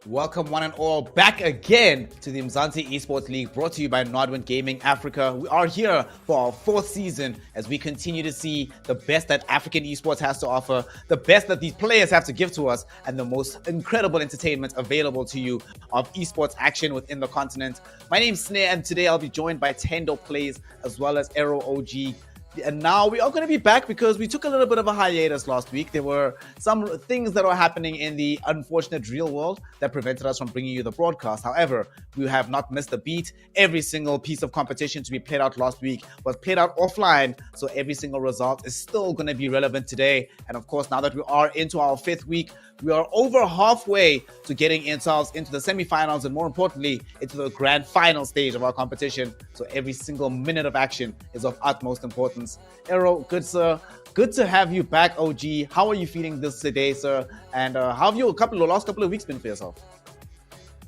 Welcome one and all back again to the Umzansi Esports League, brought to you by Nodwin Gaming Africa. We are here for our fourth season as we continue to see the best that African esports has to offer, the best that these players have to give to us, and the most incredible entertainment available to you of esports action within the continent. My name's Snare, and today I'll be joined by Tendo Plays as well as Aero OG. And now we are going to be back because we took a little bit of a hiatus last week. There were some things that were happening in the unfortunate real world that prevented us from bringing you the broadcast. However, we have not missed a beat. Every single piece of competition to be played out last week was played out offline. So every single result is still going to be relevant today. And of course, now that we are into our fifth week, we are over halfway to getting ourselves into the semifinals and more importantly, into the grand final stage of our competition. So every single minute of action is of utmost importance. Aero, good sir. Good to have you back, OG. How are you feeling this today, sir? And how have your last couple of weeks been for yourself?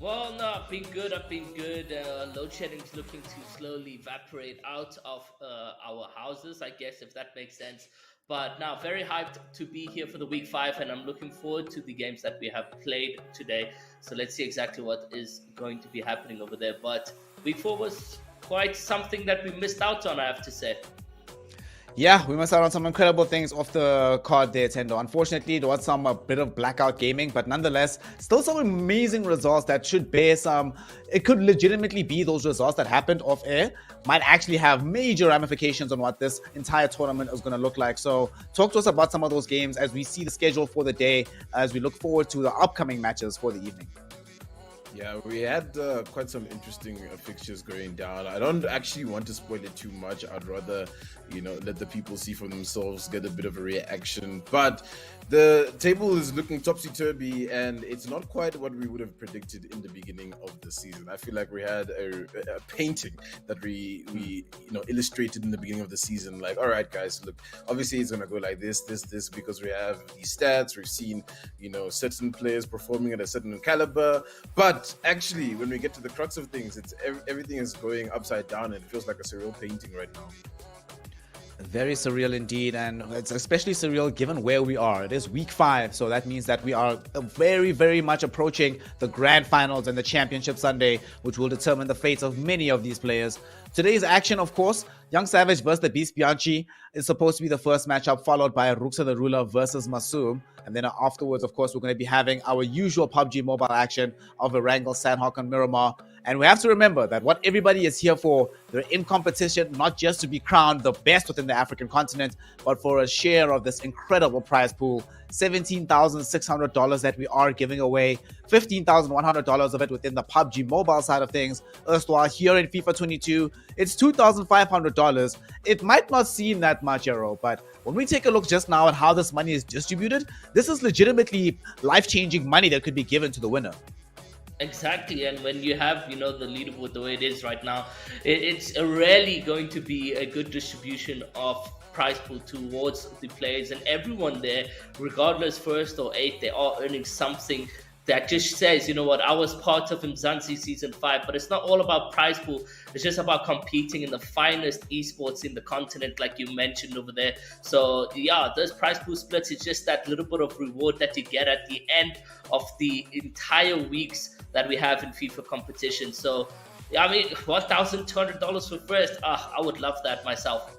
Well, no, I've been good. Load shedding's looking to slowly evaporate out of our houses, I guess, if that makes sense. But now, very hyped to be here for the week 5, and I'm looking forward to the games that we have played today. So let's see exactly what is going to be happening over there. But week 4 was quite something that we missed out on, I have to say. Yeah, we missed out on some incredible things off the card there, Tendo. Unfortunately, there was a bit of blackout gaming, but nonetheless, still some amazing results that should bear some. It could legitimately be those results that happened off air might actually have major ramifications on what this entire tournament is going to look like. So talk to us about some of those games as we see the schedule for the day, as we look forward to the upcoming matches for the evening. Yeah, we had quite some interesting fixtures going down. I don't actually want to spoil it too much. I'd rather, let the people see for themselves, get a bit of a reaction. But the table is looking topsy-turvy, and it's not quite what we would have predicted in the beginning of the season. I feel like we had a painting that we illustrated in the beginning of the season. Like, all right, guys, look, obviously it's going to go like this, because we have these stats. We've seen, certain players performing at a certain caliber. But actually, when we get to the crux of things, it's everything is going upside down, and it feels like a surreal painting right now. Very surreal indeed, and it's especially surreal given where we are. It is week 5, so that means that we are very, very much approaching the grand finals and the championship Sunday, which will determine the fates of many of these players. Today's action, of course, Young Savage versus the Beast Bianchi is supposed to be the first matchup, followed by Ruksa the Ruler versus Masum. And then afterwards, of course, we're going to be having our usual PUBG Mobile action of Erangel, Sanhok, and Miramar. And we have to remember that what everybody is here for, they're in competition not just to be crowned the best within the African continent, but for a share of this incredible prize pool. $17,600 that we are giving away, $15,100 of it within the PUBG Mobile side of things. Erstwhile here in FIFA22, it's $2,500. It might not seem that much, Aero, but when we take a look just now at how this money is distributed, this is legitimately life-changing money that could be given to the winner. Exactly, and when you have, the leaderboard the way it is right now, it's rarely going to be a good distribution of prize pool towards the players, and everyone there, regardless 1st or 8th, they are earning something that just says, you know what, I was part of Umzansi Season 5, but it's not all about prize pool. It's just about competing in the finest esports in the continent, like you mentioned over there. So, yeah, those prize pool splits is just that little bit of reward that you get at the end of the entire weeks that we have in FIFA competition. So, yeah, I mean, $1,200 for first. I would love that myself.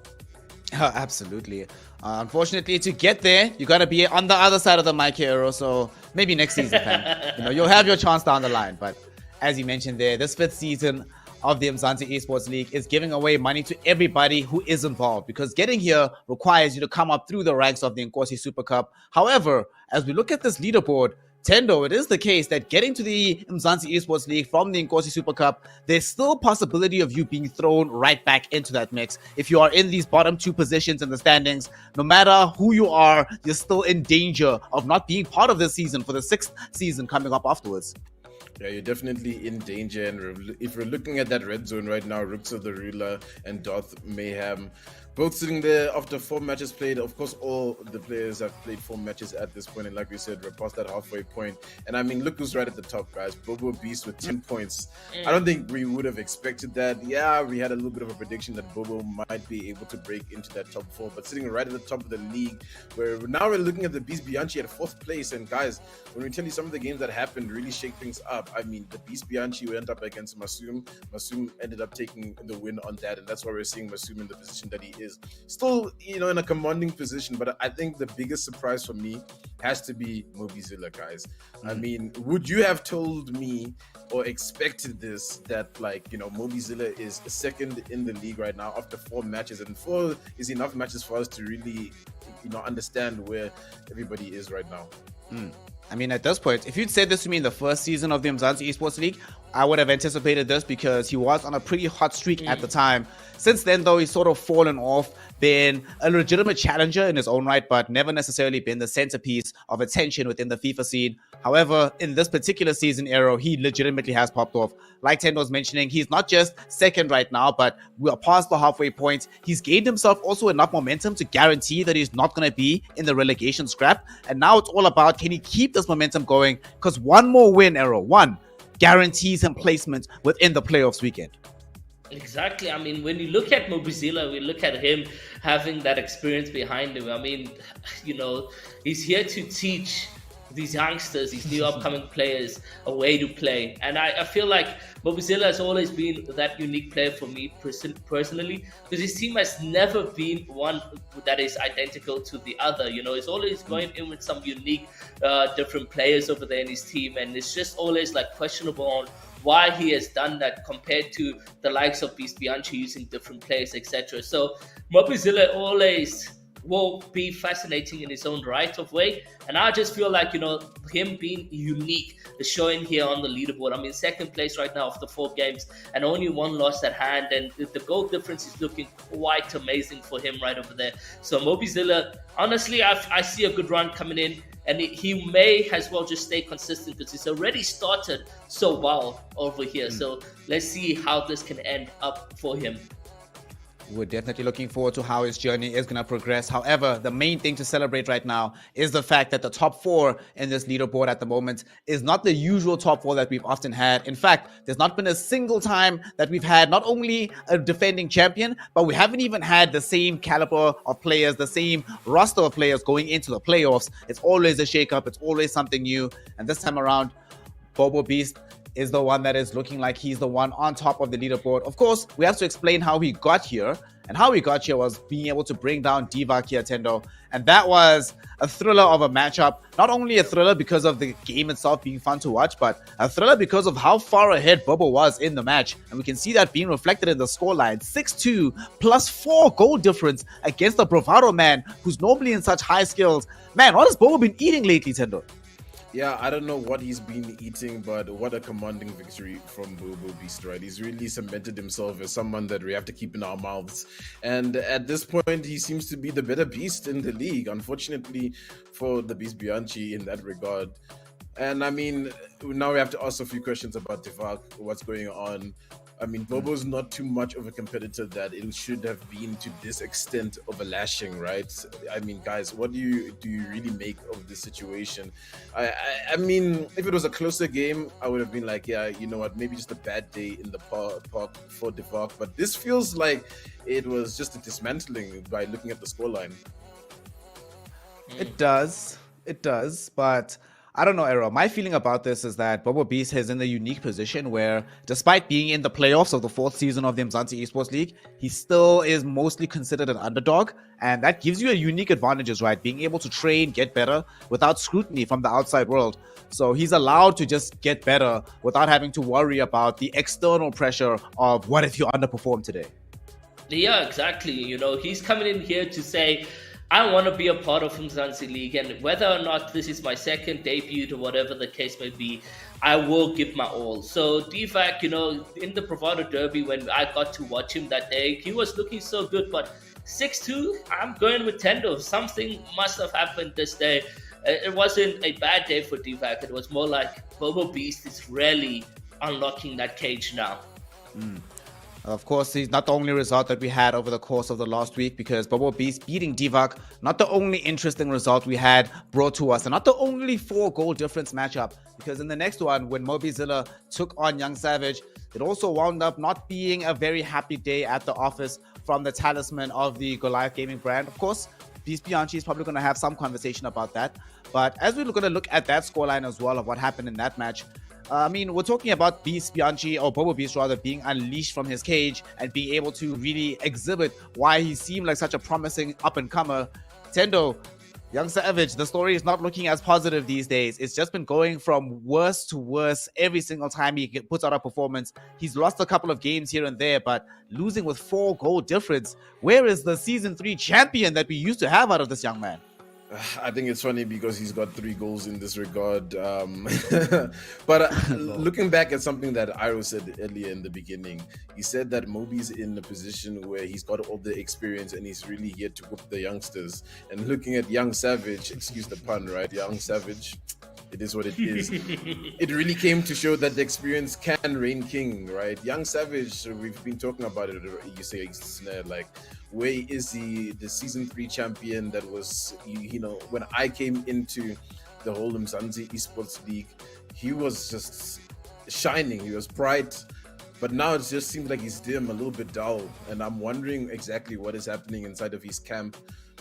Absolutely. Unfortunately, to get there, you got to be on the other side of the mic here, so maybe next season, fam. You'll have your chance down the line. But as you mentioned there, this 5th season of the Umzansi Esports League is giving away money to everybody who is involved, because getting here requires you to come up through the ranks of the Nkosi Super Cup. However, as we look at this leaderboard, Tendo, it is the case that getting to the Umzansi Esports League from the Nkosi Super Cup, there's still a possibility of you being thrown right back into that mix. If you are in these bottom 2 positions in the standings, no matter who you are, you're still in danger of not being part of this season for the 6th season coming up afterwards. Yeah, you're definitely in danger. And if we're looking at that red zone right now, Ruksa the Ruler and Darth Mayhem, Both sitting there after 4 matches played. Of course, all the players have played 4 matches at this point, and like we said, we're past that halfway point. And I mean, look who's right at the top, guys. Bobo Beast with 10 points. I don't think we would have expected that. Yeah, we had a little bit of a prediction that Bobo might be able to break into that top 4, but sitting right at the top of the league, where now we're looking at the Beast Bianchi at 4th place. And guys, when we tell you some of the games that happened really shake things up. I mean, the Beast Bianchi went up against Masum. Masum ended up taking the win on that, and that's why we're seeing Masum in the position that he is. Still, in a commanding position, but I think the biggest surprise for me has to be Mobizilla, guys. I mean, would you have told me or expected this, that Mobizilla is 2nd in the league right now after 4 matches, and 4 is enough matches for us to really understand where everybody is right now? I mean, at this point, if you'd said this to me in the first season of the Umzansi Esports League, I would have anticipated this because he was on a pretty hot streak at the time. Since then, though, he's sort of fallen off, been a legitimate challenger in his own right, but never necessarily been the centerpiece of attention within the FIFA scene. However, in this particular season era, he legitimately has popped off. Like Tendo was mentioning, he's not just 2nd right now, but we are past the halfway point. He's gained himself also enough momentum to guarantee that he's not going to be in the relegation scrap. And now it's all about, can he keep this momentum going? Because one more win, Arrow, one, guarantees him placement within the playoffs weekend. Exactly. I mean, when you look at Mobizilla, we look at him having that experience behind him. I mean, he's here to teach these youngsters, these new upcoming players, a way to play. And I feel like Mobizilla has always been that unique player for me personally, because his team has never been one that is identical to the other. He's always going in with some unique, different players over there in his team, and it's just always questionable on why he has done that compared to the likes of Beast Bianchi using different players, etc. So Mobizilla always will be fascinating in his own right of way, and I just feel like him being unique is showing here on the leaderboard. I mean, 2nd place right now after 4 games and only 1 loss at hand, and the goal difference is looking quite amazing for him right over there. So Mobizilla, honestly, I see a good run coming in, and he may as well just stay consistent because he's already started so well over here. So let's see how this can end up for him. We're definitely looking forward to how his journey is going to progress. However, the main thing to celebrate right now is the fact that the top 4 in this leaderboard at the moment is not the usual top 4 that we've often had. In fact, there's not been a single time that we've had not only a defending champion, but we haven't even had the same caliber of players, the same roster of players going into the playoffs. It's always a shakeup. It's always something new. And this time around, Bobo Beast is the one that is looking like he's the one on top of the leaderboard. Of course, we have to explain how he got here. And how he got here was being able to bring down Divac here, Tendo. And that was a thriller of a matchup. Not only a thriller because of the game itself being fun to watch, but a thriller because of how far ahead Bobo was in the match. And we can see that being reflected in the scoreline. 6-2 plus 4 goal difference against the Bravado man, who's normally in such high skills. Man, what has Bobo been eating lately, Tendo? Yeah, I don't know what he's been eating, but what a commanding victory from Bobo Beast, right? He's really cemented himself as someone that we have to keep in our mouths. And at this point, he seems to be the better beast in the league, unfortunately for the Beast Bianchi in that regard. And I mean, now we have to ask a few questions about Divac, what's going on. I mean, Bobo's not too much of a competitor that it should have been to this extent of a lashing, right? I mean, guys, what do you really make of this situation? I mean, if it was a closer game, I would have been like, yeah, you know what, maybe just a bad day in the park for Divac. But this feels like it was just a dismantling by looking at the scoreline. It does, but I don't know, Errol. My feeling about this is that Bobo Beast is in a unique position where, despite being in the playoffs of the 4th season of the Umzansi Esports League, he still is mostly considered an underdog. And that gives you a unique advantages, right? Being able to train, get better without scrutiny from the outside world. So he's allowed to just get better without having to worry about the external pressure of what if you underperform today. Yeah, exactly. He's coming in here to say, I want to be a part of Umzansi League, and whether or not this is my 2nd debut or whatever the case may be, I will give my all. So Divac, in the Bravado Derby, when I got to watch him that day, he was looking so good, but 6-2, I'm going with Tendo. Something must have happened this day. It wasn't a bad day for Divac. It was more like Bobo Beast is really unlocking that cage now. Of course, he's not the only result that we had over the course of the last week, because Bobo Beast beating Divac, not the only interesting result we had brought to us, and not the only 4-goal difference matchup, because in the next one, when Mobizilla took on Young Savage, it also wound up not being a very happy day at the office from the talisman of the Goliath Gaming brand. Of course, Beast Bianchi is probably going to have some conversation about that. But as we're going to look at that scoreline as well of what happened in that match, I mean, we're talking about Beast Bianchi, or Bobo Beast rather, being unleashed from his cage and being able to really exhibit why he seemed like such a promising up-and-comer. Tendo, Young Savage, the story is not looking as positive these days. It's just been going from worse to worse every single time he puts out a performance. He's lost a couple of games here and there, but losing with 4-goal difference. Where is the Season 3 champion that we used to have out of this young man? I think it's funny because he's got 3 goals in this regard. But looking back at something that Iro said earlier in the beginning, he said that Moby's in a position where he's got all the experience and he's really here to whoop the youngsters. And looking at Young Savage, excuse the pun, right? Young Savage, it is what it is. It really came to show that the experience can reign king, right? Young Savage, we've been talking about it. You say, like, where is the Season 3 champion that was, you know, when I came into the whole Umzansi Esports League, he was just shining, he was bright, but now it just seems like he's dim, a little bit dull, and I'm wondering exactly what is happening inside of his camp.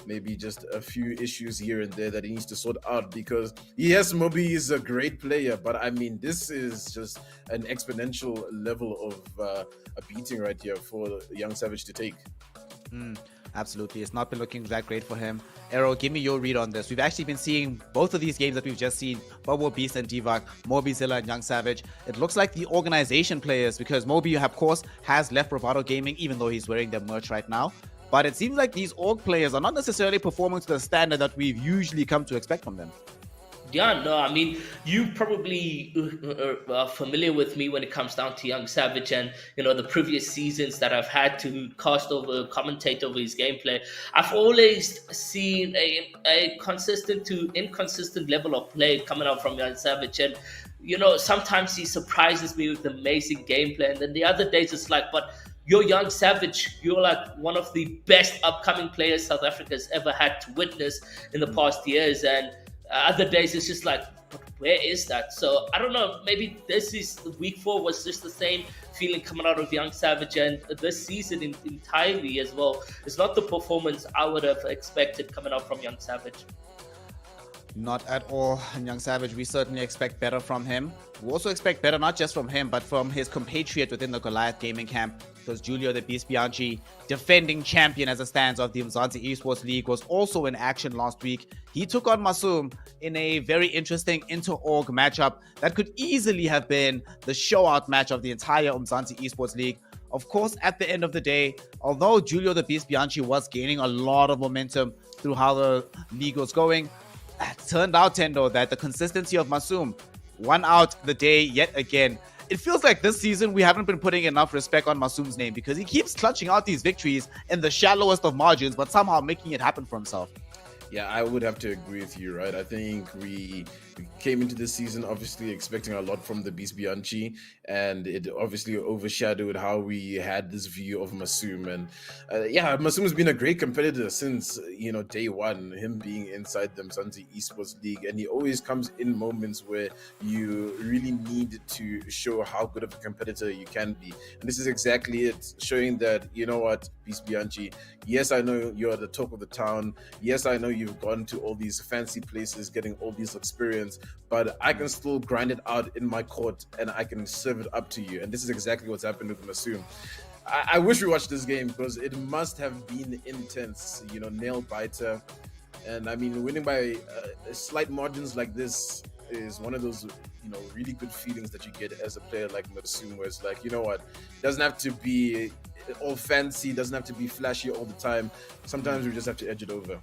Maybe just a few issues here and there that he needs to sort out, because yes, Moby is a great player, but I mean, this is just an exponential level of a beating right here for Young Savage to take. Absolutely. It's not been looking that great for him. Arrow, give me your read on this. We've actually been seeing both of these games that we've just seen, Bobo Beast and Divac, Mobizilla and Young Savage. It looks like the organization players, because Moby, of course, has left Bravado Gaming, even though he's wearing their merch right now. But it seems like these org players are not necessarily performing to the standard that we've usually come to expect from them. Yeah, no, I mean, you probably are familiar with me when it comes down to Young Savage and, you know, the previous seasons that I've had to commentate over his gameplay. I've always seen a consistent to inconsistent level of play coming out from Young Savage. And, you know, sometimes he surprises me with amazing gameplay. And then the other days it's like, but you're Young Savage. You're like one of the best upcoming players South Africa's ever had to witness in the past years. And other days it's just like, but where is that? So I don't know, maybe week 4 was just the same feeling coming out of Young Savage, and this season entirely as well. It's not the performance I would have expected coming out from Young Savage. Not at all. Young Savage, we certainly expect better from him. We also expect better not just from him, but from his compatriot within the Goliath Gaming camp, because Julio the Beast Bianchi, defending champion as it stands of the Umzansi Esports League, was also in action last week. He took on Masum in a very interesting inter-org matchup that could easily have been the show-out match of the entire Umzansi Esports League. Of course, at the end of the day, although Julio the Beast Bianchi was gaining a lot of momentum through how the league was going, it turned out, Tendo, that the consistency of Masum won out the day yet again. It feels like this season we haven't been putting enough respect on Masum's name, because he keeps clutching out these victories in the shallowest of margins, but somehow making it happen for himself. Yeah, I would have to agree with you, right? I think we came into this season obviously expecting a lot from the Beast Bianchi, and it obviously overshadowed how we had this view of Masum. And yeah, Masum has been a great competitor since, you know, day one, him being inside the Umzansi Esports League, and he always comes in moments where you really need to show how good of a competitor you can be. And this is exactly it, showing that, you know what, Beast Bianchi, yes, I know you're the talk of the town. Yes, I know you've gone to all these fancy places, getting all these experience, but I can still grind it out in my court and I can serve it up to you. And this is exactly what's happened with Masum. I wish we watched this game, because it must have been intense, you know, nail biter. And I mean, winning by slight margins like this is one of those, you know, really good feelings that you get as a player like Masum, where it's like, you know what, it doesn't have to be all fancy, doesn't have to be flashy all the time. Sometimes we just have to edge it over.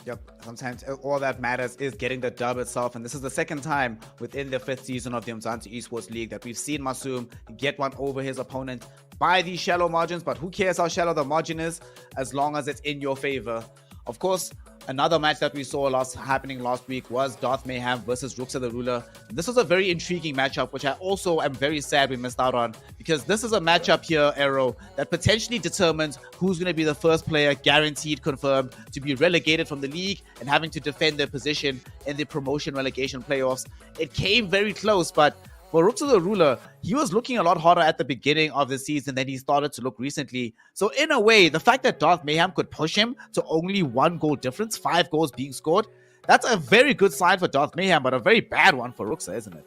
Yep, sometimes all that matters is getting the dub itself, and this is the second time within the 5th season of the Umzansi Esports League that we've seen Masum get one over his opponent by these shallow margins. But who cares how shallow the margin is, as long as it's in your favor. Of course, Another match that we saw happening last week was Darth Mayhem versus Ruxa the Ruler. This was a very intriguing matchup, which I also am very sad we missed out on, because this is a matchup here, Arrow, that potentially determines who's going to be the first player guaranteed, confirmed, to be relegated from the league and having to defend their position in the promotion relegation playoffs. It came very close, but for Ruxa the Ruler, he was looking a lot harder at the beginning of the season than he started to look recently. So in a way, the fact that Darth Mayhem could push him to only 1 goal difference, 5 goals being scored, that's a very good sign for Darth Mayhem, but a very bad one for Ruxa, isn't it?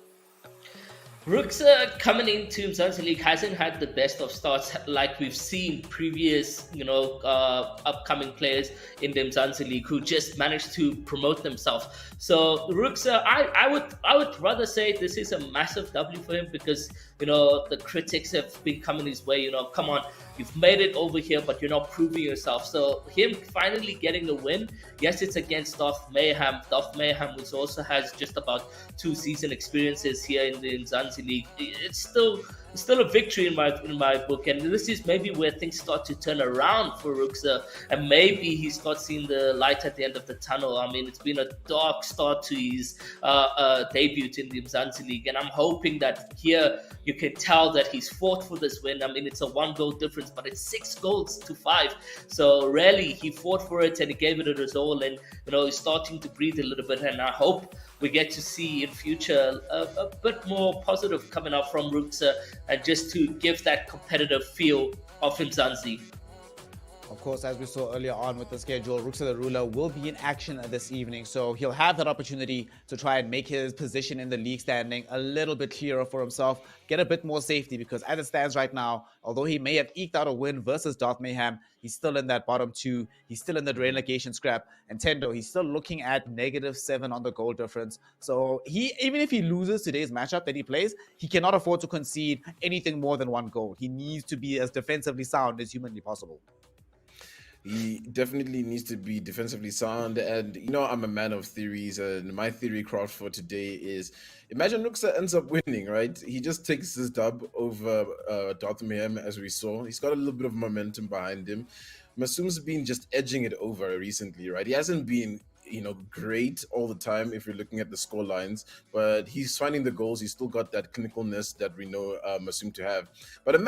Ruxa coming into Umzansi League hasn't had the best of starts like we've seen previous, upcoming players in the Umzansi League who just managed to promote themselves. So Ruxa, I would rather say this is a massive W for him, because the critics have been coming his way. Come on, you've made it over here, but you're not proving yourself. So him finally getting a win. Yes, it's against Darth Mayhem. Darth Mayhem, which also has just about 2 season experiences here in the Umzansi League. It's still a victory in my book, and this is maybe where things start to turn around for Ruxa, and maybe he starts seeing the light at the end of the tunnel. I mean, it's been a dark start to his debut in the Umzansi League, and I'm hoping that here you can tell that he's fought for this win. I mean, it's a 1 goal difference, but it's 6 goals to 5. So really, he fought for it and he gave it his all, and he's starting to breathe a little bit, and I hope we get to see in future a bit more positive coming out from Ruxa, and just to give that competitive feel of Umzansi. Of course, as we saw earlier on with the schedule, Ruxa the Ruler will be in action this evening, so he'll have that opportunity to try and make his position in the league standing a little bit clearer for himself, get a bit more safety, because as it stands right now, although he may have eked out a win versus Darth Mayhem, he's still in that bottom 2, he's still in the relegation scrap, and Tendo, he's still looking at -7 on the goal difference. So even if he loses today's matchup that he plays, he cannot afford to concede anything more than 1 goal. He needs to be as defensively sound as humanly possible. He definitely needs to be defensively sound, and I'm a man of theories, and my theory craft for today is, imagine Ruxa ends up winning, right? He just takes this dub over Darth Mayhem, as we saw. He's got a little bit of momentum behind him. Masum's been just edging it over recently, right? He hasn't been great all the time if you're looking at the score lines, but he's finding the goals. He's still got that clinicalness that we know Masum to have. But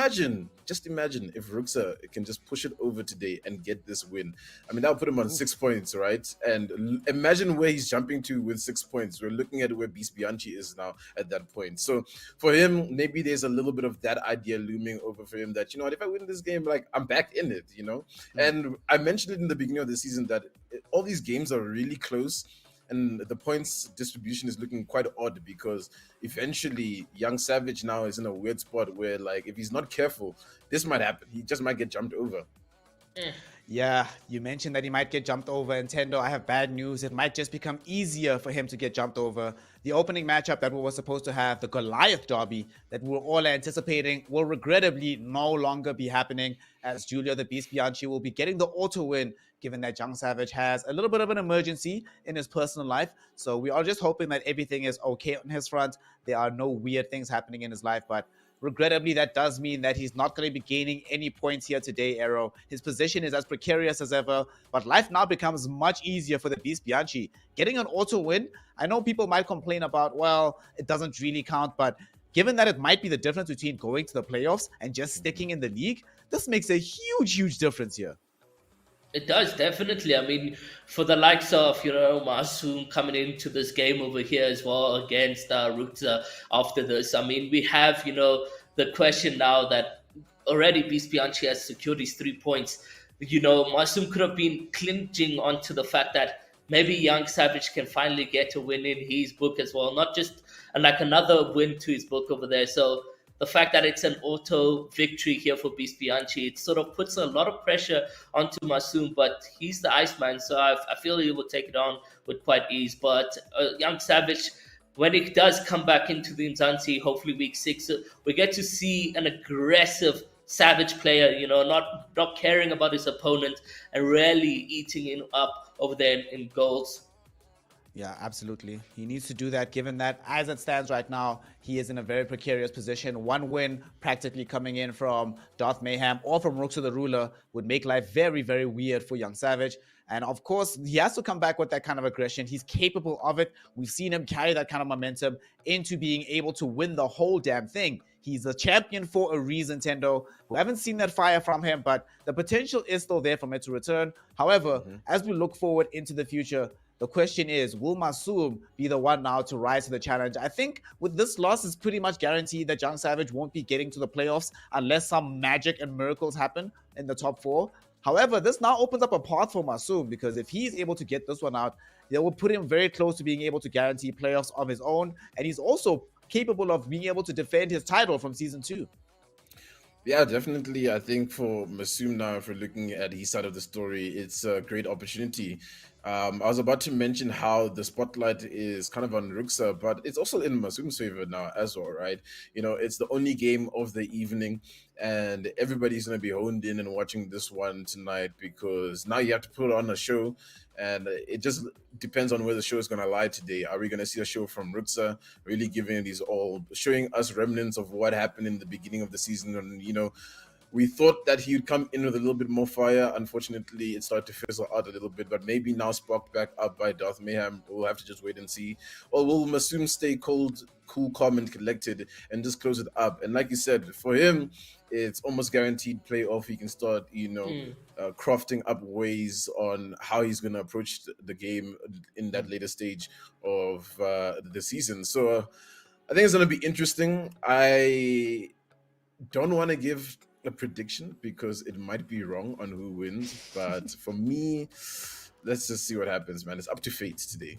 just imagine if Ruxa can just push it over today and get this win. I mean, that'll put him on 6 points, right? And imagine where he's jumping to with 6 points. We're looking at where Beast Bianchi is now at that point. So for him, maybe there's a little bit of that idea looming over for him that, if I win this game, like, I'm back in it, And I mentioned it in the beginning of the season that all these games are really close, and the points distribution is looking quite odd, because eventually Young Savage now is in a weird spot where, like, if he's not careful, this might happen. He just might get jumped over. Yeah, you mentioned that he might get jumped over, and Tendo, I have bad news. It might just become easier for him to get jumped over. The opening matchup that we were supposed to have, the Goliath Derby, that we were all anticipating, will regrettably no longer be happening, as Julia the Beast Bianchi will be getting the auto win, given that Young Savage has a little bit of an emergency in his personal life. So we are just hoping that everything is okay on his front. There are no weird things happening in his life, but regrettably, that does mean that he's not going to be gaining any points here today, Arrow. His position is as precarious as ever, but life now becomes much easier for the Beast Bianchi. Getting an auto win, I know people might complain about, well, it doesn't really count, but given that it might be the difference between going to the playoffs and just sticking in the league, this makes a huge, huge difference here. It does, definitely. I mean, for the likes of, Masum coming into this game over here as well against Ruxa after this. I mean, we have, the question now that already Beast Bianchi has secured his 3 points. Masum could have been clinching onto the fact that maybe Young Savage can finally get a win in his book as well. Not just like another win to his book over there. So the fact that it's an auto victory here for Beast Bianchi, it sort of puts a lot of pressure onto Masum, but he's the Iceman, so I feel he will take it on with quite ease. But Young Savage, when he does come back into the Umzansi, hopefully week 6, we get to see an aggressive Savage player, not caring about his opponent and really eating him up over there in goals. Yeah, absolutely. He needs to do that given that as it stands right now, he is in a very precarious position. One win practically coming in from Darth Mayhem or from Rooksa the Ruler would make life very, very weird for Young Savage. And of course, he has to come back with that kind of aggression. He's capable of it. We've seen him carry that kind of momentum into being able to win the whole damn thing. He's a champion for a reason, Tendo. We haven't seen that fire from him, but the potential is still there for him to return. However, as we look forward into the future, the question is, will Masoom be the one now to rise to the challenge? I think with this loss, it's pretty much guaranteed that Young Savage won't be getting to the playoffs unless some magic and miracles happen in the top four. However, this now opens up a path for Masoom because if he's able to get this one out, they will put him very close to being able to guarantee playoffs of his own. And he's also capable of being able to defend his title from season 2. Yeah, definitely. I think for Masoom now, if we're looking at his side of the story, it's a great opportunity. I was about to mention how the spotlight is kind of on Ruxa, but it's also in Masoom's favor now as well, right? You know, it's the only game of the evening, and everybody's going to be honed in and watching this one tonight because now you have to put on a show, and it just depends on where the show is going to lie today. Are we going to see a show from Ruxa really giving these all, showing us remnants of what happened in the beginning of the season? And, you know, we thought that he would come in with a little bit more fire. Unfortunately, it started to fizzle out a little bit, but maybe now sparked back up by Darth Mayhem. We'll have to just wait and see. Or will Masoom stay cold, cool, calm, and collected and just close it up? And like you said, for him, it's almost guaranteed playoff. He can start, crafting up ways on how he's going to approach the game in that later stage of the season. So I think it's going to be interesting. I don't want to give a prediction because it might be wrong on who wins, but for me, let's just see what happens, man. It's up to fate today.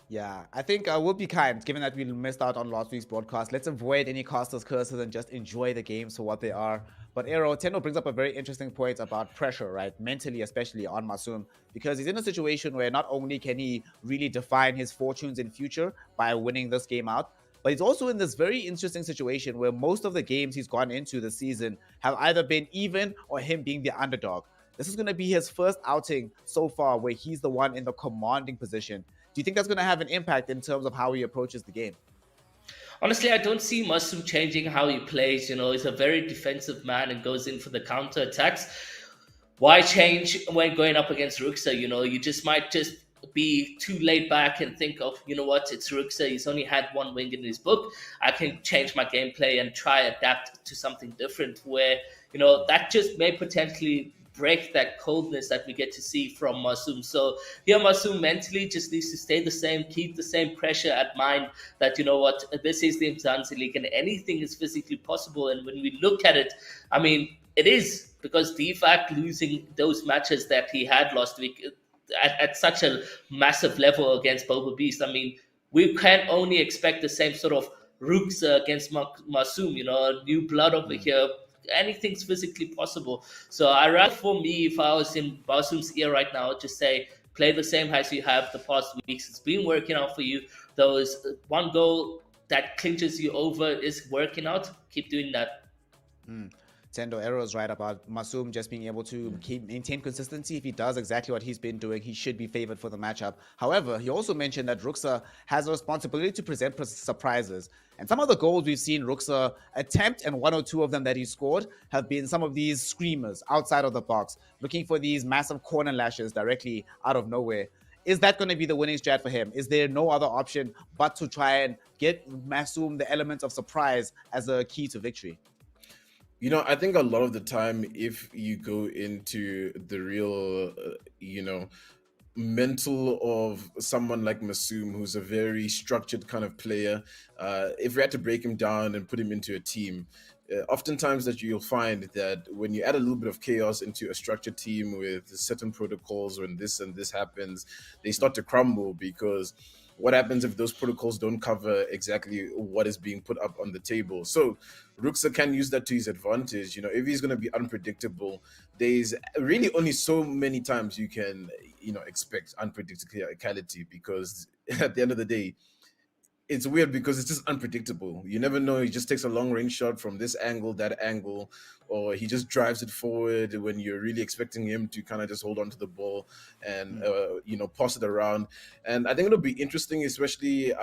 Yeah, I think we'll be kind, given that we missed out on last week's broadcast. Let's avoid any casters' curses and just enjoy the games for what they are. But Aero, Tendo brings up a very interesting point about pressure, right? Mentally, especially on Masoom, because he's in a situation where not only can he really define his fortunes in future by winning this game out, but he's also in this very interesting situation where most of the games he's gone into this season have either been even or him being the underdog. This is going to be his first outing so far where he's the one in the commanding position. Do you think that's going to have an impact in terms of how he approaches the game? Honestly, I don't see Masoom changing how he plays. You know, he's a very defensive man and goes in for the counter attacks. Why change when going up against Ruxa? You know, you just might just be too laid back and think of, you know what, it's Ruxa. He's only had one wing in his book. I can change my gameplay and try adapt to something different where, you know, that just may potentially break that coldness that we get to see from Masoom. So here Masoom mentally just needs to stay the same, keep the same pressure at mind that, you know what, this is the Umzansi League and anything is physically possible. And when we look at it, I mean, it is because DFAC losing those matches that he had last week at such a massive level against Boba Beast, I mean, we can only expect the same sort of rooks against Masoom, you know, new blood over here. Anything's physically possible. So I rather, for me, if I was in Masoom's ear right now, just say, play the same as you have the past weeks. It's been working out for you. Those one goal that clinches you over is working out. Keep doing that. Tendo Arrow is right about Masoom just being able to maintain consistency. If he does exactly what he's been doing, he should be favored for the matchup. However, he also mentioned that Ruxa has a responsibility to present surprises. And some of the goals we've seen Ruxa attempt, and one or two of them that he scored, have been some of these screamers outside of the box, looking for these massive corner lashes directly out of nowhere. Is that going to be the winning strat for him? Is there no other option but to try and get Masoom the elements of surprise as a key to victory? You know, I think a lot of the time, if you go into the real, mental of someone like Masoom, who's a very structured kind of player, if we had to break him down and put him into a team, oftentimes that you'll find that when you add a little bit of chaos into a structured team with certain protocols, when this and this happens, they start to crumble because what happens if those protocols don't cover exactly what is being put up on the table? So Ruxa can use that to his advantage. You know, if he's going to be unpredictable, there's really only so many times you can, expect unpredictability because at the end of the day, it's weird because it's just unpredictable. You never know. He just takes a long range shot from this angle, that angle, or he just drives it forward when you're really expecting him to kind of just hold on to the ball and pass it around. And I think it'll be interesting, especially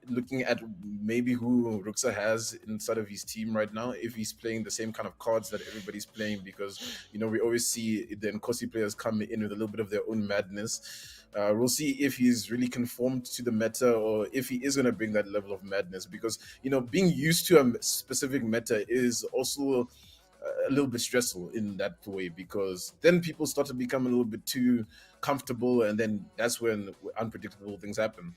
looking at maybe who Ruxa has inside of his team right now, if he's playing the same kind of cards that everybody's playing, because we always see the Nkosi players come in with a little bit of their own madness. We'll see if he's really conformed to the meta or if he is going to bring that level of madness, because being used to a specific meta is also a little bit stressful in that way, because then people start to become a little bit too comfortable, and then that's when unpredictable things happen.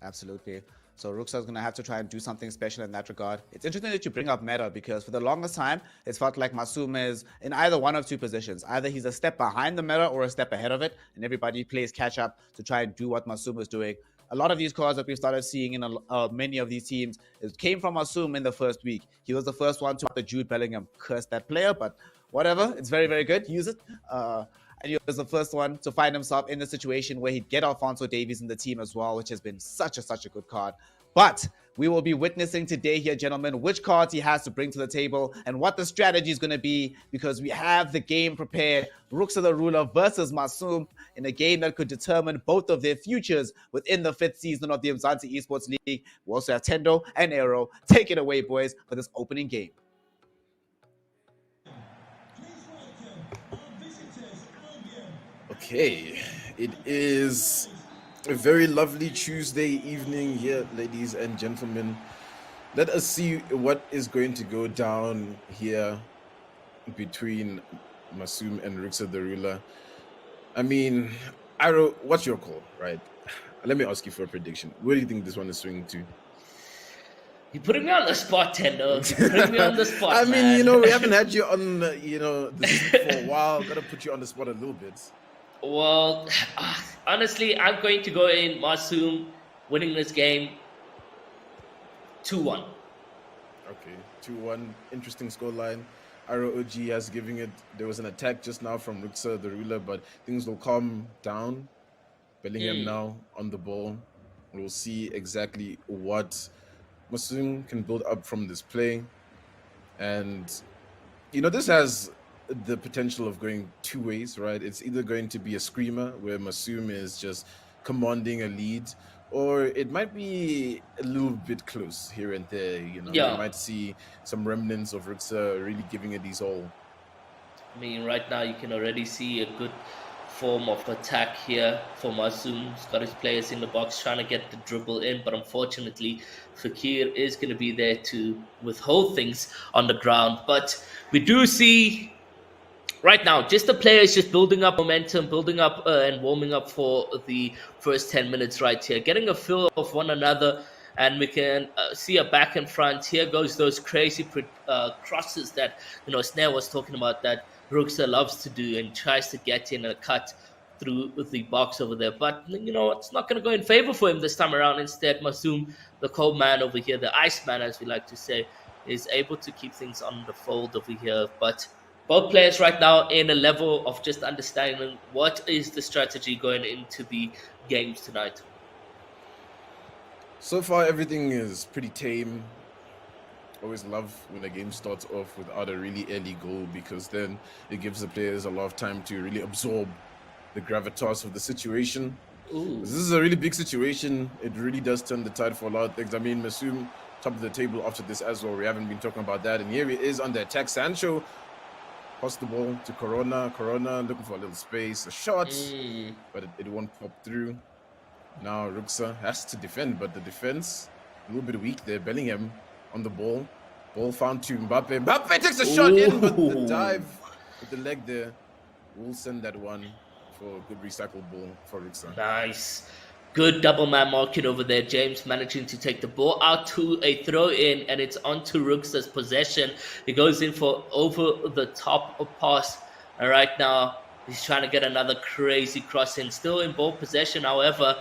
Absolutely. So Ruxa is going to have to try and do something special in that regard. It's interesting that you bring up meta, because for the longest time, it's felt like Masum is in either one of two positions. Either he's a step behind the meta or a step ahead of it, and everybody plays catch up to try and do what Masum is doing. A lot of these cards that we started seeing in many of these teams came from Masum in the first week. He was the first one to the Jude Bellingham curse that player, but whatever. It's very, very good. Use it. And he was the first one to find himself in the situation where he'd get Alphonso Davies in the team as well, which has been such a good card. But we will be witnessing today here, gentlemen, which cards he has to bring to the table and what the strategy is going to be, because we have the game prepared. Ruxa the Ruler versus Masum in a game that could determine both of their futures within the 5th season of the Umzansi Esports League. We also have Tendo and Aero. Take it away, boys, for this opening game. Okay, it is a very lovely Tuesday evening here, ladies and gentlemen. Let us see what is going to go down here between Masum and Ruxa the Ruler. I mean, Aro, what's your call, right? Let me ask you for a prediction. Where do you think this one is swinging to? You're putting me on the spot, Tendo. You're putting me on the spot. I mean, man. we haven't had you on, this for a while. Gotta put you on the spot a little bit. Well, honestly, I'm going to go in Masum winning this game 2-1. Okay, 2-1. Interesting scoreline. ROG has given it. There was an attack just now from Ruxa the Ruler, but things will calm down. Bellingham now on the ball. We'll see exactly what Masum can build up from this play. And, this has the potential of going two ways, right? It's either going to be a screamer where Masum is just commanding a lead, or it might be a little bit close here and there. You might see some remnants of Ruxa really giving it his all. I mean, right now you can already see a good form of attack here for Masum. He's got his players in the box trying to get the dribble in, but unfortunately Fakir is going to be there to withhold things on the ground. But we do see right now, just the players just building up momentum, building up and warming up for the first 10 minutes right here, getting a feel of one another, and we can see a back and front. Here goes those crazy crosses that Snare was talking about that Ruxa loves to do and tries to get in a cut through the box over there. But, it's not going to go in favor for him this time around. Instead, Masum, the cold man over here, the ice man, as we like to say, is able to keep things on the fold over here. But both players right now in a level of just understanding what is the strategy going into the games tonight. So far, everything is pretty tame. Always love when a game starts off without a really early goal, because then it gives the players a lot of time to really absorb the gravitas of the situation. This is a really big situation. It really does turn the tide for a lot of things. I mean, Masum, top of the table after this as well. We haven't been talking about that. And here he is on the attack. Sancho pass the ball to Corona. Corona looking for a little space, a shot, but it won't pop through. Now Ruxa has to defend, but the defense a little bit weak there. Bellingham on the ball. Ball found to Mbappe. Mbappe takes a shot in, but the dive with the leg there will send that one for a good recycled ball for Ruxa. Nice. Good double man marking over there. James managing to take the ball out to a throw in, and it's onto Ruxa's possession. He goes in for over the top of pass. And right now, he's trying to get another crazy cross in. Still in ball possession, however,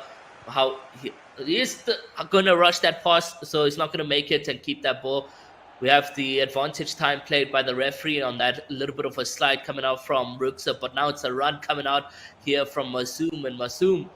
he is going to rush that pass, so he's not going to make it and keep that ball. We have the advantage time played by the referee on that little bit of a slide coming out from Ruxa, but now it's a run coming out here from Masum, and Masum,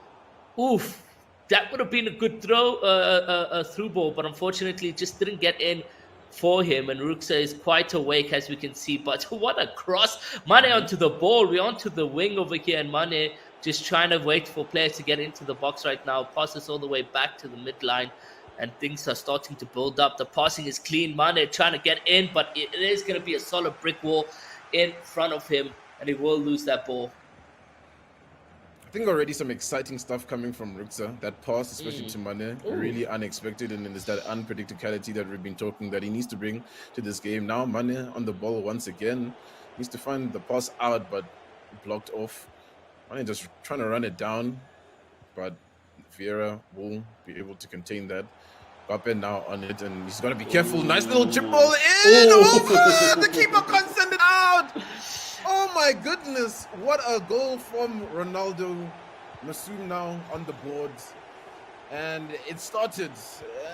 that would have been a good through ball, but unfortunately it just didn't get in for him. And Ruksa is quite awake, as we can see. But what a cross. Mane onto the ball. We're onto the wing over here, and Mane just trying to wait for players to get into the box right now. Passes all the way back to the midline, and things are starting to build up. The passing is clean. Mane trying to get in, but it is going to be a solid brick wall in front of him, and he will lose that ball. I think already some exciting stuff coming from Ruksa. That pass, especially to Mane, really unexpected, and there's that unpredictability that we've been talking that he needs to bring to this game. Now Mane on the ball once again, needs to find the pass out, but blocked off. Mane just trying to run it down, but Vieira will be able to contain that. Bappe now on it, and he's got to be careful. Nice little chip ball in. Over! The keeper can't send it out. Oh my goodness, what a goal from Ronaldo. Masoom now on the boards, and it started.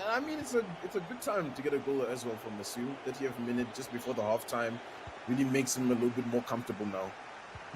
I mean, it's a good time to get a goal as well from Masoom. 30th minute, just before the halftime, really makes him a little bit more comfortable now.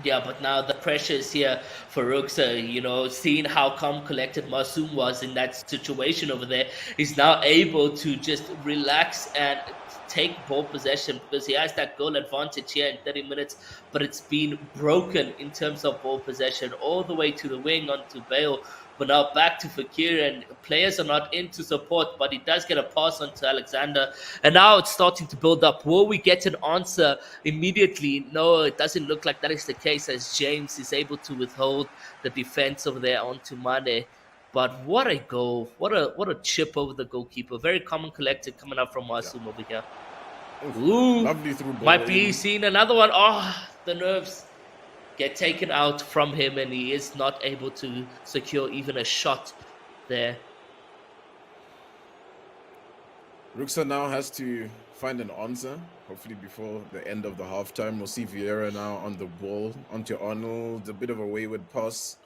Yeah, but now the pressure is here for Ruksa, seeing how calm collected Masoom was in that situation over there. He's now able to just relax and take ball possession, because he has that goal advantage here in 30 minutes, but it's been broken in terms of ball possession all the way to the wing onto Bale, but now back to Fakir, and players are not in to support, but he does get a pass onto Alexander, and now it's starting to build up. Will we get an answer immediately? No, it doesn't look like that is the case, as James is able to withhold the defense over there onto Mane. But what a goal. What a chip over the goalkeeper. Very calm and collected coming up from Masoom over here. Ooh, lovely through ball. Might be seeing another one. Oh, the nerves get taken out from him, and he is not able to secure even a shot there. Ruksa now has to find an answer, hopefully before the end of the halftime. We'll see Vieira now on the ball, onto Arnold, a bit of a wayward pass,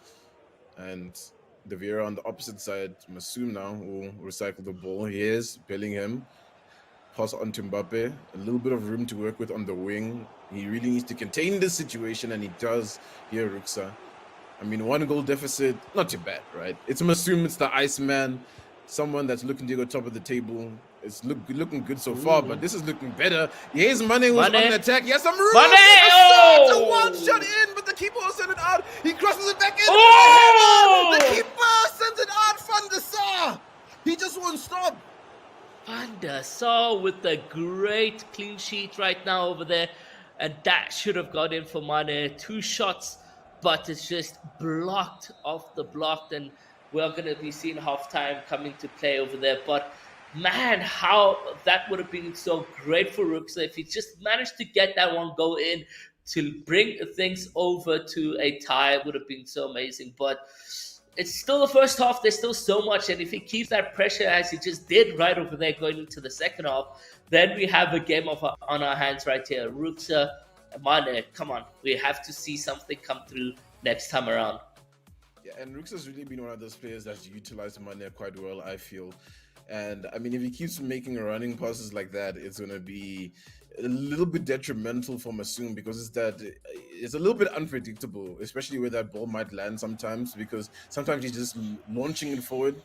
and the Vieira on the opposite side. Masoom now will recycle the ball. Here's Bellingham. Pass on to Mbappe. A little bit of room to work with on the wing. He really needs to contain this situation, and he does here, Ruksa. I mean, 1-goal deficit, not too bad, right? It's Masoom, it's the Iceman, someone that's looking to go top of the table. It's looking good so far, but this is looking better. Here's Mane who's on the attack. He has some room. Mane! A wild shot in, but the keeper will send it out. He crosses it back in. Oh! The keeper sends it out. Van der Sar. He just won't stop. Van der Sar with the great clean sheet right now over there. And that should have got in for Mane. 2 shots, but it's just blocked off the block. And we're going to be seeing halftime coming to play over there. But man, how that would have been so great for Ruksa if he just managed to get that one goal in to bring things over to a tie. It would have been so amazing. But it's still the first half. There's still so much. And if he keeps that pressure as he just did right over there going into the second half, then we have a game on our hands right here. Ruksa, Mane, come on. We have to see something come through next time around. Yeah, and Ruksa's really been one of those players that's utilized Mane quite well, I feel. And I mean, if he keeps making running passes like that, it's going to be a little bit detrimental for Masoom, because it's a little bit unpredictable, especially where that ball might land sometimes, because sometimes he's just launching it forward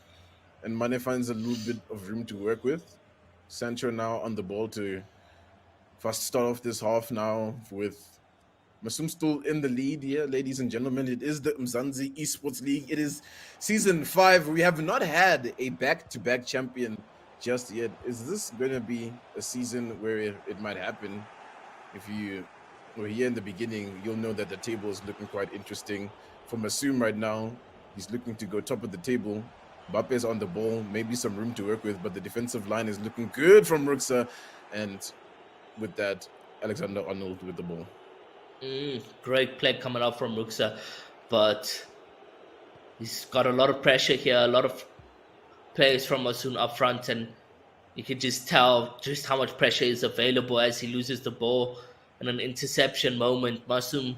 and Mane finds a little bit of room to work with. Sancho now on the ball to first start off this half now with Masoom still in the lead here, ladies and gentlemen. It is the Umzansi Esports League. It is season 5. We have not had a back-to-back champion just yet. Is this going to be a season where it might happen? If you were here in the beginning, you'll know that the table is looking quite interesting. For Masoom right now, he's looking to go top of the table. Mbappe is on the ball, maybe some room to work with, but the defensive line is looking good from Ruksa. And with that, Alexander-Arnold with the ball. Great play coming out from Ruksa, but he's got a lot of pressure here, a lot of players from Masoom up front, and you can just tell just how much pressure is available as he loses the ball in an interception moment. Masoom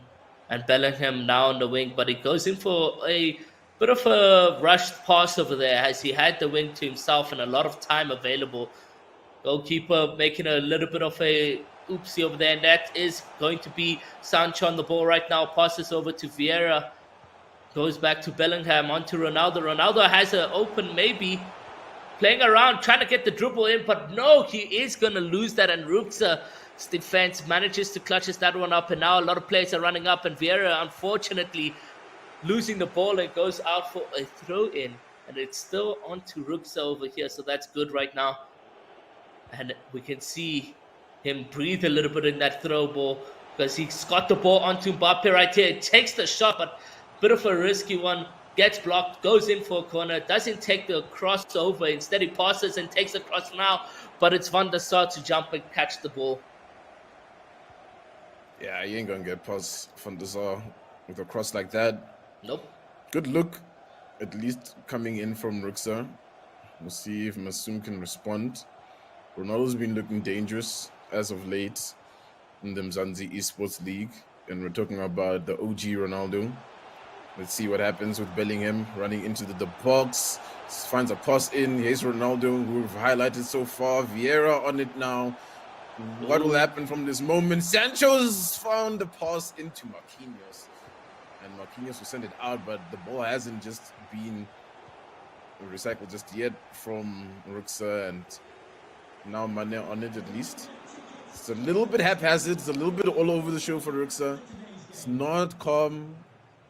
and Bellingham now on the wing, but he goes in for a bit of a rushed pass over there as he had the wing to himself and a lot of time available. Goalkeeper making a little bit of a oopsie over there, and that is going to be Sancho on the ball right now. Passes over to Vieira. Goes back to Bellingham, onto Ronaldo. Ronaldo has an open maybe. Playing around, trying to get the dribble in, but no, he is going to lose that. And Ruksa's defense manages to clutches that one up. And now a lot of players are running up. And Vieira, unfortunately, losing the ball and goes out for a throw-in. And it's still on to Ruksa over here. So that's good right now. And we can see him breathe a little bit in that throw ball because he's got the ball onto Mbappe right here. He takes the shot, but bit of a risky one. Gets blocked, goes in for a corner, doesn't take the crossover. Instead, he passes and takes the cross now. But it's Van der Sar to jump and catch the ball. Yeah, you ain't going to get past Van der Sar with a cross like that. Nope. Good look, at least coming in from Ruksa. We'll see if Masoom can respond. Ronaldo's been looking dangerous as of late in the Umzansi Esports League. And we're talking about the OG Ronaldo. Let's see what happens with Bellingham running into the box. Finds a pass in. Here's Ronaldo, who we've highlighted so far. Vieira on it now. What will happen from this moment? Sancho's found the pass into Marquinhos. And Marquinhos will send it out, but the ball hasn't just been recycled just yet from Ruksa. And now Mane on it at least. It's a little bit haphazard. It's a little bit all over the show for Ruksa. It's not calm.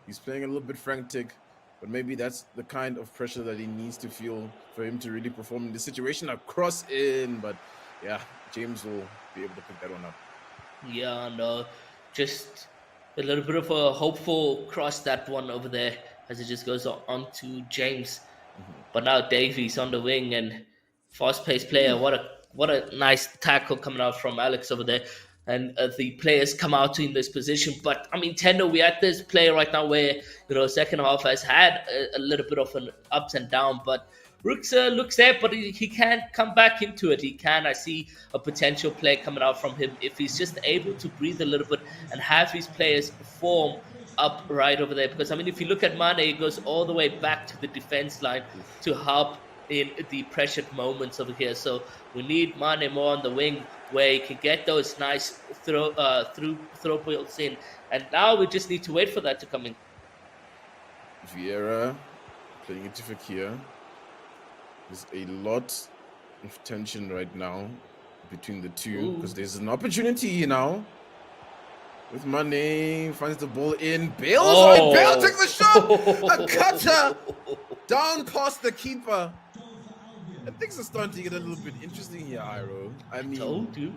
He's playing a little bit frantic, but maybe that's the kind of pressure that he needs to feel for him to really perform in this situation. A cross in, but yeah, James will be able to pick that one up. Yeah, no, just a little bit of a hopeful cross, that one over there, as it just goes on to James. But now Davies on the wing and fast-paced player. What a nice tackle coming out from Alex over there. And the players come out in this position. But, I mean, Tendo, we're at this player right now where, second half has had a little bit of an ups and down. But Ruksa looks there, but he can't come back into it. He can. I see a potential play coming out from him if he's just able to breathe a little bit and have his players perform up right over there. Because, I mean, if you look at Mane, he goes all the way back to the defense line to help in the pressured moments over here. So we need Mane more on the wing where he can get those nice throw balls in. And now we just need to wait for that to come in. Vieira playing it to Fekir. There's a lot of tension right now between the two because there's an opportunity now. With Mane, finds the ball in. Bale is on. Bale took the shot. A cutter down past the keeper. And things are starting to get a little bit interesting here, Iro. I mean, told you.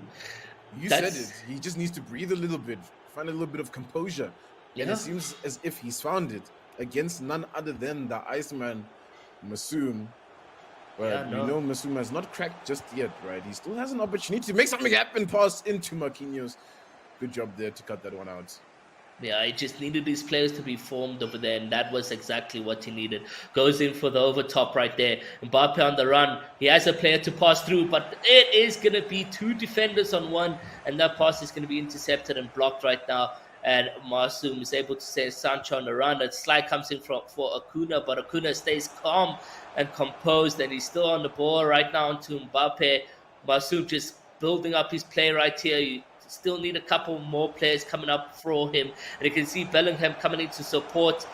You said it. He just needs to breathe a little bit, find a little bit of composure. Yeah. And it seems as if he's found it against none other than the Iceman, Masoom. But we know Masoom has not cracked just yet, right? He still has an opportunity to make something happen. Pass into Marquinhos. Good job there to cut that one out. Yeah, I just needed these players to be formed over there, and that was exactly what he needed. Goes in for the over top right there. Mbappe on the run. He has a player to pass through, but it is going to be two defenders on one, and that pass is going to be intercepted and blocked right now. And Masoom is able to save Sancho on the run. A slide comes in for Acuna, but Acuna stays calm and composed, and he's still on the ball right now onto Mbappe. Masoom just building up his play right here. Still need a couple more players coming up for him. And you can see Bellingham coming in to support.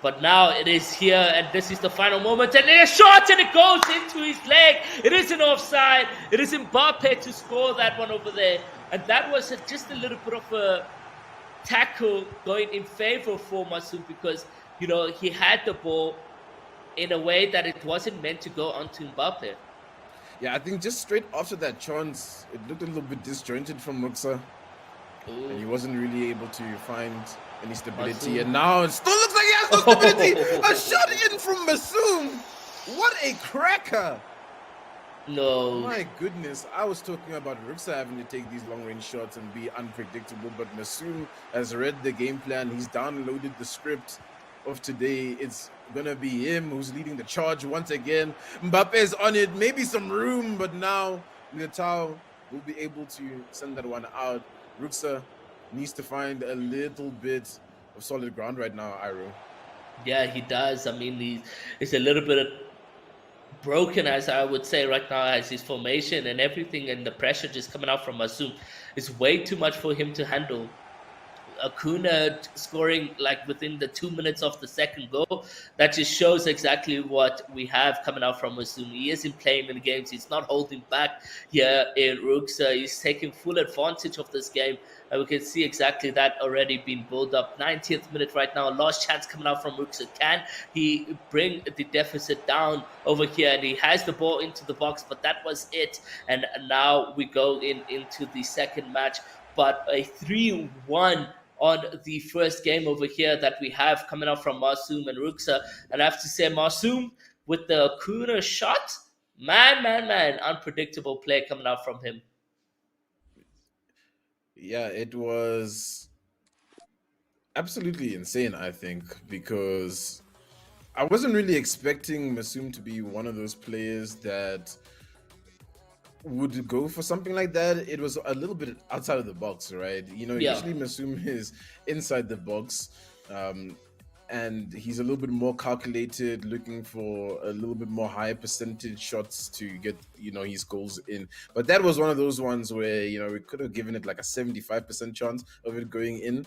But now it is here, and this is the final moment. And there's a shot, and it goes into his leg. It isn't offside. It is Mbappe to score that one over there. And that was just a little bit of a tackle going in favor for Masoom because, he had the ball in a way that it wasn't meant to go onto Mbappe. Yeah, I think just straight after that chance, it looked a little bit disjointed from Ruksa. And he wasn't really able to find any stability. And now it still looks like he has no stability. A shot in from Masoom. What a cracker. No. My goodness. I was talking about Ruksa having to take these long-range shots and be unpredictable. But Masoom has read the game plan. He's downloaded the script of today. It's gonna be him who's leading the charge once again. Mbappe is on it, maybe some room, but now Militao will be able to send that one out. Ruksa needs to find a little bit of solid ground right now, Iro. Yeah, he does. I mean, he's a little bit broken, as I would say right now, as his formation and everything, and the pressure just coming out from Masoom is way too much for him to handle. Acuna scoring like within the 2 minutes of the second goal, that just shows exactly what we have coming out from Masumi. He isn't playing in the games. He's not holding back here in Ruxa. He's taking full advantage of this game. And we can see exactly that already being built up. 90th minute right now. Last chance coming out from Ruxa. Can he bring the deficit down over here? And he has the ball into the box, but that was it. And now we go into the second match. But a 3-1 on the first game over here that we have coming out from Masoom and Ruxa. And I have to say, Masoom with the Kuna shot, man, unpredictable play coming out from him. Yeah, it was absolutely insane, I think, because I wasn't really expecting Masoom to be one of those players that would go for something like that. It was a little bit outside of the box, right? Usually Masoom is inside the box, and he's a little bit more calculated, looking for a little bit more high percentage shots to get his goals in. But that was one of those ones where we could have given it like a 75% chance of it going in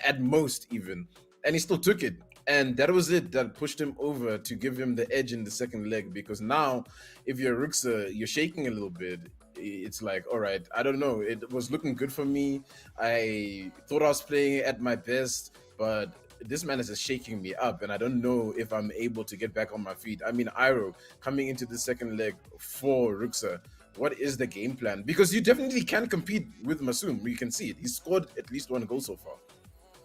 at most, even, and he still took it. And that was it that pushed him over to give him the edge in the second leg, because now if you're Ruxa, you're shaking a little bit. It's like, all right, I don't know, it was looking good for me. I thought I was playing at my best, but this man is just shaking me up, and I don't know if I'm able to get back on my feet. I mean, Iro, coming into the second leg for Ruxa, what is the game plan? Because you definitely can compete with Masoom. You can see it. He's scored at least one goal so far.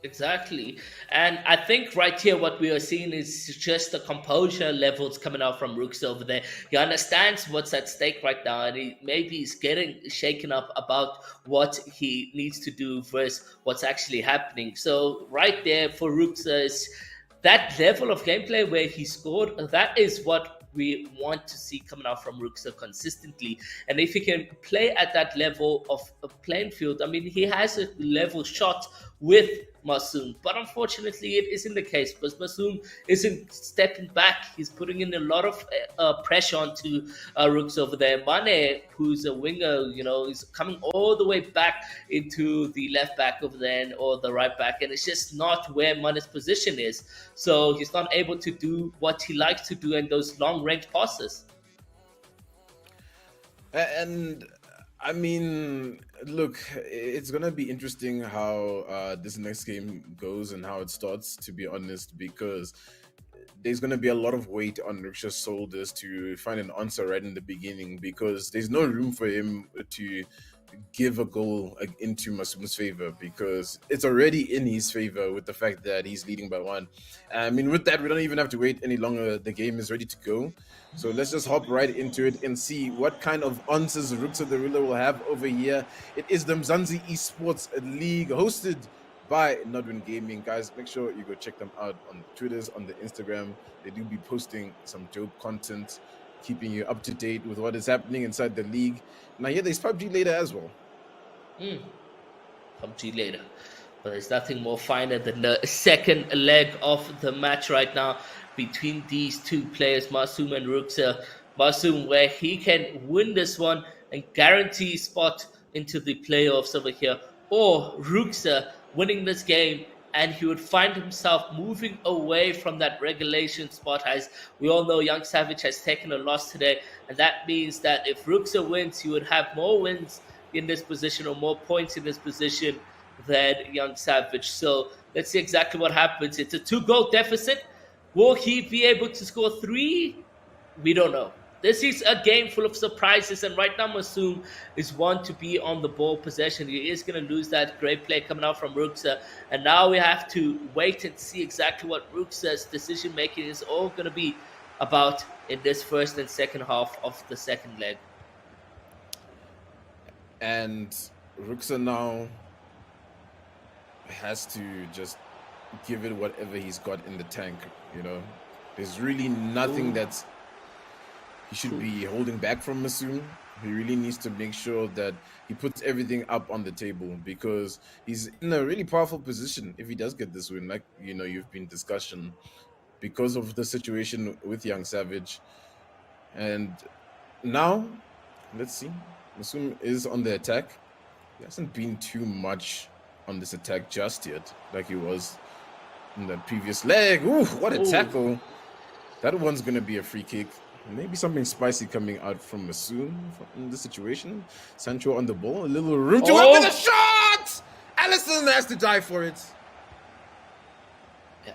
Exactly. And I think right here what we are seeing is just the composure levels coming out from Rooks over there. He understands what's at stake right now, and he's getting shaken up about what he needs to do versus what's actually happening. So right there for Rooks is that level of gameplay where he scored. That is what we want to see coming out from Ruxa consistently. And if he can play at that level of playing field, I mean, he has a level shot with Masoom, but unfortunately it isn't the case, because Masoom isn't stepping back. He's putting in a lot of pressure onto Rooks over there. Mane, who's a winger, is coming all the way back into the left back over there, or the right back, and it's just not where Mane's position is. So he's not able to do what he likes to do in those long range passes. And I mean, look, it's going to be interesting how this next game goes and how it starts, to be honest, because there's going to be a lot of weight on Riksha's shoulders to find an answer right in the beginning, because there's no room for him to give a goal into Masoom's favor, because it's already in his favor with the fact that he's leading by 1. I mean, with that, we don't even have to wait any longer. The game is ready to go. So let's just hop right into it and see what kind of answers Ruksa the Ruler will have over here. It is the Umzansi Esports League, hosted by Nodwin Gaming. Guys, make sure you go check them out on the Twitters, on the Instagram. They do be posting some dope content, keeping you up to date with what is happening inside the league. Now, here there's PUBG later as well. PUBG later. But there's nothing more finer than the second leg of the match right now between these two players, Masoom and Ruksa. Masoom, where he can win this one and guarantee spot into the playoffs over here, or Ruksa winning this game, and he would find himself moving away from that relegation spot. As we all know, Young Savage has taken a loss today, and that means that if Ruksa wins, he would have more wins in this position, or more points in this position, than Young Savage. So let's see exactly what happens. It's a 2-goal deficit. Will he be able to score 3? We don't know. This is a game full of surprises, and right now Masoom is one to be on the ball possession. He is going to lose that great play coming out from Ruksa, and now we have to wait and see exactly what Ruksa's decision making is all going to be about in this first and second half of the second leg. And Ruksa now has to just give it whatever he's got in the tank. There's really nothing that's he should be holding back from Masoom. He really needs to make sure that he puts everything up on the table, because he's in a really powerful position if he does get this win, like you've been discussing, because of the situation with Young Savage. And now let's see, Masoom is on the attack. He hasn't been too much on this attack just yet, like he was in that previous leg. Ooh, what a tackle. That one's going to be a free kick. Maybe something spicy coming out from Masoom in this situation. Sancho on the ball. A little room to work with a shot! Allison has to die for it.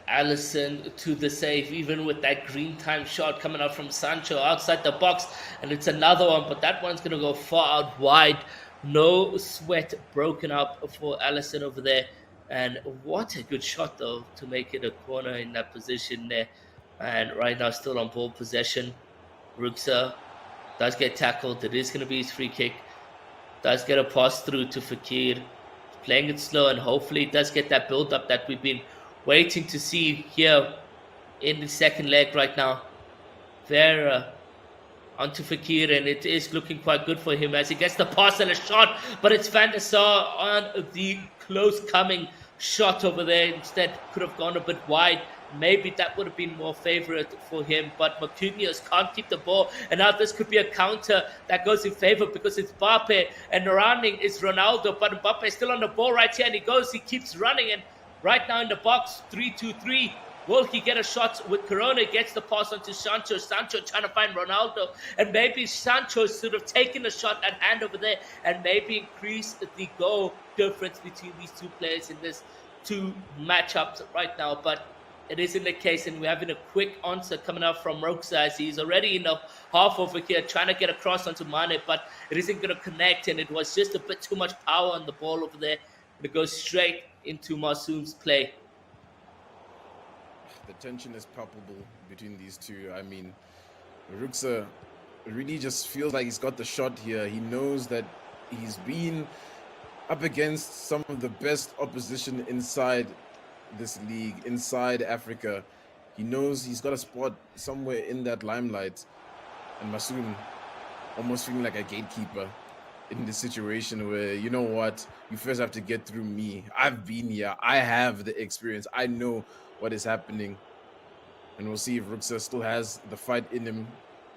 Allison to the save, even with that green time shot coming out from Sancho outside the box. And it's another one, but that one's going to go far out wide. No sweat broken up for Allison over there. And what a good shot, though, to make it a corner in that position there. And right now, still on ball possession. Ruksa does get tackled. It is going to be his free kick. Does get a pass through to Fakir. Playing it slow, and hopefully it does get that build-up that we've been waiting to see here in the second leg right now. Vera onto Fakir, and it is looking quite good for him as he gets the pass and a shot, but it's Van der Sar on the close coming shot over there. Instead, could have gone a bit wide. Maybe that would have been more favorite for him, but Marquinhos can't keep the ball, and now this could be a counter that goes in favor because it's Mbappe, and running is Ronaldo, but Mbappe is still on the ball right here, and he keeps running, and right now in the box, 3-2-3. Will he get a shot with Corona? Gets the pass onto Sancho. Sancho trying to find Ronaldo. And maybe Sancho should have taken a shot at hand over there and maybe increase the goal difference between these two players in this two matchups right now. But it isn't the case, and we're having a quick answer coming out from Roxa as he's already in the half over here trying to get across onto Mane, but it isn't going to connect, and it was just a bit too much power on the ball over there. It goes straight into Masoom's play. The tension is palpable between these two. I mean, Ruksa really just feels like he's got the shot here. He knows that he's been up against some of the best opposition inside this league, inside Africa. He knows he's got a spot somewhere in that limelight. And Masoom almost feeling like a gatekeeper in this situation where, you know what, you first have to get through me. I've been here. I have the experience. I know what is happening. And we'll see if Ruksa still has the fight in him.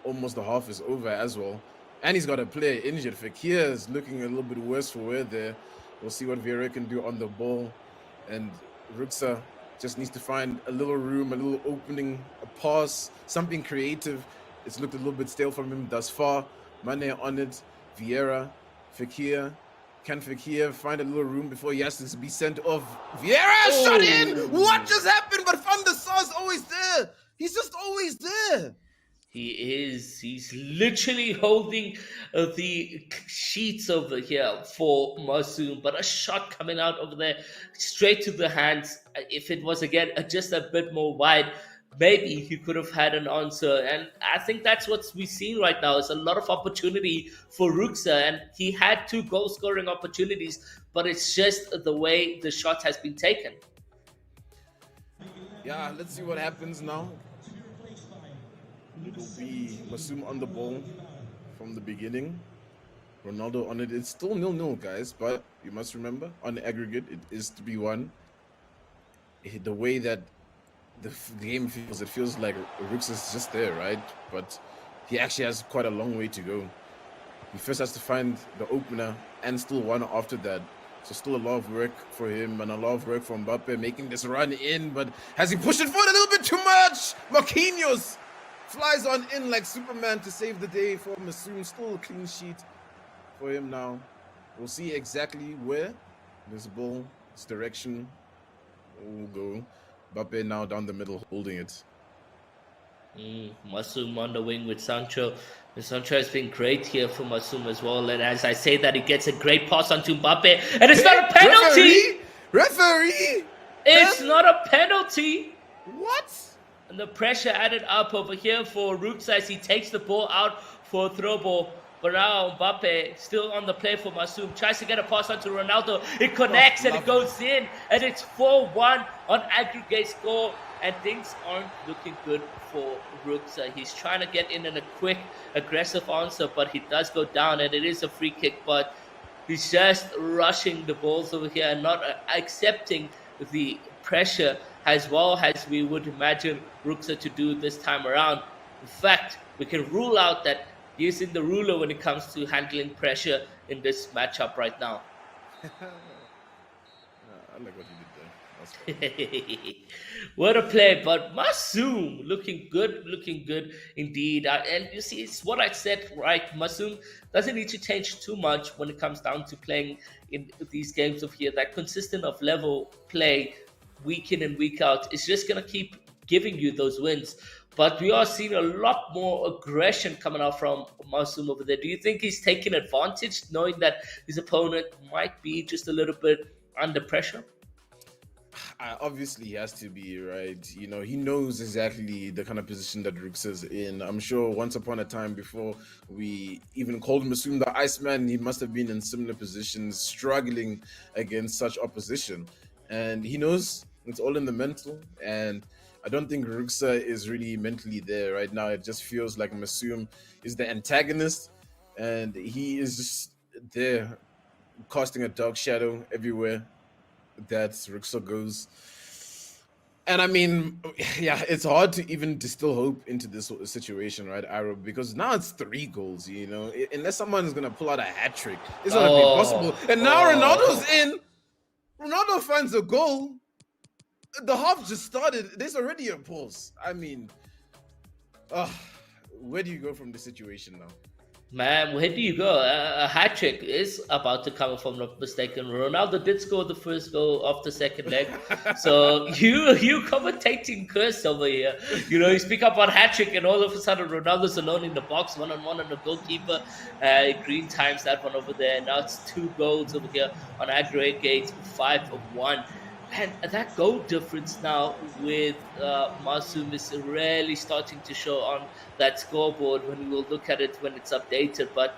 Almost the half is over as well. And he's got a player injured. Fakir is looking a little bit worse for wear there. We'll see what Vera can do on the ball. And Ruksa just needs to find a little room, a little opening, a pass, something creative. It's looked a little bit stale from him thus far. Mane on it. Vieira, Fakir. Can Fakir find a little room before he has to be sent off? Vieira shot in! What just happened? But Van der Sar's always there. He's just always there. He is. He's literally holding the sheets over here for Masoom, but a shot coming out over there straight to the hands. If it was, again, just a bit more wide, maybe he could have had an answer. And I think that's what we're seeing right now is a lot of opportunity for Ruksa, and he had 2 goal-scoring opportunities, but it's just the way the shot has been taken. Yeah, let's see what happens now. It will be Masoom on the ball from the beginning. Ronaldo on it. It's still 0-0, guys, but you must remember, on the aggregate, it is 3-1. The way that the game feels, it feels like Ruksa is just there, right? But he actually has quite a long way to go. He first has to find the opener and still one after that. So still a lot of work for him and a lot of work for Mbappe making this run in, but has he pushed it forward a little bit too much? Marquinhos flies on in like Superman to save the day for Masoom. Still a clean sheet for him now. We'll see exactly where this ball, this direction will go. Mbappe now down the middle holding it. Masoom on the wing with Sancho. And Sancho has been great here for Masoom as well. And as I say that, he gets a great pass onto Mbappe. And it's not a penalty! Referee! It's not a penalty! What? And the pressure added up over here for Ruksa as he takes the ball out for a throw ball. But now Mbappe still on the play for Masoom. Tries to get a pass onto Ronaldo. It connects and it goes in. And it's 4-1 on aggregate score. And things aren't looking good for Ruksa. He's trying to get in a quick, aggressive answer. But he does go down. And it is a free kick. But he's just rushing the balls over here and not accepting the pressure as well as we would imagine Ruksa to do this time around. In fact, we can rule out that using the ruler when it comes to handling pressure in this matchup right now. like what he did there. That's fine. What a play, but Masoom looking good indeed. And you see, it's what I said, right? Masoom doesn't need to change too much when it comes down to playing in these games of here. That consistent of level play, week in and week out, is just gonna keep giving you those wins. But we are seeing a lot more aggression coming out from Masoom over there. Do you think he's taking advantage, knowing that his opponent might be just a little bit under pressure? Obviously, he has to be, right? You know, he knows exactly the kind of position that Ruksa's in. I'm sure once upon a time, before we even called Masoom the Iceman, he must have been in similar positions, struggling against such opposition. And he knows it's all in the mental. And I don't think Ruksa is really mentally there right now. It just feels like Masoom is the antagonist, and he is just there casting a dark shadow everywhere that Ruksa goes. And I mean, yeah, it's hard to even distill hope into this situation, right, Arab? Because now it's 3 goals, you know. Unless someone is going to pull out a hat trick, it's not going to be possible. And now Ronaldo's in. Ronaldo finds a goal. The half just started. There's already a pause. I mean, where do you go from this situation now? Man, where do you go? A hat trick is about to come, if I'm not mistaken. Ronaldo did score the first goal of the second leg. So you commentating curse over here. You know, you speak up on hat trick and all of a sudden Ronaldo's alone in the box, one-on-one on the goalkeeper. Green times that one over there. Now it's 2 goals over here on aggregate 5-1. And that goal difference now with Masoom is really starting to show on that scoreboard when we will look at it when it's updated. But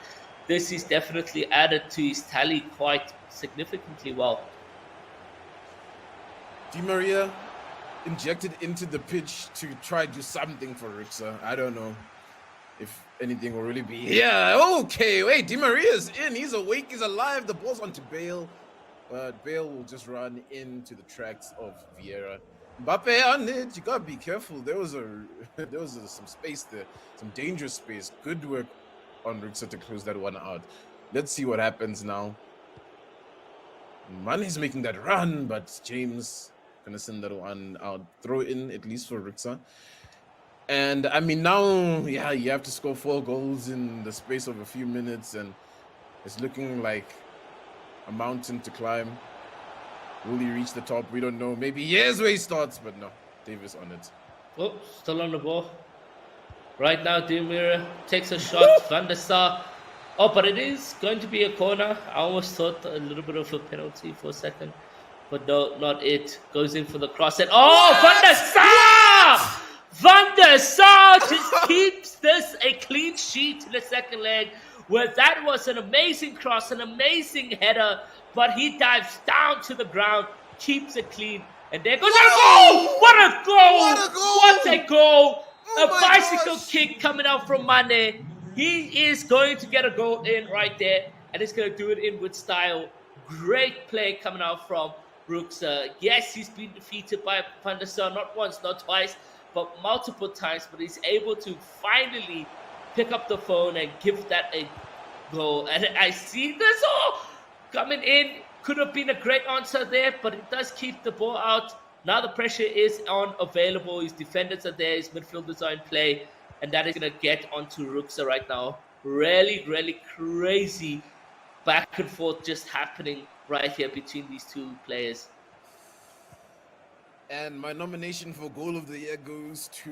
this is definitely added to his tally quite significantly well. Di Maria injected into the pitch to try to do something for Ruksa. I don't know if anything will really be. Yeah, okay, wait, Di Maria's in. He's awake, he's alive. The ball's onto Bale. But Bale will just run into the tracks of Vieira. Mbappe on it. You gotta be careful. There was some space there, some dangerous space. Good work on Ruksa to close that one out. Let's see what happens now. Mane's making that run, but James gonna send that one out. Throw in at least for Ruksa. And I mean now, yeah, you have to score 4 goals in the space of a few minutes, and it's looking like a mountain to climb. Will he reach the top? We don't know. Maybe here's where he starts, but no. Davis on it. Oh, still on the ball. Right now, Di Maria takes a shot. Van der Sar. Oh, but it is going to be a corner. I almost thought a little bit of a penalty for a second. But no, not it. Goes in for the cross. And Van der Sar! Van der Sar just keeps this a clean sheet in the second leg, where that was an amazing cross, an amazing header, but he dives down to the ground, keeps it clean, and there goes a goal! What a goal! What a goal! What a goal! Oh A bicycle kick coming out from Mane. He is going to get a goal in right there, and he's going to do it in with style. Great play coming out from Ruksa. Yes, he's been defeated by Van der Sar, not once, not twice, but multiple times, but he's able to finally pick up the phone and give that a goal. And I see this coming in. Could have been a great answer there, but it does keep the ball out. Now the pressure is on available. His defenders are there. His midfielders are in play. And that is going to get onto Ruksa right now. Really, really crazy back and forth just happening right here between these 2 players. And my nomination for goal of the year goes to...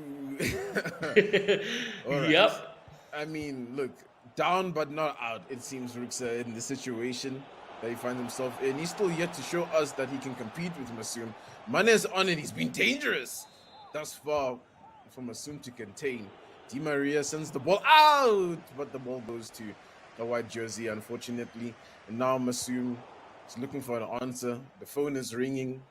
All right. Yep. I mean, look, down but not out, it seems, Ruksa, in the situation that he finds himself in. He's still yet to show us that he can compete with Masoom. Mane's on it. He's been dangerous thus far for Masoom to contain. Di Maria sends the ball out, but the ball goes to the white jersey, unfortunately. And now Masoom is looking for an answer. The phone is ringing.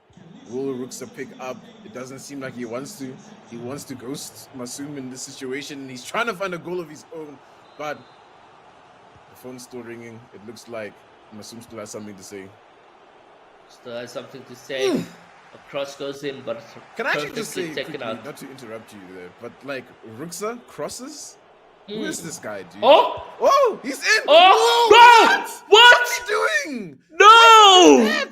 Will Ruksa pick up? It doesn't seem like he wants to. He wants to ghost Masoom in this situation. He's trying to find a goal of his own, but the phone's still ringing. It looks like Masoom still has something to say. Still has something to say. A cross goes in, but can I actually just say taken quickly, out. not to interrupt you there, but like Ruksa crosses? Who is this guy, dude? Oh, he's in! Oh, Whoa, what? What's he doing? No!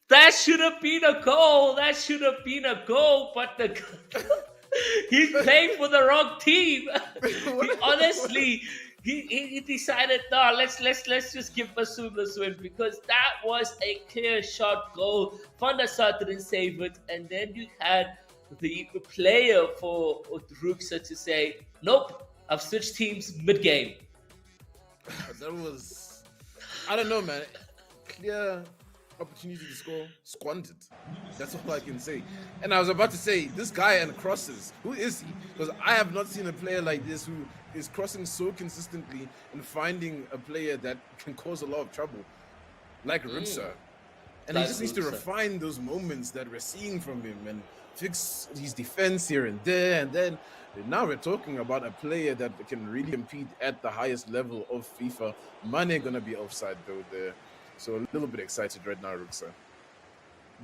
That should have been a goal. That should have been a goal. But he's playing for the wrong team. He decided, no, let's just give Masoom this win, because that was a clear shot goal. Van der Sar didn't save it, and then you had the player for Ruksa to say, nope, I've switched teams mid-game. That was, I don't know, man. Clear opportunity to score, squandered. That's all I can say. And I was about to say, this guy and crosses, who is he? Because I have not seen a player like this who is crossing so consistently and finding a player that can cause a lot of trouble, like Ruksa. And he just needs to refine those moments that we're seeing from him and fix his defense here and there. And then now we're talking about a player that can really compete at the highest level of FIFA. Mane gonna be offside though there. So a little bit excited right now, Ruksa.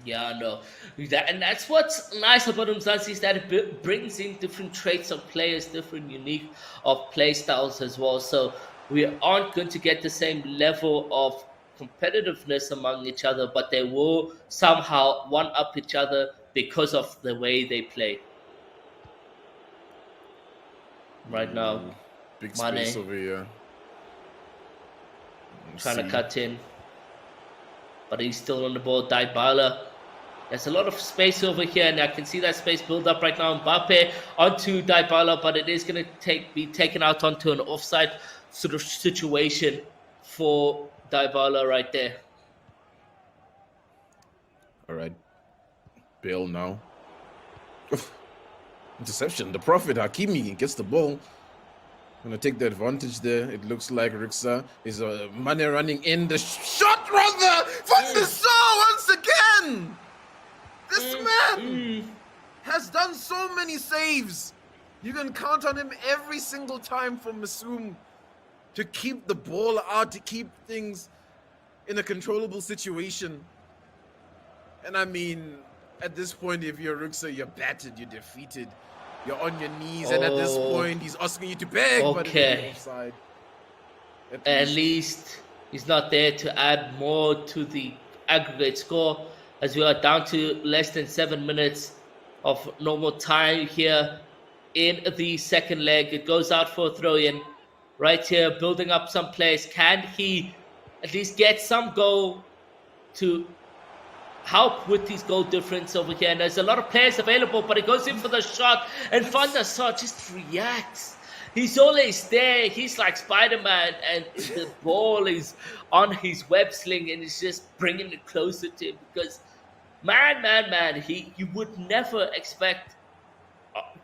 Yeah, no. And that's what's nice about Umzansi, is that it brings in different traits of players, different unique of play styles as well. So we aren't going to get the same level of competitiveness among each other, but they will somehow one-up each other because of the way they play. Right now, big space Mane over here. trying to cut in, but he's still on the ball. Dybala. There's a lot of space over here, and I can see that space build up right now. Mbappe onto Dybala, but it is going to be taken out onto an offside sort of situation for Dybala right there. All right. Bale now. Interception. The Prophet Hakimi gets the ball. Gonna take the advantage there. It looks like Ruksa is Mane running in. The shot rather from the Sar once again. This man has done so many saves. You can count on him every single time for Masoom to keep the ball out, to keep things in a controllable situation. And I mean, at this point, if you're Ruksa, you're battered, you're defeated. You're on your knees, and at this point, he's asking you to beg, but it's offside. At least he's not there to add more to the aggregate score, as we are down to less than 7 minutes of normal time here in the second leg. It goes out for a throw-in right here, building up some plays. Can he at least get some goal to help with his goal difference over here? And there's a lot of players available, but he goes in for the shot, and Van der Sar just reacts. He's always there. He's like Spider-Man, and the ball is on his web sling, and he's just bringing it closer to him, because man, you would never expect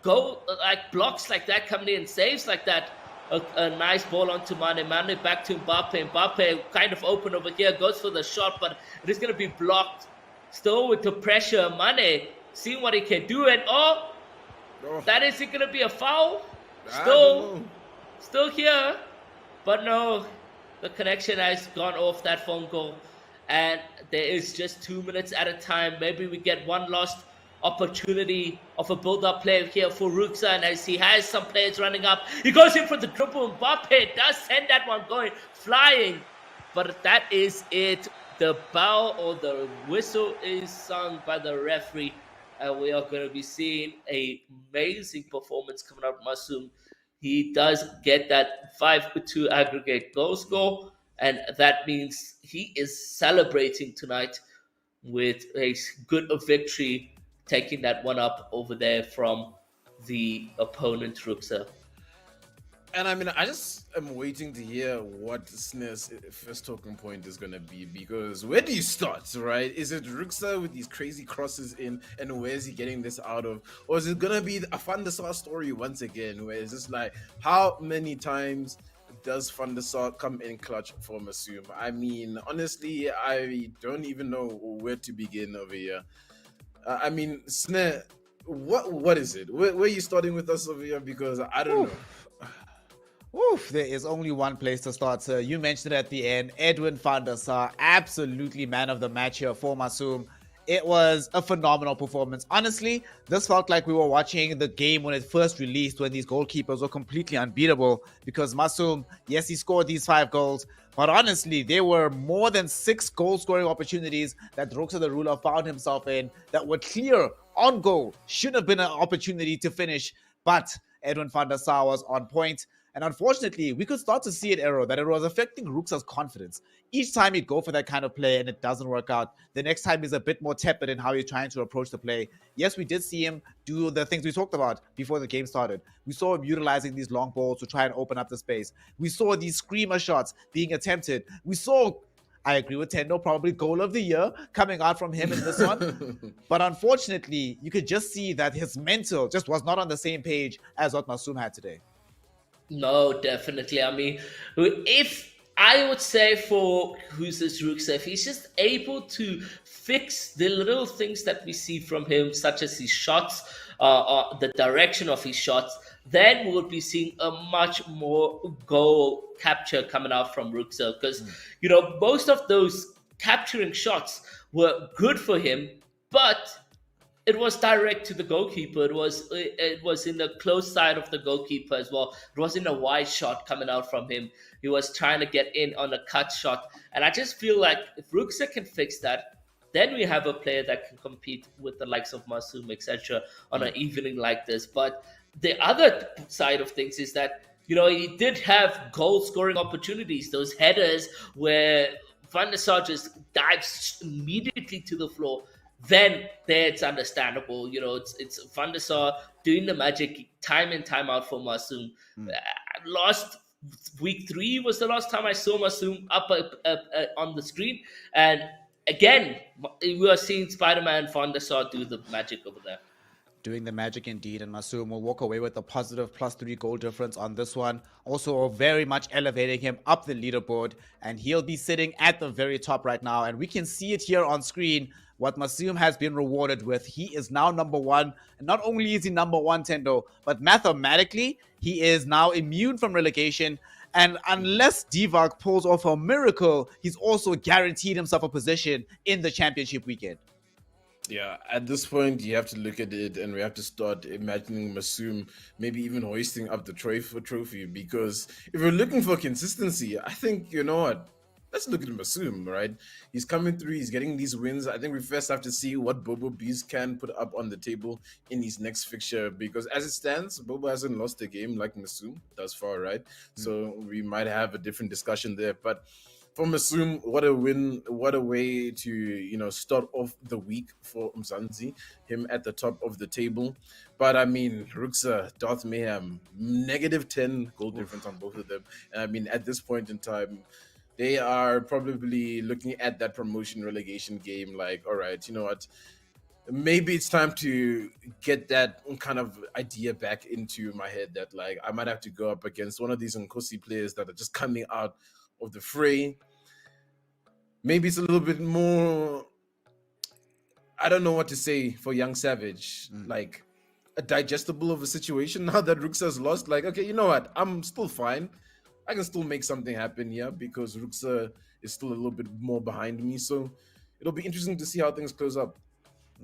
goal like blocks like that coming in, saves like that. A nice ball onto Mane. Mane back to Mbappe. Mbappe kind of open over here, goes for the shot, but it is going to be blocked. Still with the pressure, Mane seeing what he can do, and that isn't going to be a foul. Still here, but no, the connection has gone off that phone call, and there is just 2 minutes at a time. Maybe we get one last opportunity of a build-up play here for Ruksa, and as he has some players running up, he goes in for the dribble. Mbappe does send that one going flying, but that is it. The bell or the whistle is sung by the referee, and we are going to be seeing an amazing performance coming out of Masoom. He does get that 5-2 aggregate goal score, and that means he is celebrating tonight with a good victory, taking that one up over there from the opponent, Ruksa. And I mean, I just am waiting to hear what Sne's first talking point is going to be, because where do you start, right? Is it Ruksa with these crazy crosses in, and where is he getting this out of? Or is it going to be a Van der Sar story once again, where it's just like, how many times does Van der Sar come in clutch for Masoom? I mean, honestly, I don't even know where to begin over here. I mean, Sne, what is it? Where are you starting with us over here? Because I don't know. Oof, there is only one place to start, sir. You mentioned it at the end. Edwin van der Sar, absolutely man of the match here for Masoom. It was a phenomenal performance. Honestly, this felt like we were watching the game when it first released, when these goalkeepers were completely unbeatable. Because Masoom, yes, he scored these 5 goals, but honestly, there were more than 6 goal-scoring opportunities that Roxa the Ruler found himself in that were clear on goal. Should have been an opportunity to finish, but Edwin van der Sar was on point. And unfortunately, we could start to see it, Arrow, that it was affecting Ruxa's confidence. Each time he'd go for that kind of play and it doesn't work out, the next time he's a bit more tepid in how he's trying to approach the play. Yes, we did see him do the things we talked about before the game started. We saw him utilizing these long balls to try and open up the space. We saw these screamer shots being attempted. We saw, I agree with Tendo, probably goal of the year coming out from him in this one. But unfortunately, you could just see that his mental just was not on the same page as what Masoom had today. No, definitely. I mean, if I would say for who's this Rooksa, if he's just able to fix the little things that we see from him, such as his shots, the direction of his shots, then we'll be seeing a much more goal capture coming out from Rooksa. Because, you know, most of those capturing shots were good for him, but it was direct to the goalkeeper. It was in the close side of the goalkeeper as well. It wasn't a wide shot coming out from him. He was trying to get in on a cut shot. And I just feel like if Rooksa can fix that, then we have a player that can compete with the likes of Masoom, etc., on an evening like this. But the other side of things is that, you know, he did have goal-scoring opportunities, those headers where Van der Sar just dives immediately to the floor. Then there it's understandable. You know, it's Van der Sar doing the magic time in, time out for Masoom. Last week 3 was the last time I saw Masoom up on the screen. And again, we are seeing Spider-Man Van der Sar do the magic over there. Doing the magic indeed, and Masoom will walk away with a positive +3 goal difference on this one. Also very much elevating him up the leaderboard, and he'll be sitting at the very top right now. And we can see it here on screen, what Masoom has been rewarded with. He is now number 1. And not only is he number 1, Tendo, but mathematically, he is now immune from relegation. And unless Divac pulls off a miracle, he's also guaranteed himself a position in the championship weekend. Yeah, at this point, you have to look at it and we have to start imagining Masoom maybe even hoisting up the trophy, because if we're looking for consistency, I think, you know what, let's look at Masoom, right? He's coming through, he's getting these wins. I think we first have to see what Bobo Bees can put up on the table in his next fixture, because as it stands, Bobo hasn't lost a game like Masoom thus far, right? So we might have a different discussion there, but for Masoom, what a win, what a way to, you know, start off the week for Umzansi, him at the top of the table. But I mean, Ruxa, Darth Mayhem, -10 goal difference on both of them. And I mean, at this point in time, they are probably looking at that promotion relegation game like, all right, you know what, maybe it's time to get that kind of idea back into my head that like I might have to go up against one of these Nkosi players that are just coming out of the fray. Maybe it's a little bit more, I don't know what to say for Young Savage, like a digestible of a situation now that Ruxa's lost. Like, okay, you know what, I'm still fine. I can still make something happen here because Ruxa is still a little bit more behind me. So it'll be interesting to see how things close up.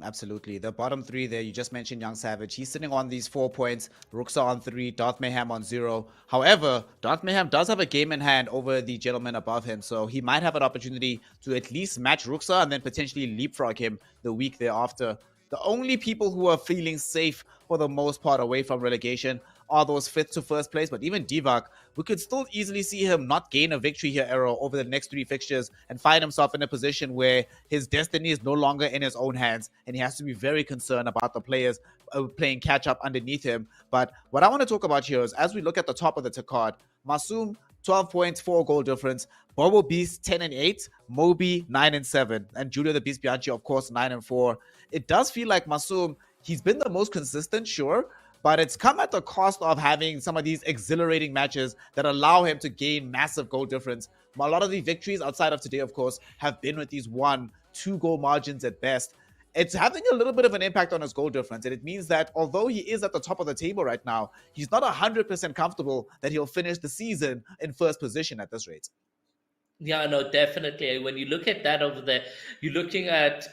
Absolutely. The bottom 3 there, you just mentioned Young Savage. He's sitting on these 4 points. Ruxa on 3, Darth Mayhem on 0. However, Darth Mayhem does have a game in hand over the gentleman above him, so he might have an opportunity to at least match Ruxa and then potentially leapfrog him the week thereafter. The only people who are feeling safe for the most part away from relegation are those 5th to 1st place, but even Divac, we could still easily see him not gain a victory here, Arrow, over the next 3 fixtures and find himself in a position where his destiny is no longer in his own hands and he has to be very concerned about the players playing catch up underneath him. But what I want to talk about here is, as we look at the top of the card, Masoom, 12 points, 4 goal difference. Bobo Beast, 10 and 8. Moby, 9 and 7. And Julio the Beast Bianchi, of course, 9 and 4. It does feel like Masoom, he's been the most consistent, sure, but it's come at the cost of having some of these exhilarating matches that allow him to gain massive goal difference. A lot of the victories outside of today, of course, have been with these 1-2 goal margins at best. It's having a little bit of an impact on his goal difference, and it means that although he is at the top of the table right now, he's not 100% comfortable that he'll finish the season in 1st position at this rate. Yeah, no, definitely. When you look at that over there, you're looking at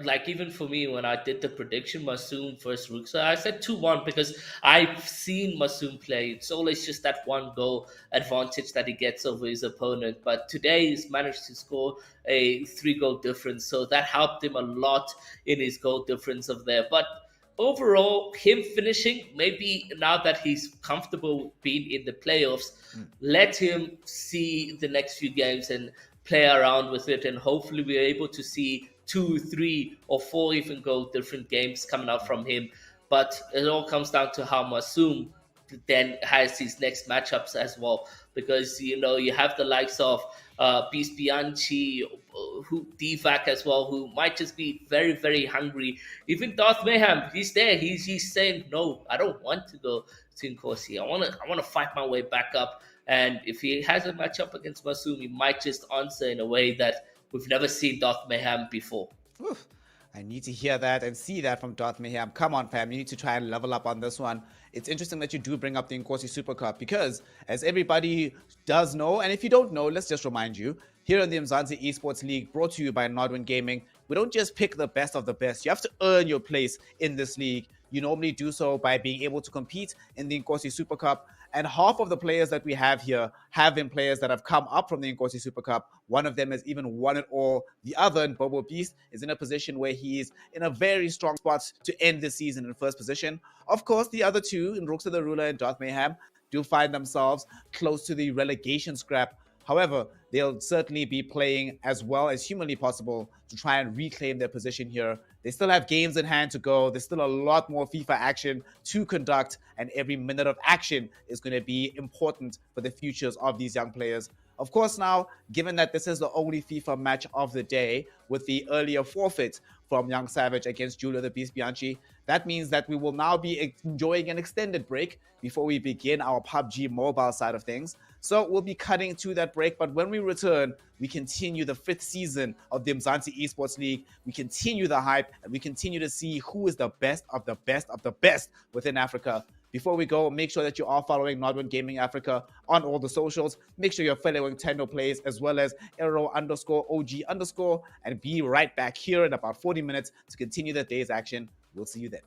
like even for me when I did the prediction, Masoom versus Ruksa, I said 2-1 because I've seen Masoom play. It's always just that one goal advantage that he gets over his opponent. But today he's managed to score a 3 goal difference, so that helped him a lot in his goal difference of there. But overall, him finishing, maybe now that he's comfortable being in the playoffs, let him see the next few games and play around with it, and hopefully we're able to see 2, 3, or 4 even goal different games coming out from him. But it all comes down to how Masoom then has his next matchups as well, because you have the likes of Beast Bianchi, who Divac as well, who might just be very very hungry. Even Darth Mayhem, he's there. He's saying no, I don't want to go to Nkosi. I want to fight my way back up. And if he has a matchup against Masoom, he might just answer in a way that we've never seen Darth Mayhem before. Oof. I need to hear that and see that from Darth Mayhem. Come on, fam. You need to try and level up on this one. It's interesting that you do bring up the Nkosi Super Cup because, as everybody does know, and if you don't know, let's just remind you, here in the Umzansi Esports League, brought to you by Nodwin Gaming, we don't just pick the best of the best. You have to earn your place in this league. You normally do so by being able to compete in the Nkosi Super Cup. And half of the players that we have here have been players that have come up from the Nkosi Super Cup. One of them has even won it all. The other, Bobo Beast, is in a position where he is in a very strong spot to end the season in first position. Of course, the other two, in Rooksa the Ruler and Darth Mayhem, do find themselves close to the relegation scrap. However, they'll certainly be playing as well as humanly possible to try and reclaim their position here. They still have games in hand to go. There's still a lot more FIFA action to conduct, and every minute of action is going to be important for the futures of these young players. Of course, now, given that this is the only FIFA match of the day with the earlier forfeit from Young Savage against Julio the Beast Bianchi, that means that we will now be enjoying an extended break before we begin our PUBG Mobile side of things. So we'll be cutting to that break, but when we return, we continue the 5th season of the Umzansi Esports League. We continue the hype, and we continue to see who is the best of the best of the best within Africa. Before we go, make sure that you are following Nodwin Gaming Africa on all the socials. Make sure you're following Tendo Plays as well as Aero_OG_, and be right back here in about 40 minutes to continue the day's action. We'll see you then.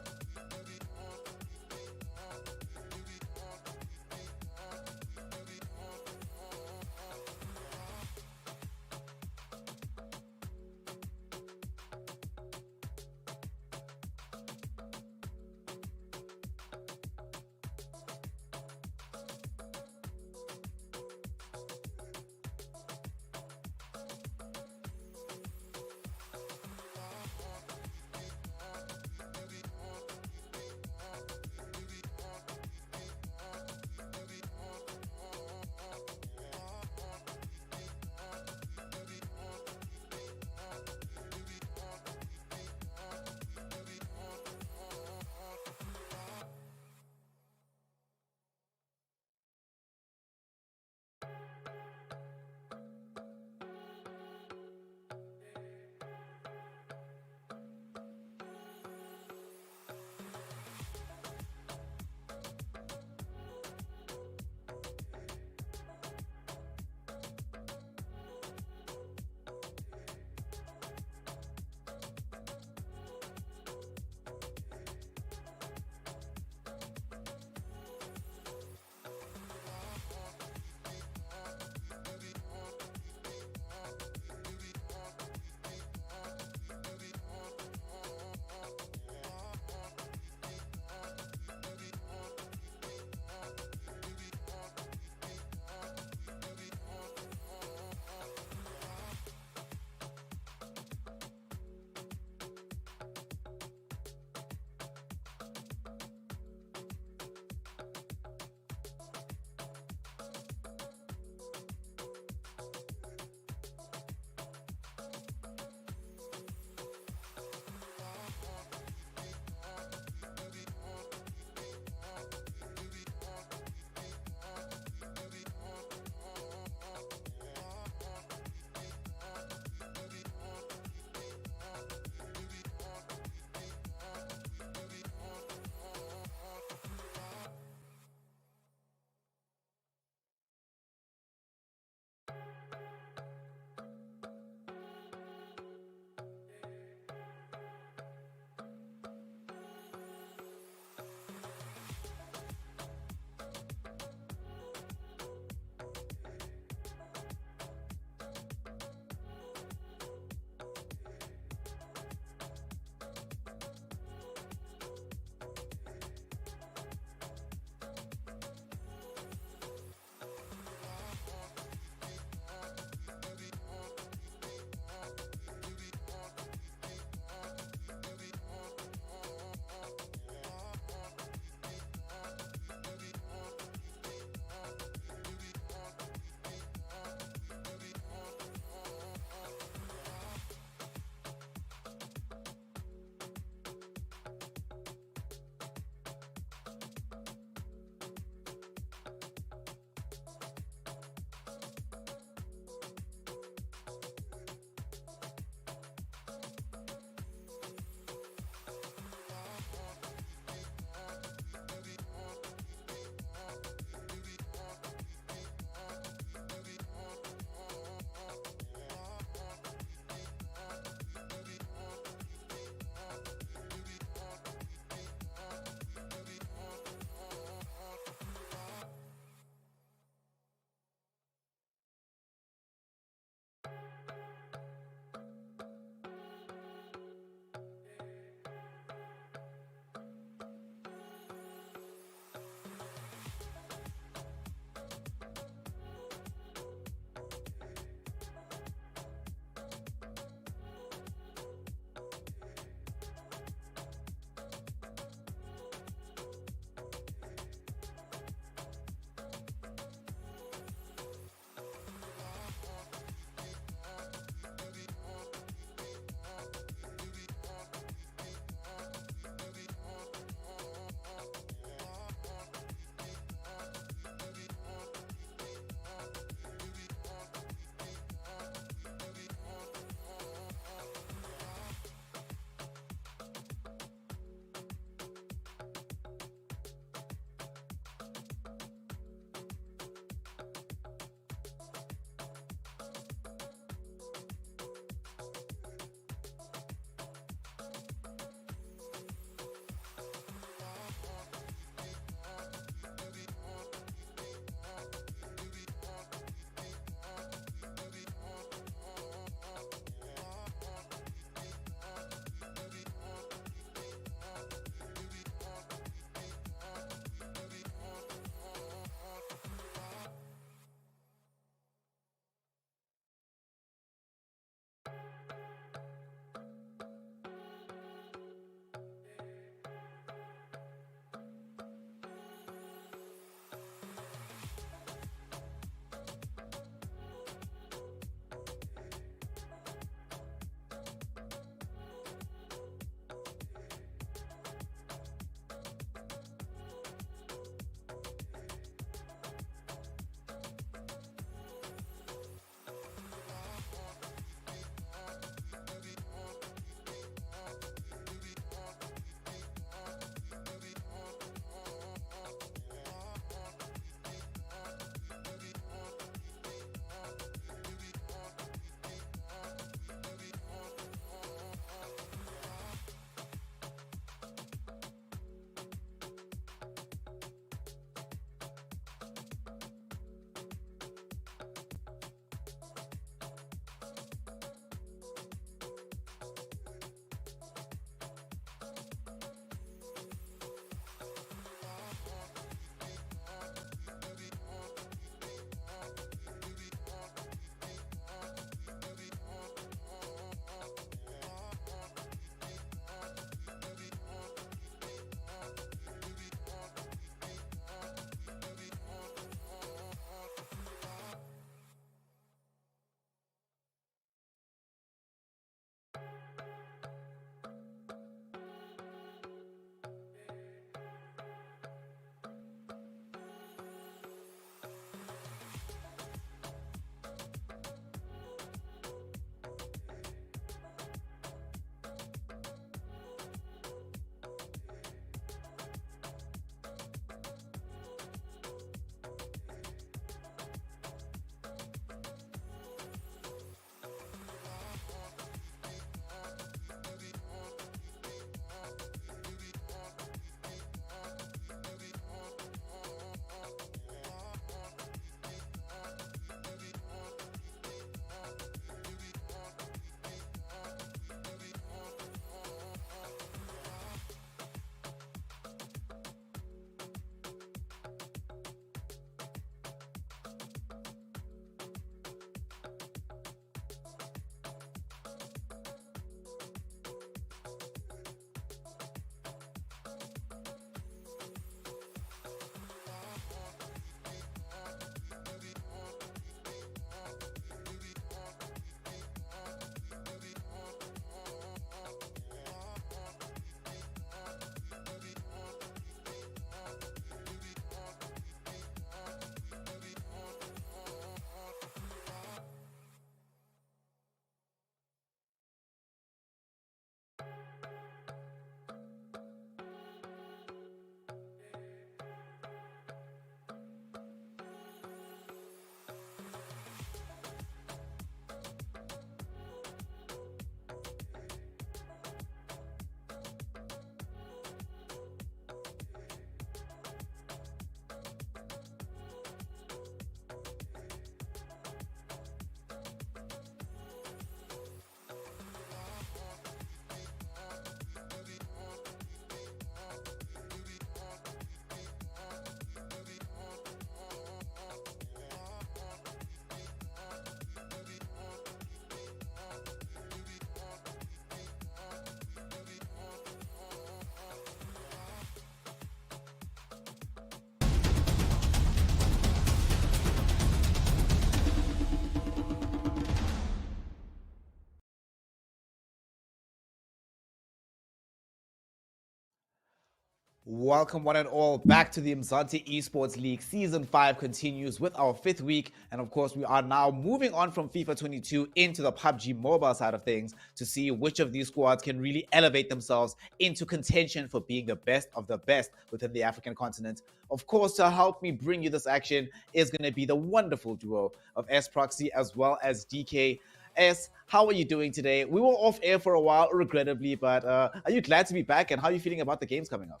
Welcome one and all back to the Umzansi Esports League. Season 5 continues with our 5th week. And of course, we are now moving on from FIFA22 into the PUBG Mobile side of things to see which of these squads can really elevate themselves into contention for being the best of the best within the African continent. Of course, to help me bring you this action is going to be the wonderful duo of S-Proxy as well as DK. S, how are you doing today? We were off air for a while, regrettably, but are you glad to be back and how are you feeling about the games coming up?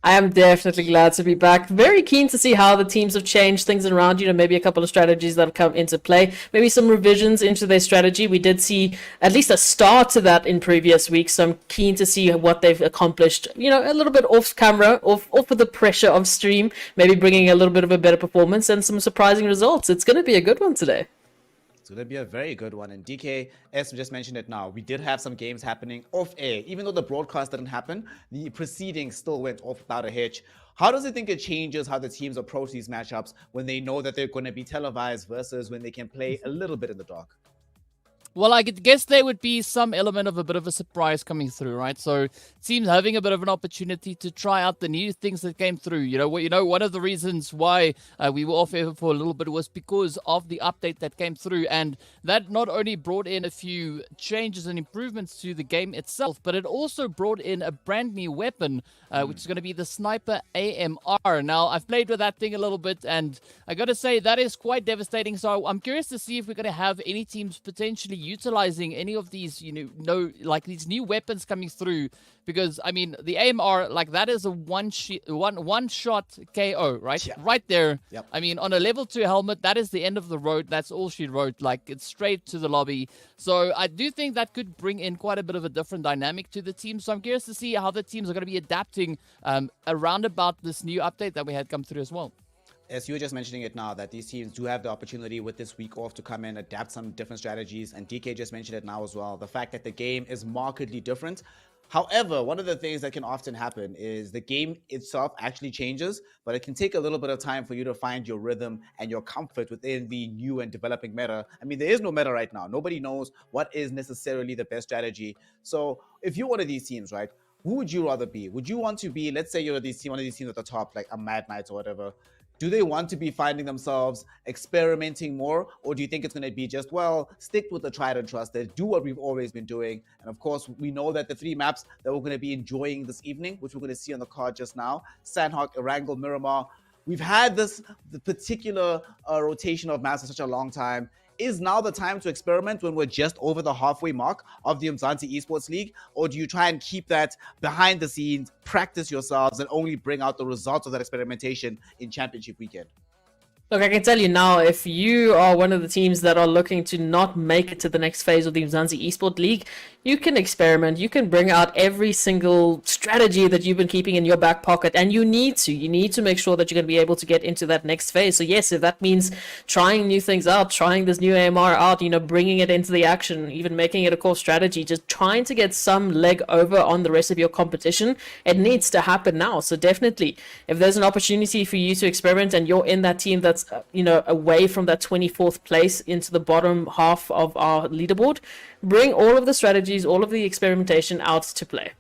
I am definitely glad to be back. Very keen to see how the teams have changed things around, maybe a couple of strategies that have come into play, maybe some revisions into their strategy. We did see at least a start to that in previous weeks, so I'm keen to see what they've accomplished, a little bit off camera, off of the pressure of stream, maybe bringing a little bit of a better performance and some surprising results. It's going to be a good one today. It's going to be a very good one. And DK, S just mentioned it now, we did have some games happening off air. Even though the broadcast didn't happen, the proceedings still went off without a hitch. How does it think it changes how the teams approach these matchups when they know that they're going to be televised versus when they can play a little bit in the dark? Well, I guess there would be some element of a bit of a surprise coming through, right? So teams having a bit of an opportunity to try out the new things that came through. One of the reasons why we were off air for a little bit was because of the update that came through, and that not only brought in a few changes and improvements to the game itself, but it also brought in a brand new weapon, which is going to be the Sniper AMR. Now, I've played with that thing a little bit, and I got to say that is quite devastating. So I'm curious to see if we're going to have any teams potentially utilizing any of these, these new weapons coming through, because the AMR, that is a one shot KO, right? Yeah. Right there. Yep. On a level 2 helmet, that is the end of the road. That's all she wrote. It's straight to the lobby. So I do think that could bring in quite a bit of a different dynamic to the team. So I'm curious to see how the teams are going to be adapting around about this new update that we had come through as well. As you were just mentioning it now, that these teams do have the opportunity with this week off to come in, adapt some different strategies, and DK just mentioned it now as well, the fact that the game is markedly different. However, one of the things that can often happen is the game itself actually changes, but it can take a little bit of time for you to find your rhythm and your comfort within the new and developing meta. There is no meta right now. Nobody knows what is necessarily the best strategy. So if you're one of these teams, right, who would you rather be? Would you want to be, let's say you're one of these teams at the top, like a Mad Knights or whatever, do they want to be finding themselves experimenting more, or do you think it's going to be just, stick with the tried and trusted, do what we've always been doing? And of course, we know that the 3 maps that we're going to be enjoying this evening, which we're going to see on the card just now, Sanhok, Erangel, Miramar. We've had the particular rotation of maps for such a long time. Is now the time to experiment when we're just over the halfway mark of the Umzansi Esports League? Or do you try and keep that behind the scenes, practice yourselves, and only bring out the results of that experimentation in Championship weekend? Look, I can tell you now, if you are one of the teams that are looking to not make it to the next phase of the Umzansi Esports League, you can experiment. You can bring out every single strategy that you've been keeping in your back pocket, and you need to. You need to make sure that you're going to be able to get into that next phase. So yes, if that means trying new things out, trying this new AMR out, bringing it into the action, even making it a core strategy, just trying to get some leg over on the rest of your competition, it needs to happen now. So definitely, if there's an opportunity for you to experiment and you're in that team that's away from that 24th place into the bottom half of our leaderboard, bring all of the strategies, all of the experimentation out to play.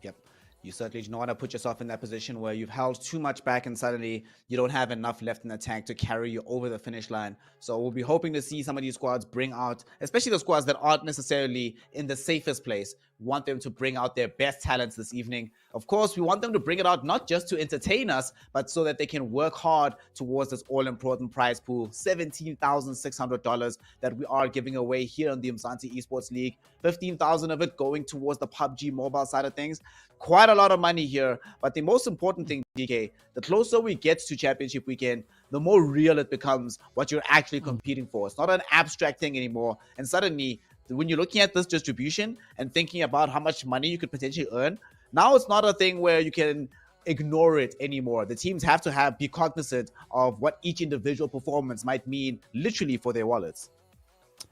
Yep. You certainly do not want to put yourself in that position where you've held too much back and suddenly you don't have enough left in the tank to carry you over the finish line. So we'll be hoping to see some of these squads bring out, especially the squads that aren't necessarily in the safest place, want them to bring out their best talents this evening. Of course, we want them to bring it out not just to entertain us, but so that they can work hard towards this all-important prize pool, $17,600 that we are giving away here on the Umzansi Esports League. 15,000 of it going towards the PUBG Mobile side of things. Quite a lot of money here, but the most important thing, DK, the closer we get to Championship weekend, the more real it becomes what you're actually competing for. It's not an abstract thing anymore. And suddenly, when you're looking at this distribution and thinking about how much money you could potentially earn, now it's not a thing where you can ignore it anymore. The teams have to be cognizant of what each individual performance might mean literally for their wallets.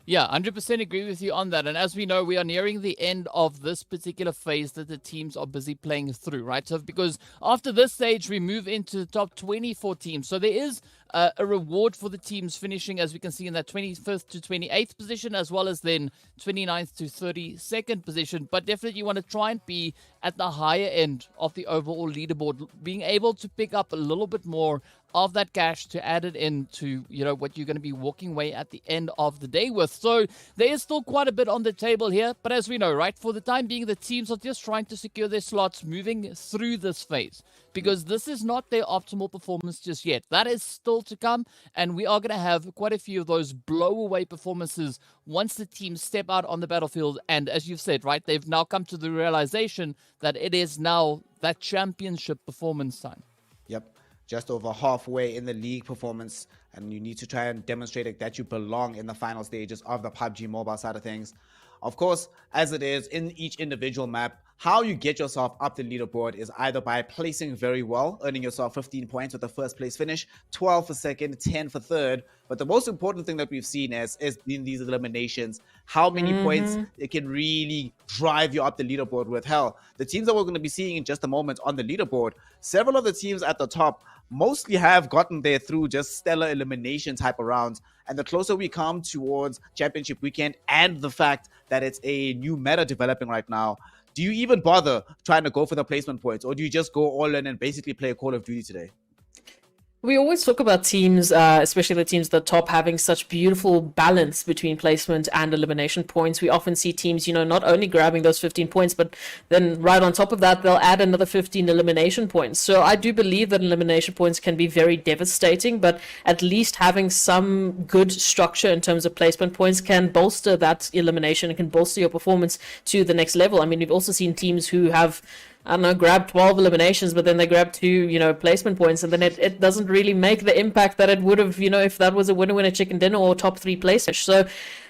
Yeah, 100% agree with you on that. And as we know, we are nearing the end of this particular phase that the teams are busy playing through, right? So because after this stage, we move into the top 24 teams. So there is a reward for the teams finishing, as we can see, in that 25th to 28th position, as well as then 29th to 32nd position. But definitely you want to try and be at the higher end of the overall leaderboard, being able to pick up a little bit more of that cash to add it into, you know, what you're going to be walking away at the end of the day with. So there is still quite a bit on the table here, but as we know, right, for the time being, the teams are just trying to secure their slots moving through this phase, because this is not their optimal performance just yet. That is still to come, and we are going to have quite a few of those blow-away performances once the teams step out on the battlefield. And as you've said, right, they've now come to the realization that it is now that championship performance time. Yep. Just over halfway in the league performance, and you need to try and demonstrate that you belong in the final stages of the PUBG Mobile side of things. Of course, as it is in each individual map, how you get yourself up the leaderboard is either by placing very well, earning yourself 15 points with the first place finish, 12 for second, 10 for third. But the most important thing that we've seen is in these eliminations, how many points it can really drive you up the leaderboard with. Hell, the teams that we're going to be seeing in just a moment on the leaderboard, several of the teams at the top mostly have gotten there through just stellar elimination type of rounds. And the closer we come towards championship weekend and the fact that it's a new meta developing right now, do you even bother trying to go for the placement points, or do you just go all in and basically play Call of Duty today? We always talk about teams, especially the teams at the top, having such beautiful balance between placement and elimination points. We often see teams, you know, not only grabbing those 15 points, but then right on top of that, they'll add another 15 elimination points. So I do believe that elimination points can be very devastating, but at least having some good structure in terms of placement points can bolster that elimination and can bolster your performance to the next level. I mean, we've also seen teams who have, I don't know, grab 12 eliminations, but then they grab 2, you know, placement points, and then it doesn't really make the impact that it would have, you know, if that was a winner chicken dinner or top 3 place. So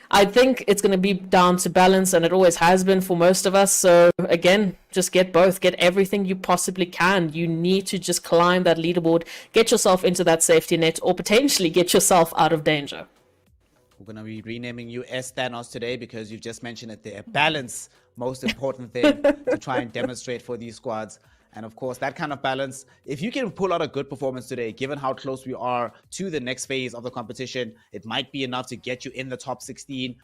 I think it's going to be down to balance, and it always has been for most of us. So again, just get both, get everything you possibly can. You need to just climb that leaderboard, get yourself into that safety net, or potentially get yourself out of danger. We're going to be renaming you S Thanos today because you've just mentioned it there. Balance, most important thing to try and demonstrate for these squads. And of course, that kind of balance, if you can pull out a good performance today, given how close we are to the next phase of the competition, it might be enough to get you in the top 16.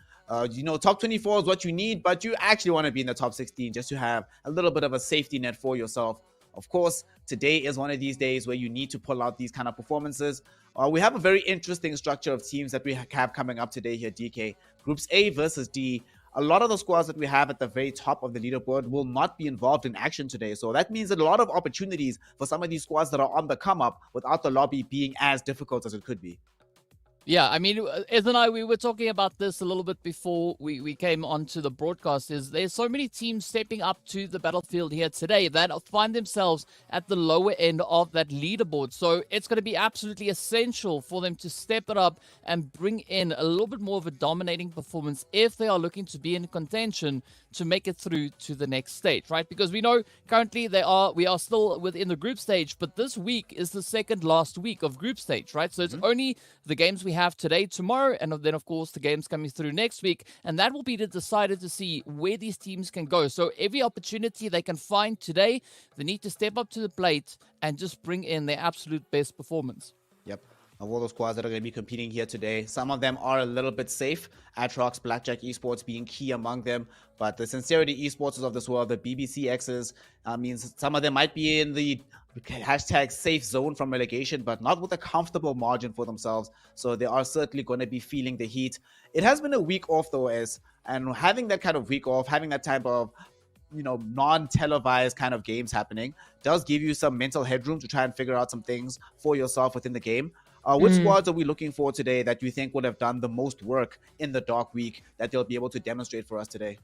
You know, top 24 is what you need, but you actually want to be in the top 16 just to have a little bit of a safety net for yourself. Of course, today is one of these days where you need to pull out these kind of performances. We have a very interesting structure of teams that we have coming up today here, DK. Groups A versus D. A lot of the squads that we have at the very top of the leaderboard will not be involved in action today. So that means that a lot of opportunities for some of these squads that are on the come up without the lobby being as difficult as it could be. Yeah, I mean, Ed and I, we were talking about this a little bit before we came onto the broadcast. Is there's so many teams stepping up to the battlefield here today that find themselves at the lower end of that leaderboard. So it's going to be absolutely essential for them to step it up and bring in a little bit more of a dominating performance if they are looking to be in contention to make it through to the next stage, right? Because we know currently we are still within the group stage, but this week is the second last week of group stage, right? So it's only the games we have today, tomorrow, and then of course the games coming through next week, and that will be decided to see where these teams can go. So every opportunity they can find today, they need to step up to the plate and just bring in their absolute best performance. Yep. Of all those squads that are going to be competing here today, some of them are a little bit safe. Atrox, Blackjack Esports being key among them. But the Sincerity Esports of this world, the BBCXs, means some of them might be in the hashtag safe zone from relegation, but not with a comfortable margin for themselves. So they are certainly going to be feeling the heat. It has been a week off though, and having that kind of week off, having that type of, you know, non-televised kind of games happening does give you some mental headroom to try and figure out some things for yourself within the game. Which squads are we looking for today that you think would have done the most work in the dark week that they'll be able to demonstrate for us today?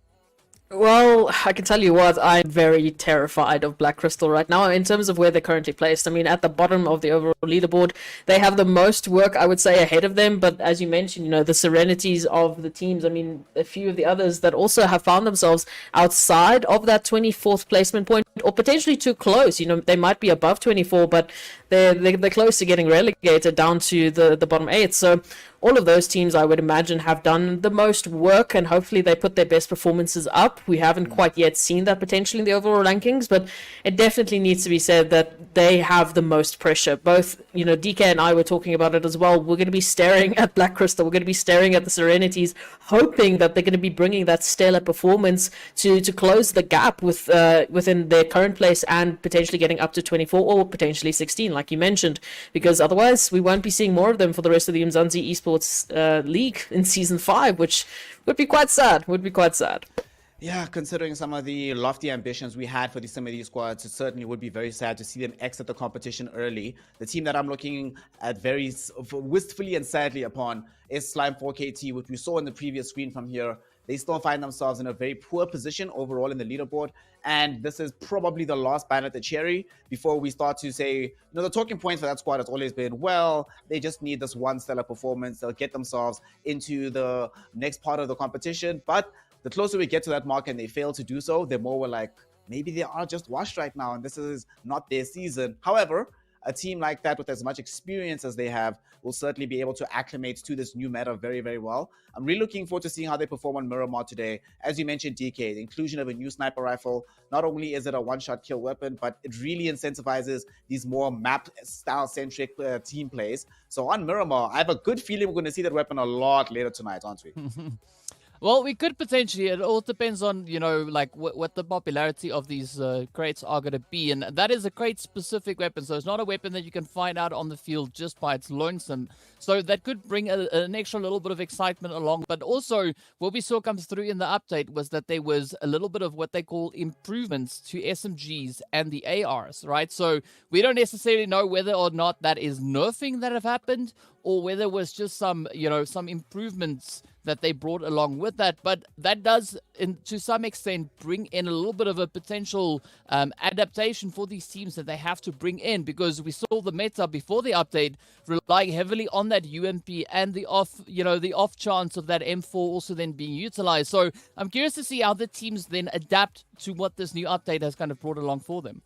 Well, I can tell you what, I'm very terrified of Black Crystal right now in terms of where they're currently placed. I mean, at the bottom of the overall leaderboard, they have the most work, I would say, ahead of them. But as you mentioned, you know, the serenities of the teams, I mean, a few of the others that also have found themselves outside of that 24th placement point, or potentially too close. You know, they might be above 24, but they're close to getting relegated down to the bottom 8. So all of those teams, I would imagine, have done the most work, and hopefully they put their best performances up. We haven't quite yet seen that potentially in the overall rankings, but it definitely needs to be said that they have the most pressure. Both, DK and I were talking about it as well. We're going to be staring at Black Crystal. We're going to be staring at the Serenities, hoping that they're going to be bringing that stellar performance to close the gap within their current place and potentially getting up to 24 or potentially 16, like you mentioned, because otherwise we won't be seeing more of them for the rest of the Umzansi Esports League in Season 5, which would be quite sad. Yeah, considering some of the lofty ambitions we had for some of these squads, it certainly would be very sad to see them exit the competition early. The team that I'm looking at very wistfully and sadly upon is Slime 4KT, which we saw in the previous screen from here. They still find themselves in a very poor position overall in the leaderboard, and this is probably the last bite at the cherry before we start to say, the talking point for that squad has always been, well, they just need this one stellar performance. They'll get themselves into the next part of the competition, but the closer we get to that mark and they fail to do so, the more we're like, maybe they are just washed right now and this is not their season. However, a team like that with as much experience as they have will certainly be able to acclimate to this new meta very, very well. I'm really looking forward to seeing how they perform on Miramar today. As you mentioned, DK, the inclusion of a new sniper rifle, not only is it a one-shot kill weapon, but it really incentivizes these more map-style-centric team plays. So on Miramar, I have a good feeling we're going to see that weapon a lot later tonight, aren't we? Well, we could potentially. It all depends on, like what the popularity of these crates are going to be. And that is a crate-specific weapon. So it's not a weapon that you can find out on the field just by its lonesome. So that could bring an extra little bit of excitement along. But also, what we saw come through in the update was that there was a little bit of what they call improvements to SMGs and the ARs, right? So we don't necessarily know whether or not that is nerfing that have happened, or whether it was just some, some improvements that they brought along with that. But that does, to some extent, bring in a little bit of a potential adaptation for these teams that they have to bring in, because we saw the meta before the update relying heavily on that UMP and the off chance of that M4 also then being utilized. So I'm curious to see how the teams then adapt to what this new update has kind of brought along for them.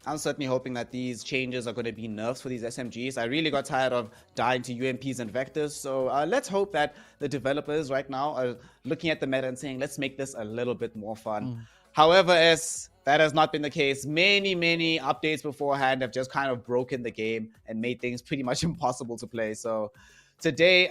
I'm certainly hoping that these changes are going to be nerfs for these SMGs. I really got tired of dying to UMPs and vectors. So let's hope that the developers right now are looking at the meta and saying, let's make this a little bit more fun. However, that has not been the case. Many updates beforehand have just kind of broken the game and made things pretty much impossible to play. So today,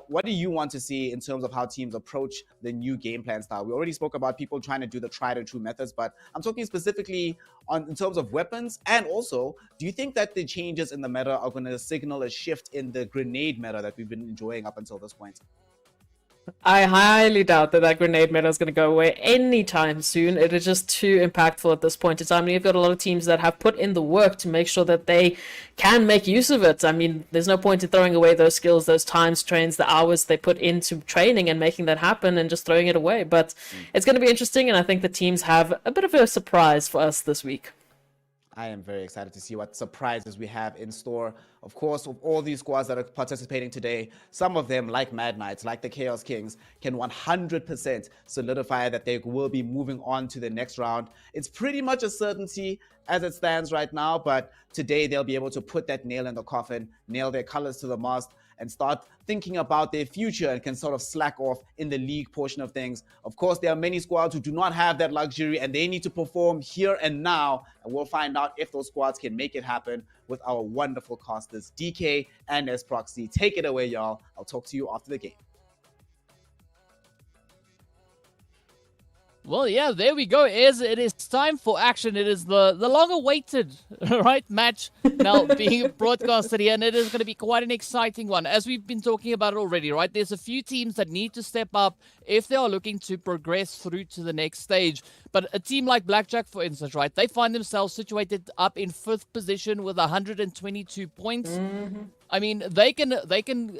what do you want to see in terms of how teams approach the new game plan style? We already spoke about people trying to do the tried and true methods, but I'm talking specifically in terms of weapons. And also, do you think that the changes in the meta are going to signal a shift in the grenade meta that we've been enjoying up until this point? I highly doubt that grenade meta is going to go away anytime soon. It is just too impactful at this point in time. You've got a lot of teams that have put in the work to make sure that they can make use of it. I mean, there's no point in throwing away those skills, those times, trains, the hours they put into training and making that happen and just throwing it away. But it's going to be interesting, and I think the teams have a bit of a surprise for us this week. I am very excited to see what surprises we have in store. Of course, of all these squads that are participating today, some of them, like Mad Knights, like the Chaos Kings, can 100% solidify that they will be moving on to the next round. It's pretty much a certainty as it stands right now, but today they'll be able to put that nail in the coffin, nail their colors to the mast, and start thinking about their future and can sort of slack off in the league portion of things. Of course, there are many squads who do not have that luxury and they need to perform here and now. And we'll find out if those squads can make it happen with our wonderful casters, DK and S-Proxy. Take it away, y'all. I'll talk to you after the game. Well, yeah, there we go. It is time for action. It is the long-awaited right match now being broadcasted here, and it is going to be quite an exciting one. As we've been talking about it already, right? There's a few teams that need to step up if they are looking to progress through to the next stage. But a team like Blackjack, for instance, right? They find themselves situated up in 5th position with 122 points. I mean, they can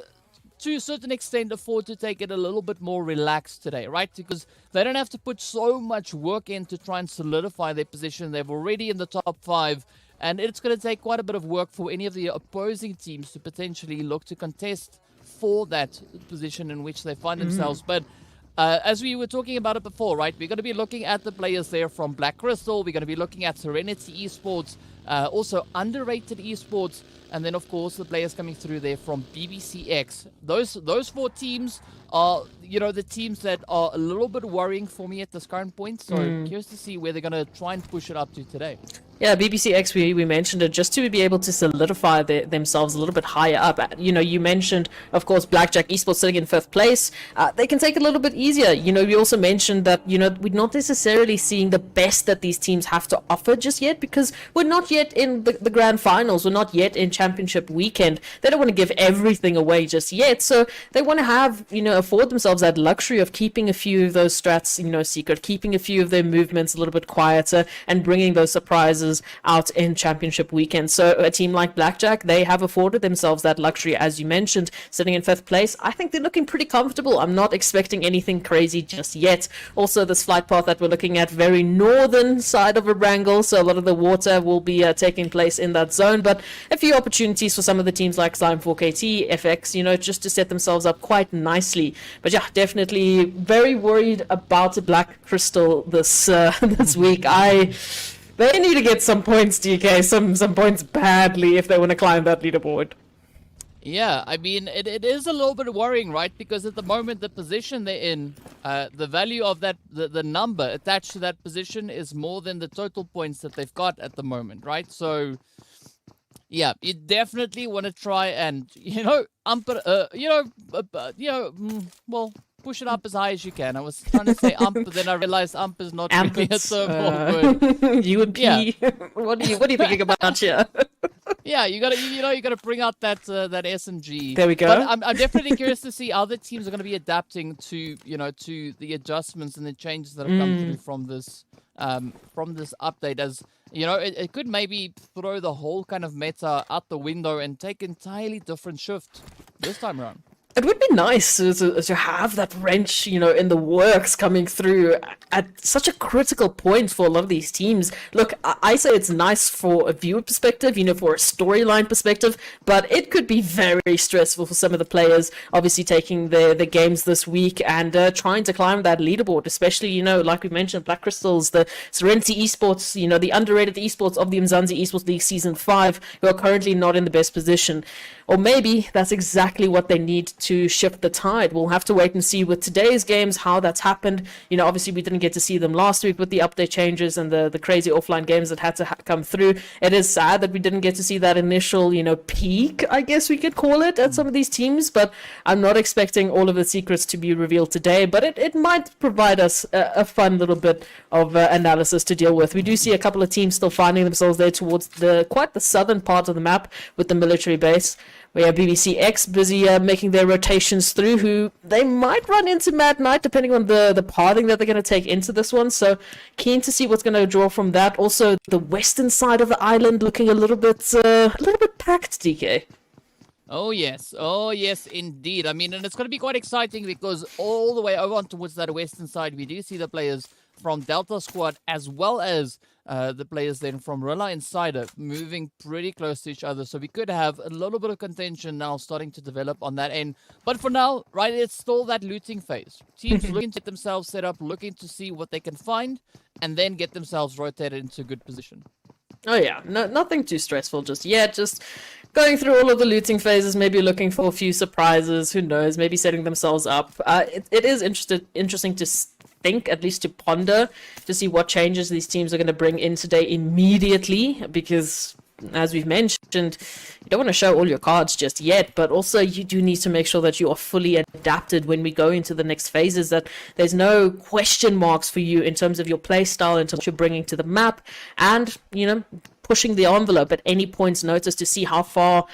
to a certain extent afford to take it a little bit more relaxed today, right? Because they don't have to put so much work in to try and solidify their position. They're already in the top 5, and it's going to take quite a bit of work for any of the opposing teams to potentially look to contest for that position in which they find themselves. But as we were talking about it before, right? We're going to be looking at the players there from Black Crystal. We're going to be looking at Serenity Esports, also underrated esports, and then of course the players coming through there from BBCX. Those 4 teams are, the teams that are a little bit worrying for me at this current point. So curious to see where they're going to try and push it up to today. Yeah, BBCX, we mentioned it just to be able to solidify themselves a little bit higher up. You mentioned, of course, Blackjack Esports sitting in 5th place. They can take it a little bit easier. We also mentioned that, we're not necessarily seeing the best that these teams have to offer just yet, because we're not yet in the grand finals. We're not yet in championship weekend. They don't want to give everything away just yet. So they want to have, afford themselves that luxury of keeping a few of those strats, secret, keeping a few of their movements a little bit quieter, and bringing those surprises out in championship weekend. So a team like Blackjack, they have afforded themselves that luxury, as you mentioned, sitting in 5th place. I think they're looking pretty comfortable. I'm not expecting anything crazy just yet. Also, this flight path that we're looking at, very northern side of Erangel, so a lot of the water will be taking place in that zone, but a few opportunities for some of the teams like Slime 4KT, FX, just to set themselves up quite nicely. But yeah, definitely very worried about Black Crystal this this week. They need to get some points, DK, some points badly if they want to climb that leaderboard. Yeah, I mean, it is a little bit worrying, right? Because at the moment, the position they're in, the value of that, the number attached to that position is more than the total points that they've got at the moment, right? So, yeah, you definitely want to try and, push it up as high as you can. I was trying to say ump, but then I realized ump is not really a term word. You and P. Yeah. What are you thinking about here? Yeah, you gotta bring out that SMG. There we go. But I'm definitely curious to see how the teams are going to be adapting to to the adjustments and the changes that have come through from this update. As it could maybe throw the whole kind of meta out the window and take entirely different shift this time around. It would be nice to have that wrench, in the works coming through at such a critical point for a lot of these teams. Look, I say it's nice for a viewer perspective, for a storyline perspective, but it could be very stressful for some of the players, obviously taking the games this week and trying to climb that leaderboard, especially, like we mentioned, Black Crystals, the Serenity Esports, the underrated esports of the Umzansi Esports League Season 5, who are currently not in the best position. Or maybe that's exactly what they need to shift the tide. We'll have to wait and see with today's games how that's happened. Obviously we didn't get to see them last week with the update changes and the crazy offline games that had to come through. It is sad that we didn't get to see that initial, peak, I guess we could call it, at some of these teams, but I'm not expecting all of the secrets to be revealed today, but it might provide us a fun little bit of analysis to deal with. We do see a couple of teams still finding themselves there towards quite the southern part of the map with the military base. We have BBCX busy making their rotations through, who they might run into Mad Knight depending on the pathing that they're going to take into this one. So keen to see what's going to draw from that. Also, the western side of the island looking a little bit packed, DK. Oh yes, indeed. I mean, and it's going to be quite exciting because all the way over on towards that western side, we do see the players from Delta Squad as well as the players then from Rilla Insider moving pretty close to each other. So we could have a little bit of contention now starting to develop on that end. But for now, right, it's still that looting phase. Teams looking to get themselves set up, looking to see what they can find, and then get themselves rotated into a good position. Oh yeah, nothing too stressful just yet. Just going through all of the looting phases, maybe looking for a few surprises. Who knows? Maybe setting themselves up. It is interesting to think, at least to ponder, to see what changes these teams are going to bring in today immediately, because as we've mentioned, you don't want to show all your cards just yet, but also you do need to make sure that you are fully adapted when we go into the next phases, that there's no question marks for you in terms of your play style, in terms of what you're bringing to the map, and pushing the envelope at any point's notice to see how far,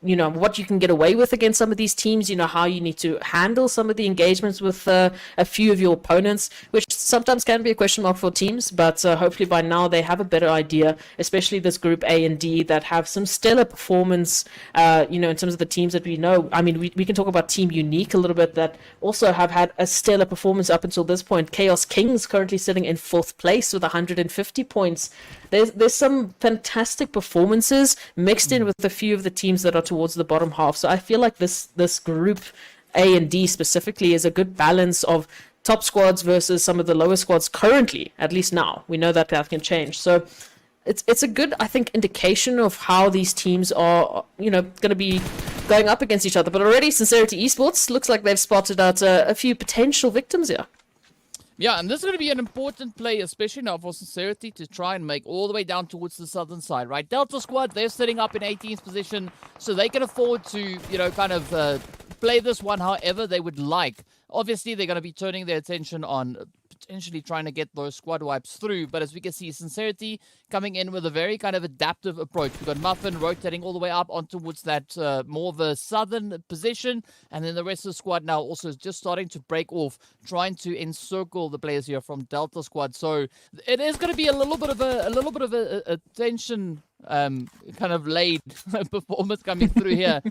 what you can get away with against some of these teams, how you need to handle some of the engagements with a few of your opponents, which sometimes can be a question mark for teams, but hopefully by now they have a better idea, especially this group A and D that have some stellar performance, in terms of the teams that we know. I mean, we can talk about Team Unique a little bit, that also have had a stellar performance up until this point. Chaos Kings currently sitting in 4th place with 150 points. There's some fantastic performances mixed in with a few of the teams that are towards the bottom half. So I feel like this group A and D specifically is a good balance of top squads versus some of the lower squads currently, at least now. We know that can change. So it's a good, I think, indication of how these teams are, going to be going up against each other. But already Sincerity Esports looks like they've spotted out a few potential victims here. Yeah, and this is going to be an important play, especially now for Sincerity, to try and make all the way down towards the southern side, right? Delta Squad, they're sitting up in 18th position, so they can afford to, kind of play this one however they would like. Obviously, they're going to be turning their attention on potentially trying to get those squad wipes through. But as we can see, Sincerity coming in with a very kind of adaptive approach. We've got Muffin rotating all the way up on towards that more of a southern position. And then the rest of the squad now also just starting to break off, trying to encircle the players here from Delta Squad. So it is going to be a little bit of a tension kind of laid performance coming through here.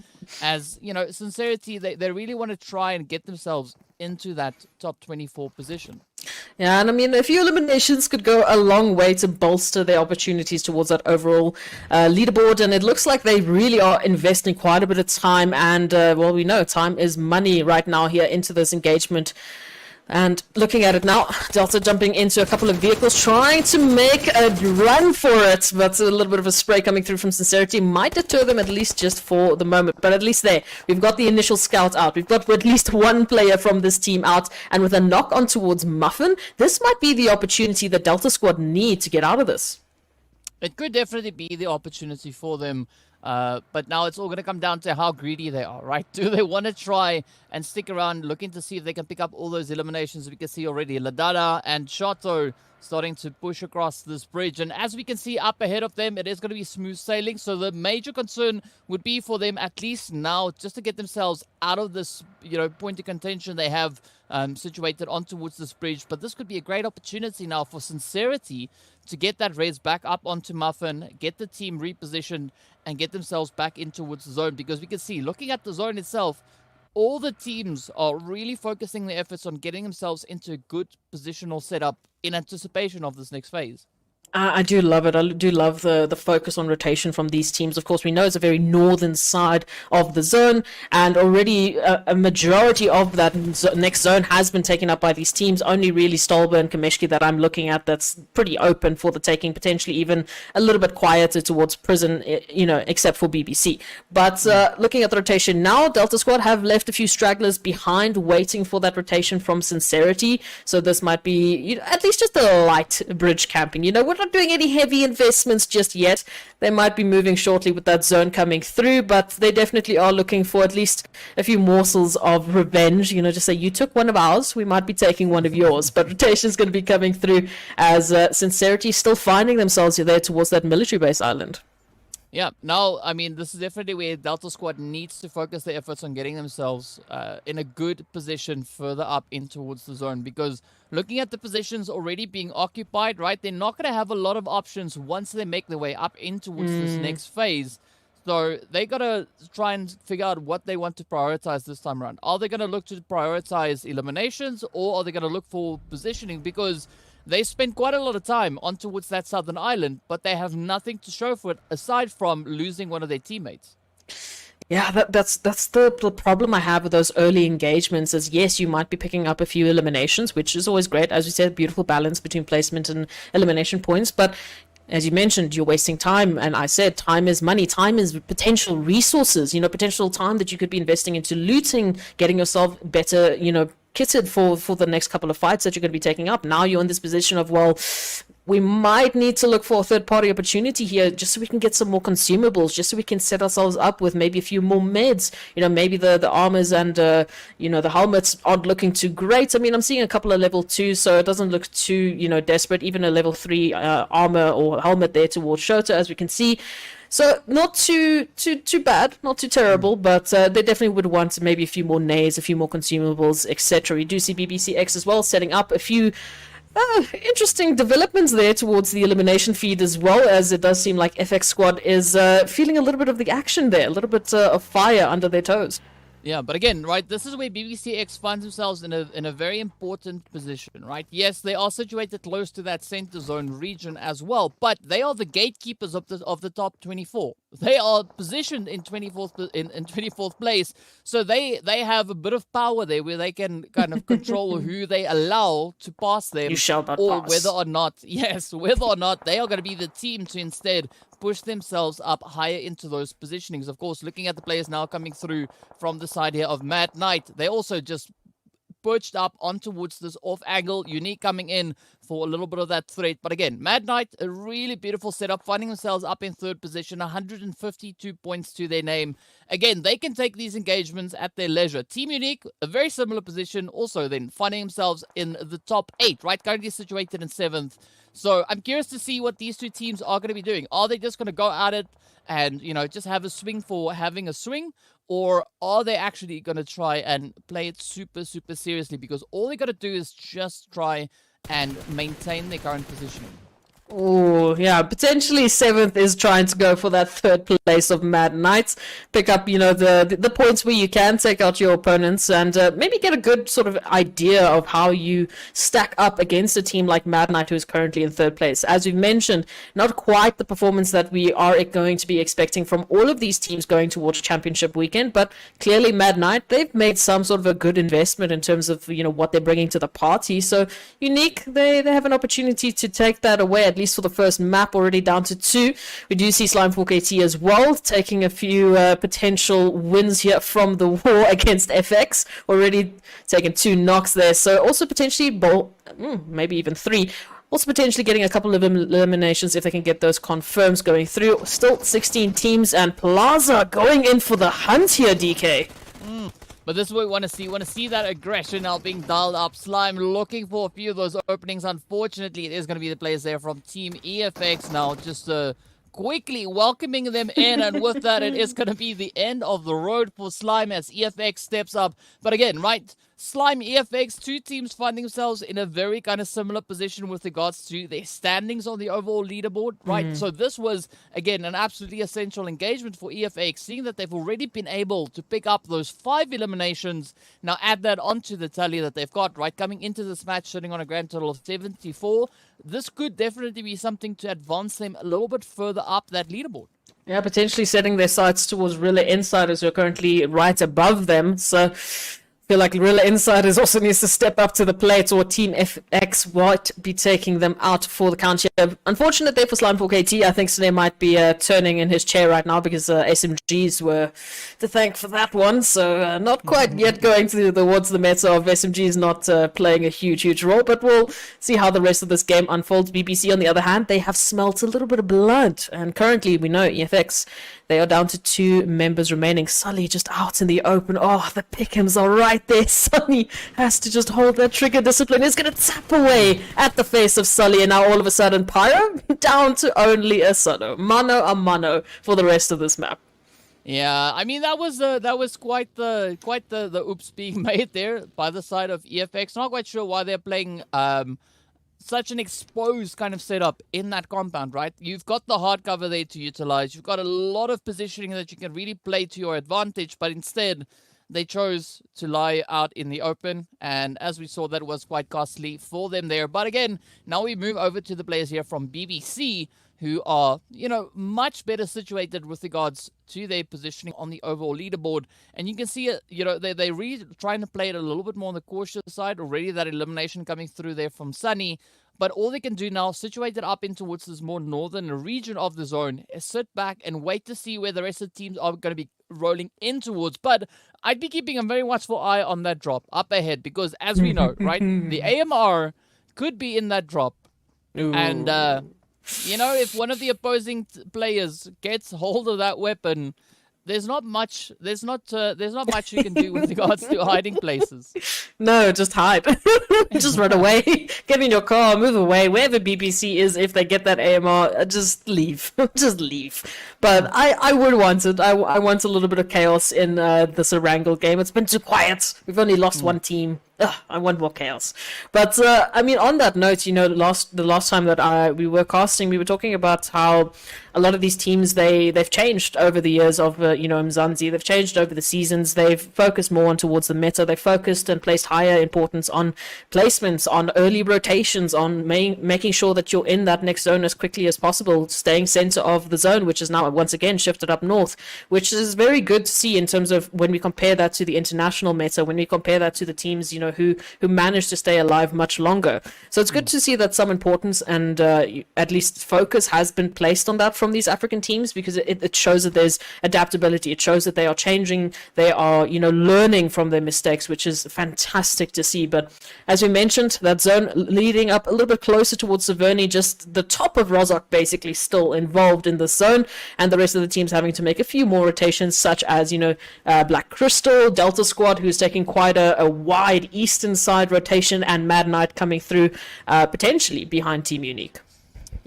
As, Sincerity, they really want to try and get themselves into that top 24 position. Yeah, and I mean, a few eliminations could go a long way to bolster their opportunities towards that overall leaderboard, and it looks like they really are investing quite a bit of time, and, well, we know time is money right now here into this engagement. And looking at it now, Delta jumping into a couple of vehicles, trying to make a run for it, but a little bit of a spray coming through from Sincerity might deter them at least just for the moment. But at least there, we've got the initial scout out. We've got at least one player from this team out, and with a knock on towards Muffin, this might be the opportunity that Delta Squad need to get out of this. It could definitely be the opportunity for them. But now it's all going to come down to how greedy they are, right? Do they want to try and stick around looking to see if they can pick up all those eliminations? We can see already Ladada and Shoto starting to push across this bridge. And as we can see up ahead of them, it is going to be smooth sailing. So the major concern would be for them, at least now, just to get themselves out of this, point of contention they have situated on towards this bridge. But this could be a great opportunity now for Sincerity to get that res back up onto Muffin, get the team repositioned, and get themselves back in towards the zone. Because we can see, looking at the zone itself, all the teams are really focusing their efforts on getting themselves into a good positional setup in anticipation of this next phase. I do love it. I do love the focus on rotation from these teams. Of course, we know it's a very northern side of the zone, and already a majority of that next zone has been taken up by these teams. Only really Stolber and Kameshki that I'm looking at that's pretty open for the taking, potentially even a little bit quieter towards prison, except for BBC. But looking at the rotation now, Delta Squad have left a few stragglers behind, waiting for that rotation from Sincerity. So this might be at least just a light bridge camping. We're not doing any heavy investments just yet. They might be moving shortly with that zone coming through, but they definitely are looking for at least a few morsels of revenge. Just say, you took one of ours, we might be taking one of yours. But rotation is going to be coming through as Sincerity still finding themselves there towards that military base island. Yeah, now, I mean, this is definitely where Delta Squad needs to focus their efforts on getting themselves in a good position further up in towards the zone. Because looking at the positions already being occupied, right, they're not going to have a lot of options once they make their way up in towards this next phase. So they got to try and figure out what they want to prioritize this time around. Are they going to look to prioritize eliminations, or are they going to look for positioning? Because they spend quite a lot of time on towards that southern island, but they have nothing to show for it aside from losing one of their teammates. Yeah, that's the problem I have with those early engagements is, yes, you might be picking up a few eliminations, which is always great. As we said, beautiful balance between placement and elimination points. But as you mentioned, you're wasting time. And I said, time is money. Time is potential resources, potential time that you could be investing into looting, getting yourself better, kitted for the next couple of fights that you're going to be taking up. Now you're in this position of, well, we might need to look for a third-party opportunity here just so we can get some more consumables, just so we can set ourselves up with maybe a few more meds. Maybe the armors and, the helmets aren't looking too great. I mean, I'm seeing a couple of level 2, so it doesn't look too, desperate. Even a level 3 armor or helmet there towards Shota, as we can see. So not too bad, not too terrible, but they definitely would want maybe a few more nades, a few more consumables, etc. We do see BBCX as well setting up a few interesting developments there towards the elimination feed, as well as it does seem like FX Squad is feeling a little bit of the action there, a little bit of fire under their toes. Yeah, but again, right, this is where BBCX finds themselves in a very important position, right? Yes, they are situated close to that center zone region as well, but they are the gatekeepers of the top 24. they are positioned in 24th place, so they have a bit of power there where they can kind of control who they allow to pass them, You shall not or pass. whether or not they are going to be the team to instead push themselves up higher into those positionings. Of course, looking at the players now coming through from the side here of Mad Knight, they also just perched up on towards this off angle. Unique coming in for a little bit of that threat. But again, Mad Knight, a really beautiful setup, finding themselves up in third position, 152 points to their name. Again, they can take these engagements at their leisure. Team Unique, a very similar position, also then finding themselves in the top 8, right? Currently situated in 7th. So I'm curious to see what these two teams are going to be doing. Are they just going to go at it and, just have a swing for having a swing? Or are they actually going to try and play it super, super seriously? Because all they got to do is just try and maintain their current positioning. Oh, yeah, potentially 7th is trying to go for that 3rd place of Mad Knights. Pick up, the points where you can take out your opponents and maybe get a good sort of idea of how you stack up against a team like Mad Knight, who is currently in 3rd place. As we've mentioned, not quite the performance that we are going to be expecting from all of these teams going towards Championship weekend, but clearly Mad Knight, they've made some sort of a good investment in terms of, what they're bringing to the party. So Unique, they have an opportunity to take that away, at least for the first map, already down to 2. We do see Slime 4KT as well, taking a few potential wins here from the war against FX, already taking 2 knocks there, so also potentially maybe even 3. Also potentially getting a couple of eliminations if they can get those confirms going through. Still 16 teams, and Plaza going in for the hunt here, DK. But this is what we want to see. We want to see that aggression now being dialed up. Slime looking for a few of those openings. Unfortunately, it is going to be the players there from Team EFX now just quickly welcoming them in. And with that, it is going to be the end of the road for Slime as EFX steps up. But again, right, Slime, EFX, 2 teams finding themselves in a very kind of similar position with regards to their standings on the overall leaderboard, right? So this was, again, an absolutely essential engagement for EFX, seeing that they've already been able to pick up those 5 eliminations. Now add that onto the tally that they've got, right? Coming into this match, sitting on a grand total of 74. This could definitely be something to advance them a little bit further up that leaderboard. Yeah, potentially setting their sights towards Rilla Insiders, who are currently right above them. So I feel like Rilla Insiders also needs to step up to the plate, or Team FX might be taking them out for the count here. Unfortunate there for Slime 4KT. I think Snare might be turning in his chair right now because SMGs were to thank for that one. So not quite yet going towards the meta of SMGs not playing a huge role. But we'll see how the rest of this game unfolds. BBC, on the other hand, they have smelt a little bit of blood. And currently, we know EFX, they are down to 2 members remaining. Sully just out in the open. Oh, the pick'ems are right there. Sully has to just hold that trigger discipline. He's going to tap away at the face of Sully, and now all of a sudden Pyro down to only a Sano. Mano a mano for the rest of this map. Yeah, I mean that was quite the oops being made there by the side of EFX. Not quite sure why they're playing such an exposed kind of setup in that compound, right? You've got the hard cover there to utilize. You've got a lot of positioning that you can really play to your advantage, but instead they chose to lie out in the open, and as we saw, that was quite costly for them there. But again, now we move over to the players here from BBC, who are, much better situated with regards to their positioning on the overall leaderboard. And you can see, they're really trying to play it a little bit more on the cautious side. Already that elimination coming through there from Sunny. But all they can do now, situated up in towards this more northern region of the zone, is sit back and wait to see where the rest of the teams are going to be rolling in towards. But I'd be keeping a very watchful eye on that drop up ahead, because as we know, right, the AMR could be in that drop. Ooh. And, if one of the opposing players gets hold of that weapon, there's not much you can do with regards to hiding places. No, just hide. Just run away. Get in your car, move away. Wherever BBC is, if they get that AMR, just leave. Just leave. But I would want it. I want a little bit of chaos in this Erangel game. It's been too quiet. We've only lost one team. I want more chaos. But I mean, on that note, the last time that we were casting, we were talking about how a lot of these teams they've changed over the years of Umzansi. They've changed over the seasons. They've focused more on towards the meta. They focused and placed higher importance on placements, on early rotations, on making sure that you're in that next zone as quickly as possible, staying center of the zone, which is now once again shifted up north, which is very good to see in terms of when we compare that to the international meta, when we compare that to the teams who managed to stay alive much longer. So it's good to see that some importance and at least focus has been placed on that from these African teams, because it shows that there's adaptability. It shows that they are changing, they are learning from their mistakes, which is fantastic to see. But as we mentioned, that zone leading up a little bit closer towards Severny, just the top of Rozok basically still involved in the zone, and the rest of the teams having to make a few more rotations, such as Black Crystal, Delta Squad, who's taking quite a wide eastern side rotation, and Mad Knight coming through potentially behind Team Unique.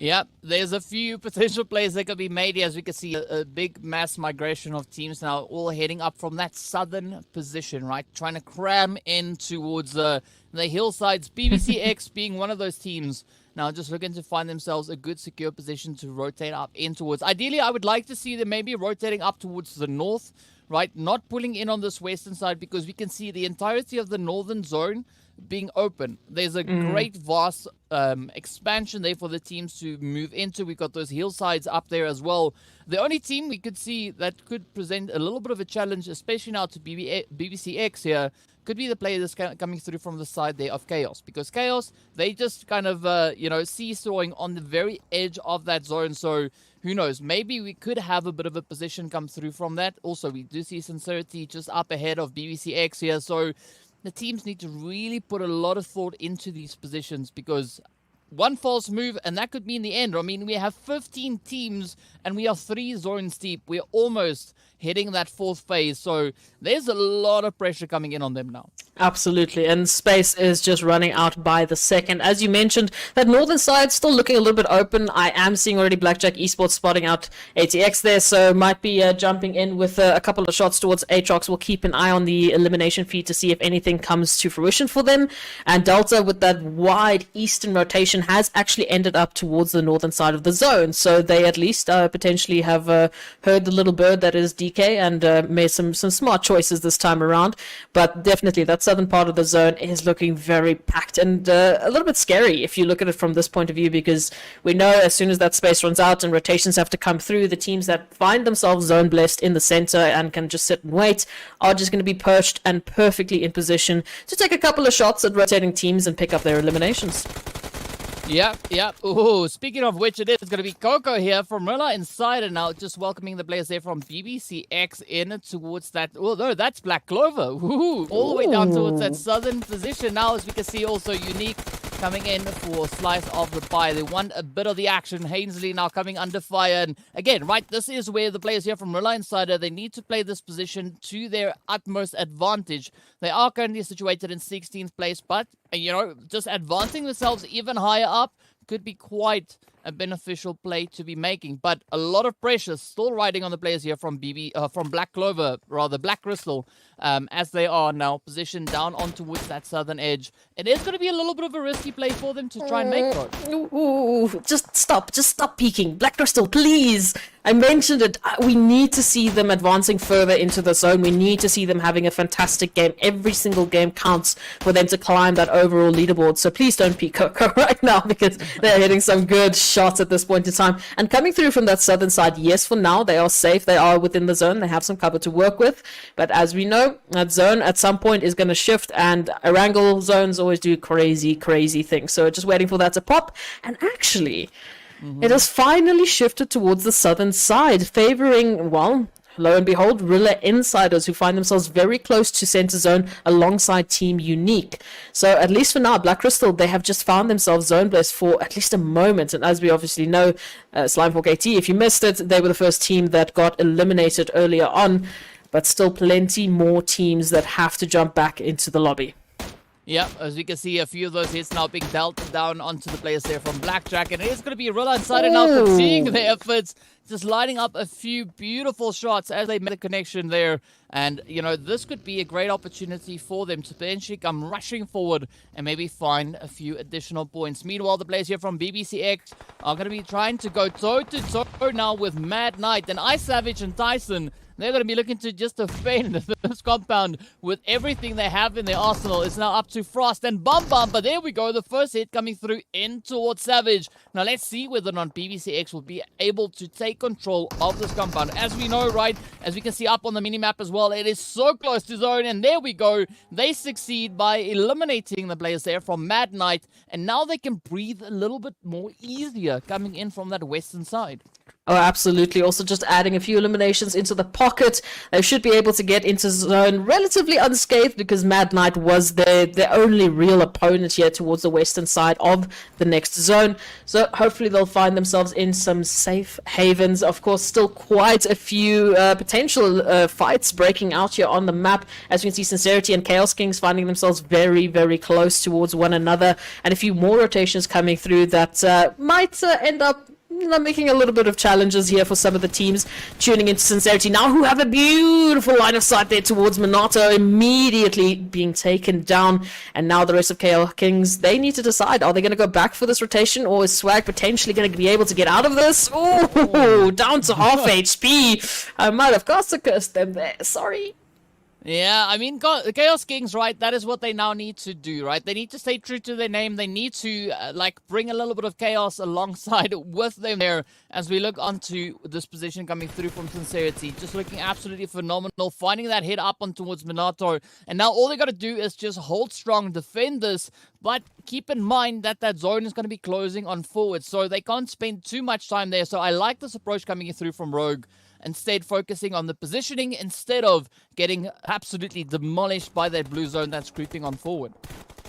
Yeah, there's a few potential plays that could be made here, as we can see a big mass migration of teams now all heading up from that southern position, right? Trying to cram in towards the hillsides. BBCX being one of those teams now just looking to find themselves a good secure position to rotate up in towards. Ideally, I would like to see them maybe rotating up towards the north, right? Not pulling in on this western side, because we can see the entirety of the northern zone being open. There's a great vast expansion there for the teams to move into. We've got those hillsides up there as well. The only team we could see that could present a little bit of a challenge, especially now to BBCX here, could be the player that's coming through from the side there of Chaos, because Chaos, they just kind of seesawing on the very edge of that zone. So who knows, maybe we could have a bit of a position come through from that. Also, we do see Sincerity just up ahead of BBCX here, so the teams need to really put a lot of thought into these positions, because one false move and that could mean the end. I mean, we have 15 teams and we are 3 zones deep. We're almost hitting that 4th phase, so there's a lot of pressure coming in on them now. Absolutely, and space is just running out by the second. As you mentioned, that northern side still looking a little bit open. I am seeing already Blackjack Esports spotting out ATX there, so might be jumping in with a couple of shots towards Aatrox. We'll keep an eye on the elimination feed to see if anything comes to fruition for them. And Delta, with that wide eastern rotation, has actually ended up towards the northern side of the zone, so they at least potentially have heard the little bird that is DK and made some smart choices this time around. But definitely that southern part of the zone is looking very packed and a little bit scary if you look at it from this point of view, because we know as soon as that space runs out and rotations have to come through, the teams that find themselves zone blessed in the center and can just sit and wait are just going to be perched and perfectly in position to take a couple of shots at rotating teams and pick up their eliminations. Yep. Ooh, speaking of which, it is going to be Coco here from Rilla Insider now, just welcoming the players there from BBCX in towards that. Oh, no, that's Black Clover. Ooh, all the way down towards that southern position now, as we can see also Unique coming in for a slice of the pie. They want a bit of the action. Hainsley now coming under fire. And again, right, this is where the players here from Rilla Insider, they need to play this position to their utmost advantage. They are currently situated in 16th place, but, just advancing themselves even higher up could be quite a beneficial play to be making. But a lot of pressure still riding on the players here from Black Clover, rather Black Crystal, as they are now positioned down on towards that southern edge. It is going to be a little bit of a risky play for them to try and make it. Ooh, just stop peeking. Black Crystal, please. I mentioned it. We need to see them advancing further into the zone. We need to see them having a fantastic game. Every single game counts for them to climb that overall leaderboard. So please don't peek Coco right now, because they're hitting some good shots at this point in time. And coming through from that southern side, yes, for now, they are safe. They are within the zone. They have some cover to work with. But as we know, that zone at some point is going to shift, and Erangel zones always do crazy things. So just waiting for that to pop. And actually, it has finally shifted towards the southern side, favoring, well, lo and behold, Rilla Insiders, who find themselves very close to center zone alongside Team Unique. So at least for now, Black Crystal, they have just found themselves zone blessed for at least a moment. And as we obviously know, Slimefork AT, if you missed it, they were the first team that got eliminated earlier on, but still plenty more teams that have to jump back into the lobby. Yeah, as we can see, a few of those hits now being dealt down onto the players there from Blackjack, and it is going to be real unsighted now, continuing their efforts, just lining up a few beautiful shots as they make the connection there. And, you know, this could be a great opportunity for them to potentially come rushing forward and maybe find a few additional points. Meanwhile, the players here from BBCX are going to be trying to go toe-to-toe now with Mad Knight and Ice Savage and Tyson. They're going to be looking to just defend this compound with everything they have in their arsenal. It's now up to Frost and Bum Bum, but there we go. The first hit coming through in towards Savage. Now let's see whether or not BBCX will be able to take control of this compound. As we know, right, as we can see up on the minimap as well, it is so close to zone, and there we go. They succeed by eliminating the players there from Mad Knight, and now they can breathe a little bit more easier coming in from that western side. Oh, absolutely. Also, just adding a few eliminations into the pocket. They should be able to get into zone relatively unscathed because Mad Knight was their only real opponent here towards the western side of the next zone. So hopefully they'll find themselves in some safe havens. Of course, still quite a few potential fights breaking out here on the map. As you can see, Sincerity and Chaos Kings finding themselves very, very close towards one another. And a few more rotations coming through that might end up making a little bit of challenges here for some of the teams tuning into Sincerity now, who have a beautiful line of sight there towards Minato, immediately being taken down. And now the rest of Chaos Kings, they need to decide, are they going to go back for this rotation, or is Swag potentially going to be able to get out of this? Oh, down to half HP. I might have cursed them there, sorry. Yeah, I mean, the Chaos Kings, right, that is what they now need to do, right? They need to stay true to their name. They need to, bring a little bit of chaos alongside with them there as we look onto this position coming through from Sincerity. Just looking absolutely phenomenal, finding that hit up on towards Minato. And now all they got to do is just hold strong, defend this, but keep in mind that that zone is going to be closing on forward, so they can't spend too much time there. So I like this approach coming through from Rogue. Instead focusing on the positioning instead of getting absolutely demolished by that blue zone that's creeping on forward.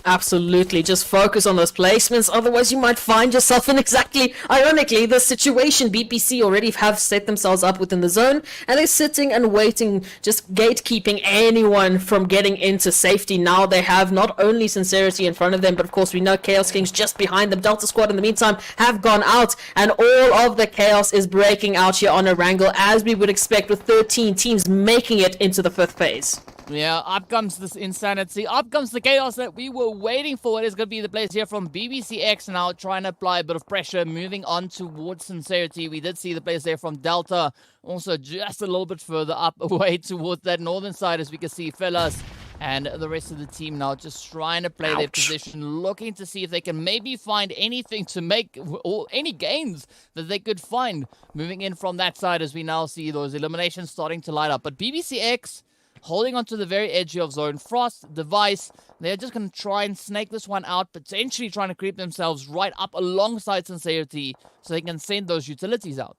Absolutely, just focus on those placements, otherwise you might find yourself in exactly, ironically, the situation. BPC already have set themselves up within the zone, and they're sitting and waiting, just gatekeeping anyone from getting into safety. Now they have not only Sincerity in front of them, but of course we know Chaos Kings just behind them. Delta Squad in the meantime have gone out, and all of the chaos is breaking out here on Erangel, as we would expect, with 13 teams making it into the 5th phase. Yeah, up comes this insanity. Up comes the chaos that we were waiting for. It is going to be the players here from BBCX now trying to apply a bit of pressure, moving on towards Sincerity. We did see the players there from Delta also just a little bit further up away towards that northern side, as we can see Fellas and the rest of the team now just trying to play their position, looking to see if they can maybe find anything to make, or any gains that they could find moving in from that side, as we now see those eliminations starting to light up. But BBCX holding on to the very edge of zone. Frost, Device, they're just going to try and snake this one out, potentially trying to creep themselves right up alongside Sincerity so they can send those utilities out.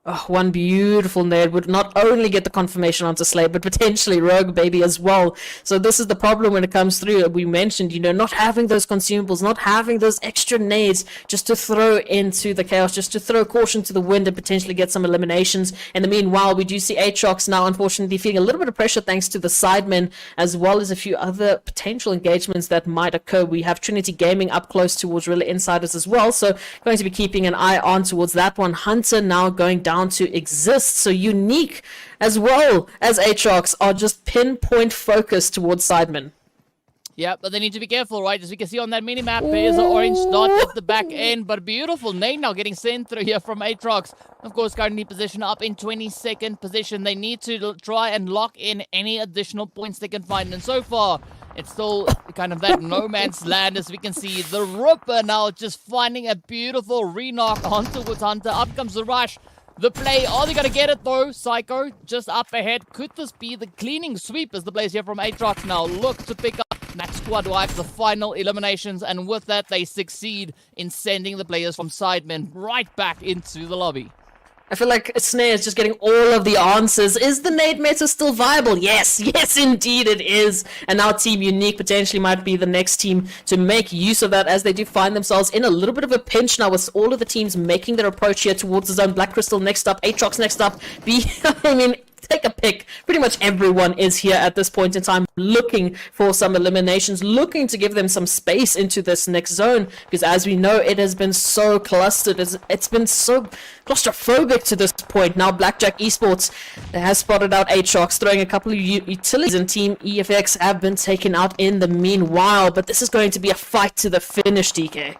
Oh, one beautiful nade would not only get the confirmation onto Slay, but potentially Rogue Baby as well. So this is the problem when it comes through. We mentioned, not having those consumables, not having those extra nades just to throw into the chaos, just to throw caution to the wind and potentially get some eliminations. In the meanwhile, we do see Aatrox now unfortunately feeling a little bit of pressure thanks to the sidemen, as well as a few other potential engagements that might occur. We have Trinity Gaming up close towards Real Insiders as well, so going to be keeping an eye on towards that one. Hunter now going down to exist, so Unique as well as Aatrox are just pinpoint focused towards Sidemen. Yeah, but they need to be careful, right? As we can see on that mini-map, there is an orange dot at the back end, but beautiful nade now getting sent through here from Aatrox. Of course, currently positioned up in 22nd position. They need to try and lock in any additional points they can find, and so far, it's still kind of that no man's land, as we can see. The Ripper now just finding a beautiful re-knock on towards Hunter. Up comes the rush. The play, are they going to get it though? Psycho just up ahead. Could this be the cleaning sweep as the players here from Aatrox now look to pick up that squad wipe, the final eliminations, and with that they succeed in sending the players from Sidemen right back into the lobby. I feel like Snare is just getting all of the answers. Is the nade meta still viable? Yes, yes indeed it is. And now Team Unique potentially might be the next team to make use of that, as they do find themselves in a little bit of a pinch now with all of the teams making their approach here towards the zone. Black Crystal next up, Aatrox next up. take a pick. Pretty much everyone is here at this point in time looking for some eliminations, looking to give them some space into this next zone, because as we know, it has been so clustered, it's been so claustrophobic to this point. Now Blackjack Esports has spotted out Aatrox, throwing a couple of utilities, and Team EFX have been taken out in the meanwhile, but this is going to be a fight to the finish, DK.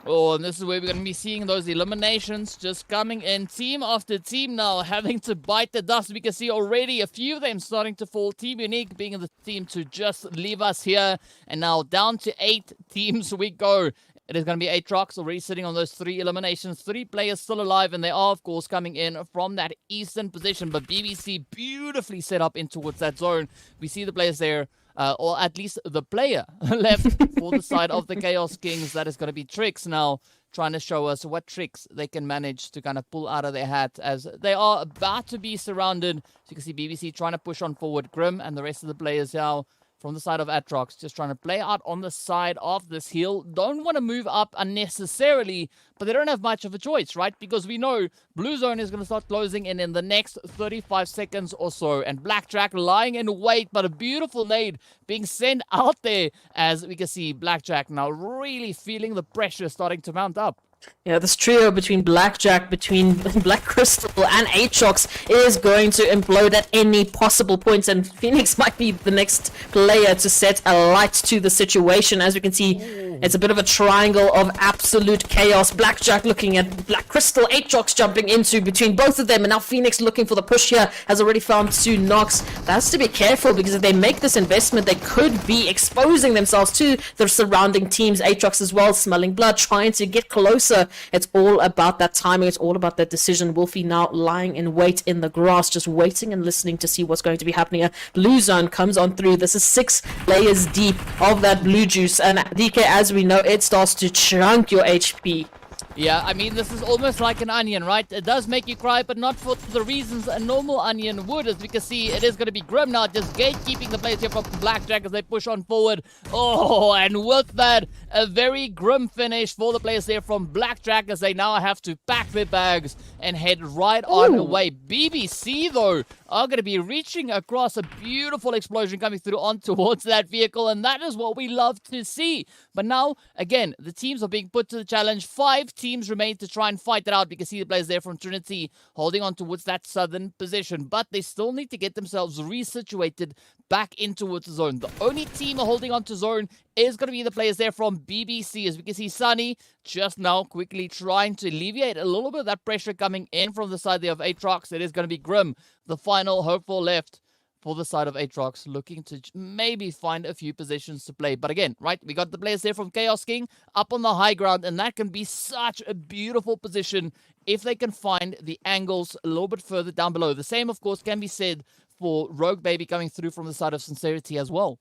Oh, and this is where we're going to be seeing those eliminations just coming in, team after team now, having to bite the dust. We can see already a few of them starting to fall. Team Unique being the team to just leave us here. And now down to 8 teams we go. It is going to be Aatrox already sitting on those 3 eliminations. 3 players still alive, and they are, of course, coming in from that eastern position. But BBC beautifully set up in towards that zone. We see the players there. Or at least the player left for the side of the Chaos Kings. That is going to be Tricks now, trying to show us what tricks they can manage to kind of pull out of their hat as they are about to be surrounded. So you can see BBC trying to push on forward. Grim and the rest of the players now from the side of Aatrox, just trying to play out on the side of this hill. Don't want to move up unnecessarily, but they don't have much of a choice, right? Because we know Blue Zone is going to start closing in the next 35 seconds or so. And Blackjack lying in wait, but a beautiful nade being sent out there as we can see Blackjack now really feeling the pressure starting to mount up. Yeah, this trio between Blackjack, between Black Crystal and Aatrox is going to implode at any possible point, and Phoenix might be the next player to set a light to the situation. As we can see, it's a bit of a triangle of absolute chaos. Blackjack looking at Black Crystal, Aatrox jumping into between both of them, and now Phoenix looking for the push here, has already found 2 knocks. That's to be careful, because if they make this investment, they could be exposing themselves to the surrounding teams. Aatrox as well, smelling blood, trying to get closer. It's all about that timing. It's all about that decision. Wolfie now lying in wait in the grass, just waiting and listening to see what's going to be happening. Blue Zone comes on through. This is 6 layers deep of that blue juice. And DK, as we know, it starts to chunk your HP. Yeah, I mean, this is almost like an onion, right? It does make you cry, but not for the reasons a normal onion would. As we can see, it is going to be Grim now, just gatekeeping the place here from Blackjack as they push on forward. Oh, and with that, a very grim finish for the players there from Blackjack as they now have to pack their bags and head right on away. BBC, though, are going to be reaching across a beautiful explosion coming through on towards that vehicle, and that is what we love to see. But now, again, the teams are being put to the challenge. 5 teams remain to try and fight it out. We can see the players there from Trinity holding on towards that southern position, but they still need to get themselves resituated back in towards the zone. The only team holding on to zone is going to be the players there from BBC, as we can see Sunny just now quickly trying to alleviate a little bit of that pressure coming in from the side there of Aatrox. It is going to be Grim, the final hopeful left for the side of Aatrox, looking to maybe find a few positions to play. But again, right, we got the players there from Chaos King up on the high ground, and that can be such a beautiful position if they can find the angles a little bit further down below. The same, of course, can be said for Rogue Baby coming through from the side of Sincerity as well.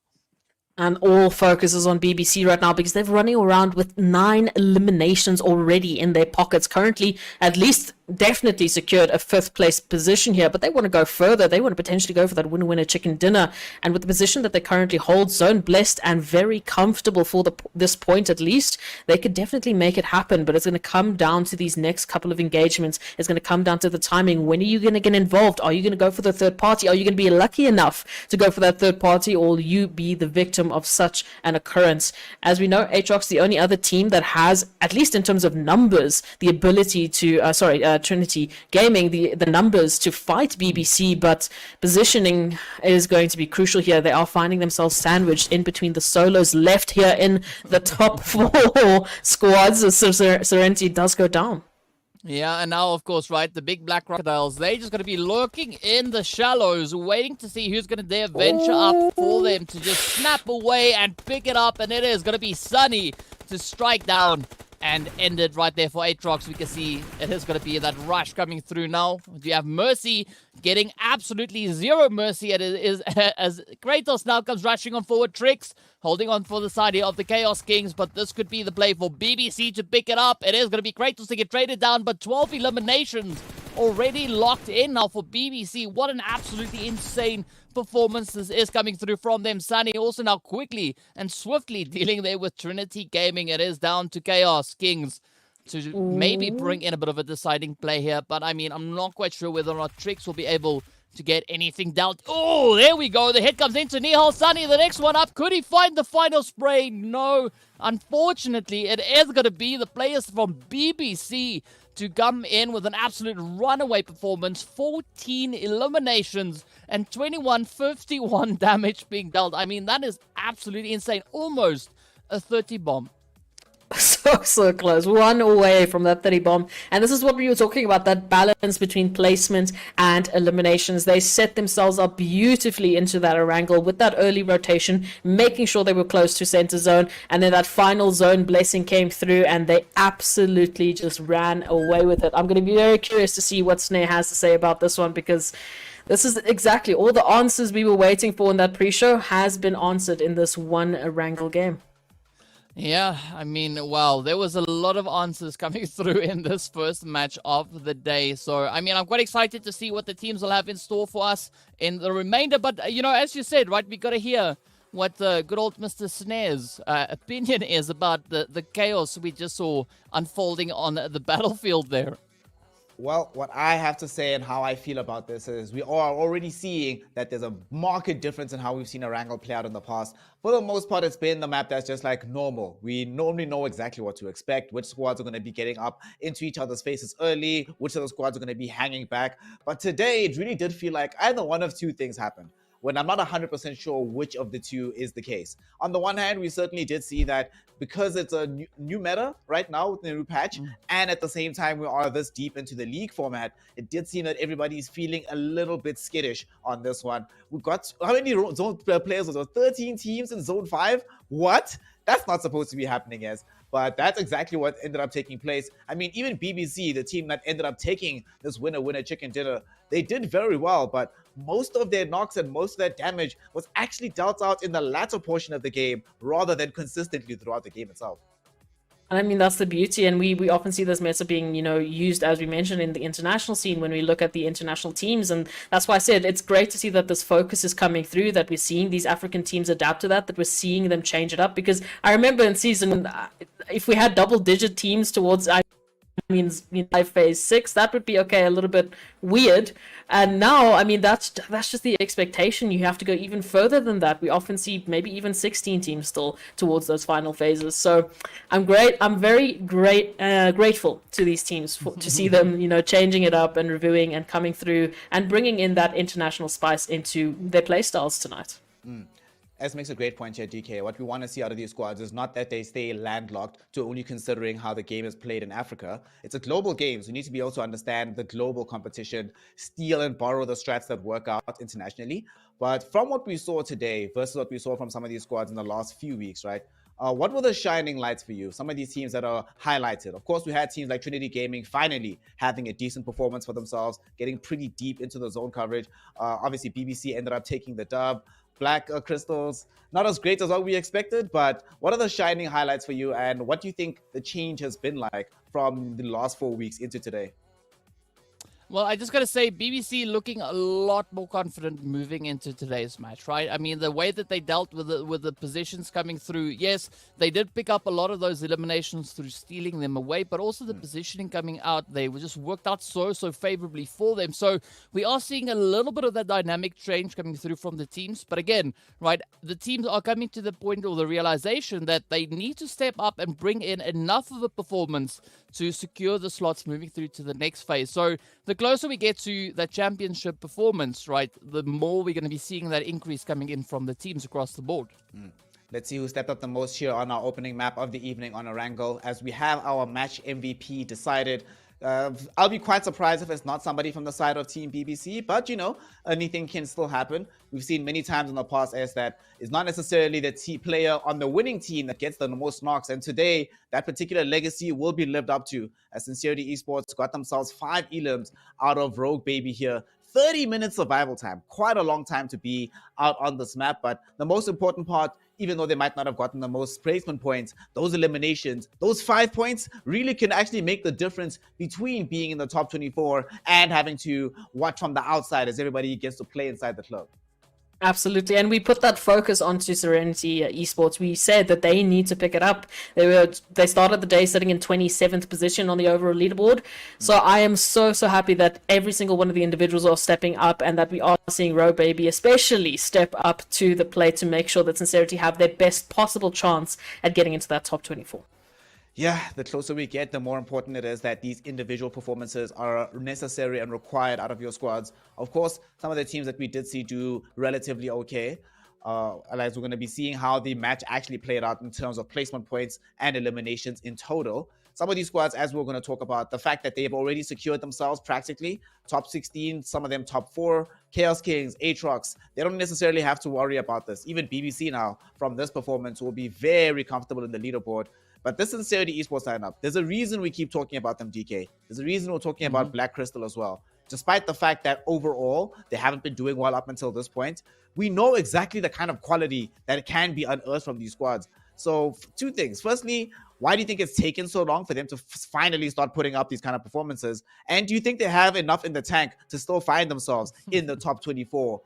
And all focus is on BBC right now, because they're running around with 9 eliminations already in their pockets. Currently, at least definitely secured a 5th place position here, but they want to go further. They want to potentially go for that winner chicken dinner. And with the position that they currently hold, zone blessed and very comfortable for this point at least, they could definitely make it happen. But it's going to come down to these next couple of engagements. It's going to come down to the timing. When are you going to get involved? Are you going to go for the third party? Are you going to be lucky enough to go for that third party, or will you be the victim of such an occurrence? As we know, Aatrox, the only other team that has, at least in terms of numbers, the ability to Trinity Gaming, the numbers to fight BBC, but positioning is going to be crucial here. They are finding themselves sandwiched in between the solos left here in the top 4 squads. So Serenity does go down. Yeah, and now, of course, right, the big black crocodiles, they're just going to be lurking in the shallows, waiting to see who's going to dare venture up for them to just snap away and pick it up, and it is going to be Sunny to strike down and end it right there for Aatrox. We can see it is going to be that rush coming through now. We have Mercy getting absolutely zero mercy as Kratos now comes rushing on forward. Tricks holding on for the side here of the Chaos Kings, but this could be the play for BBC to pick it up. It is going to be Kratos to get traded down, but 12 eliminations already locked in now for BBC. What an absolutely insane performance this is coming through from them. Sunny also now quickly and swiftly dealing there with Trinity Gaming. It is down to Chaos Kings to maybe bring in a bit of a deciding play here, but I mean, I'm not quite sure whether or not Tricks will be able to get anything dealt. Oh, there we go. The hit comes into Nihal Sunny. The next one up. Could he find the final spray? No. Unfortunately, it is going to be the players from BBC to come in with an absolute runaway performance. 14 eliminations and 2151 damage being dealt. I mean, that is absolutely insane. Almost a 30 bomb. So close. One away from that 30 bomb. And this is what we were talking about, that balance between placement and eliminations. They set themselves up beautifully into that Erangel with that early rotation, making sure they were close to center zone. And then that final zone blessing came through and they absolutely just ran away with it. I'm going to be very curious to see what Snare has to say about this one, because this is exactly all the answers we were waiting for in that pre-show has been answered in this one Erangel game. Yeah, I mean, wow, there was a lot of answers coming through in this first match of the day. So, I mean, I'm quite excited to see what the teams will have in store for us in the remainder. But, you know, as you said, right, we got to hear what good old Mr. Snare's opinion is about the chaos we just saw unfolding on the battlefield there. Well, what I have to say and how I feel about this is we are already seeing that there's a marked difference in how we've seen Erangel play out in the past. For the most part, it's been the map that's just like normal. We normally know exactly what to expect, which squads are going to be getting up into each other's faces early, which of the squads are going to be hanging back. But today, it really did feel like either one of two things happened, when I'm not 100% sure which of the two is the case. On the one hand, we certainly did see that because it's a new meta right now with the new patch, and at the same time we are this deep into the league format, it did seem that everybody's feeling a little bit skittish on this one. We've got, how many zone players was there? 13 teams in Zone 5? What? That's not supposed to be happening, as. But that's exactly what ended up taking place. I mean, even BBC, the team that ended up taking this winner chicken dinner, they did very well, but most of their knocks and most of their damage was actually dealt out in the latter portion of the game rather than consistently throughout the game itself. And I mean, that's the beauty, and we often see this meta being, you know, used, as we mentioned, in the international scene when we look at the international teams, and that's why I said it's great to see that this focus is coming through, that we're seeing these African teams adapt to that we're seeing them change it up, because I remember in season, if we had double-digit teams towards, means by phase 6, that would be okay, a little bit weird. And now, I mean, that's just the expectation. You have to go even further than that. We often see maybe even 16 teams still towards those final phases. So I'm very grateful to these teams to see them, you know, changing it up and reviewing and coming through and bringing in that international spice into their playstyles tonight. Ez makes a great point here, DK. What we want to see out of these squads is not that they stay landlocked to only considering how the game is played in Africa. It's a global game, so you need to be able to understand the global competition, steal and borrow the strats that work out internationally. But from what we saw today versus what we saw from some of these squads in the last few weeks, right? What were the shining lights for you? Some of these teams that are highlighted. Of course, we had teams like Trinity Gaming finally having a decent performance for themselves, getting pretty deep into the zone coverage. Obviously, BBC ended up taking the dub. Black Crystals, not as great as what we expected, but what are the shining highlights for you, and what do you think the change has been like from the last 4 weeks into today? Well, I just got to say, BBC looking a lot more confident moving into today's match, right? I mean, the way that they dealt with the positions coming through, yes, they did pick up a lot of those eliminations through stealing them away, but also the positioning coming out, they were just worked out so favorably for them. So we are seeing a little bit of that dynamic change coming through from the teams. But again, right, the teams are coming to the point or the realization that they need to step up and bring in enough of a performance to secure the slots moving through to the next phase. So the closer we get to that championship performance, right, the more we're going to be seeing that increase coming in from the teams across the board. Let's see who stepped up the most here on our opening map of the evening on Erangel, as we have our match MVP decided. I'll be quite surprised if it's not somebody from the side of Team BBC, but you know, anything can still happen. We've seen many times in the past as that it's not necessarily the player on the winning team that gets the most knocks, and today that particular legacy will be lived up to, as Sincerity Esports got themselves 5 elims out of Rogue Baby here. 30 minutes survival time, quite a long time to be out on this map, but the most important part, even though they might not have gotten the most placement points, those eliminations, those 5 points really can actually make the difference between being in the top 24 and having to watch from the outside as everybody gets to play inside the club. Absolutely, and we put that focus onto Serenity Esports. We said that they need to pick it up. They started the day sitting in 27th position on the overall leaderboard. So I am so happy that every single one of the individuals are stepping up, and that we are seeing Row Baby especially step up to the plate to make sure that Sincerity have their best possible chance at getting into that top 24. Yeah, the closer we get, the more important it is that these individual performances are necessary and required out of your squads. Of course, some of the teams that we did see do relatively okay. As we're going to be seeing how the match actually played out in terms of placement points and eliminations in total. Some of these squads, as we're going to talk about, the fact that they've already secured themselves practically top 16, some of them top 4, Chaos Kings, Aatrox, they don't necessarily have to worry about this. Even BBC now, from this performance, will be very comfortable in the leaderboard. But this Sincerity Esports lineup, there's a reason we keep talking about them, DK. There's a reason we're talking about Black Crystal as well. Despite the fact that overall, they haven't been doing well up until this point, we know exactly the kind of quality that can be unearthed from these squads. So, two things. Firstly, why do you think it's taken so long for them to finally start putting up these kind of performances? And do you think they have enough in the tank to still find themselves in the top 24?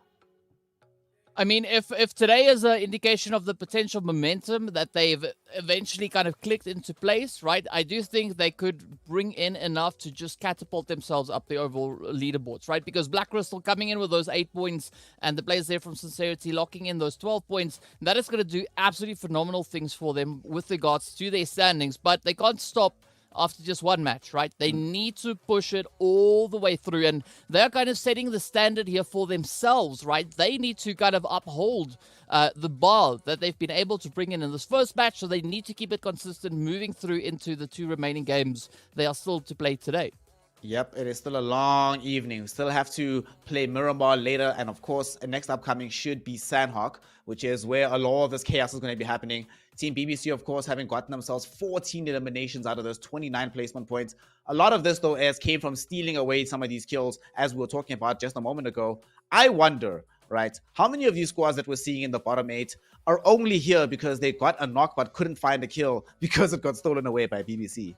I mean, if today is an indication of the potential momentum that they've eventually kind of clicked into place, right? I do think they could bring in enough to just catapult themselves up the overall leaderboards, right? Because Black Crystal coming in with those 8 points and the players there from Sincerity locking in those 12 points, that is going to do absolutely phenomenal things for them with regards to their standings, but they can't stop after just one match, right? They need to push it all the way through, and they're kind of setting the standard here for themselves, right? They need to kind of uphold the bar that they've been able to bring in this first match, so they need to keep it consistent moving through into the 2 remaining games they are still to play today. Yep, it is still a long evening. We still have to play Miramar later, and of course, next upcoming should be Sanhok, which is where a lot of this chaos is going to be happening. Team BBC, of course, having gotten themselves 14 eliminations out of those 29 placement points. A lot of this, though, came from stealing away some of these kills, as we were talking about just a moment ago. I wonder, right, how many of these squads that we're seeing in the bottom 8 are only here because they got a knock but couldn't find a kill because it got stolen away by BBC?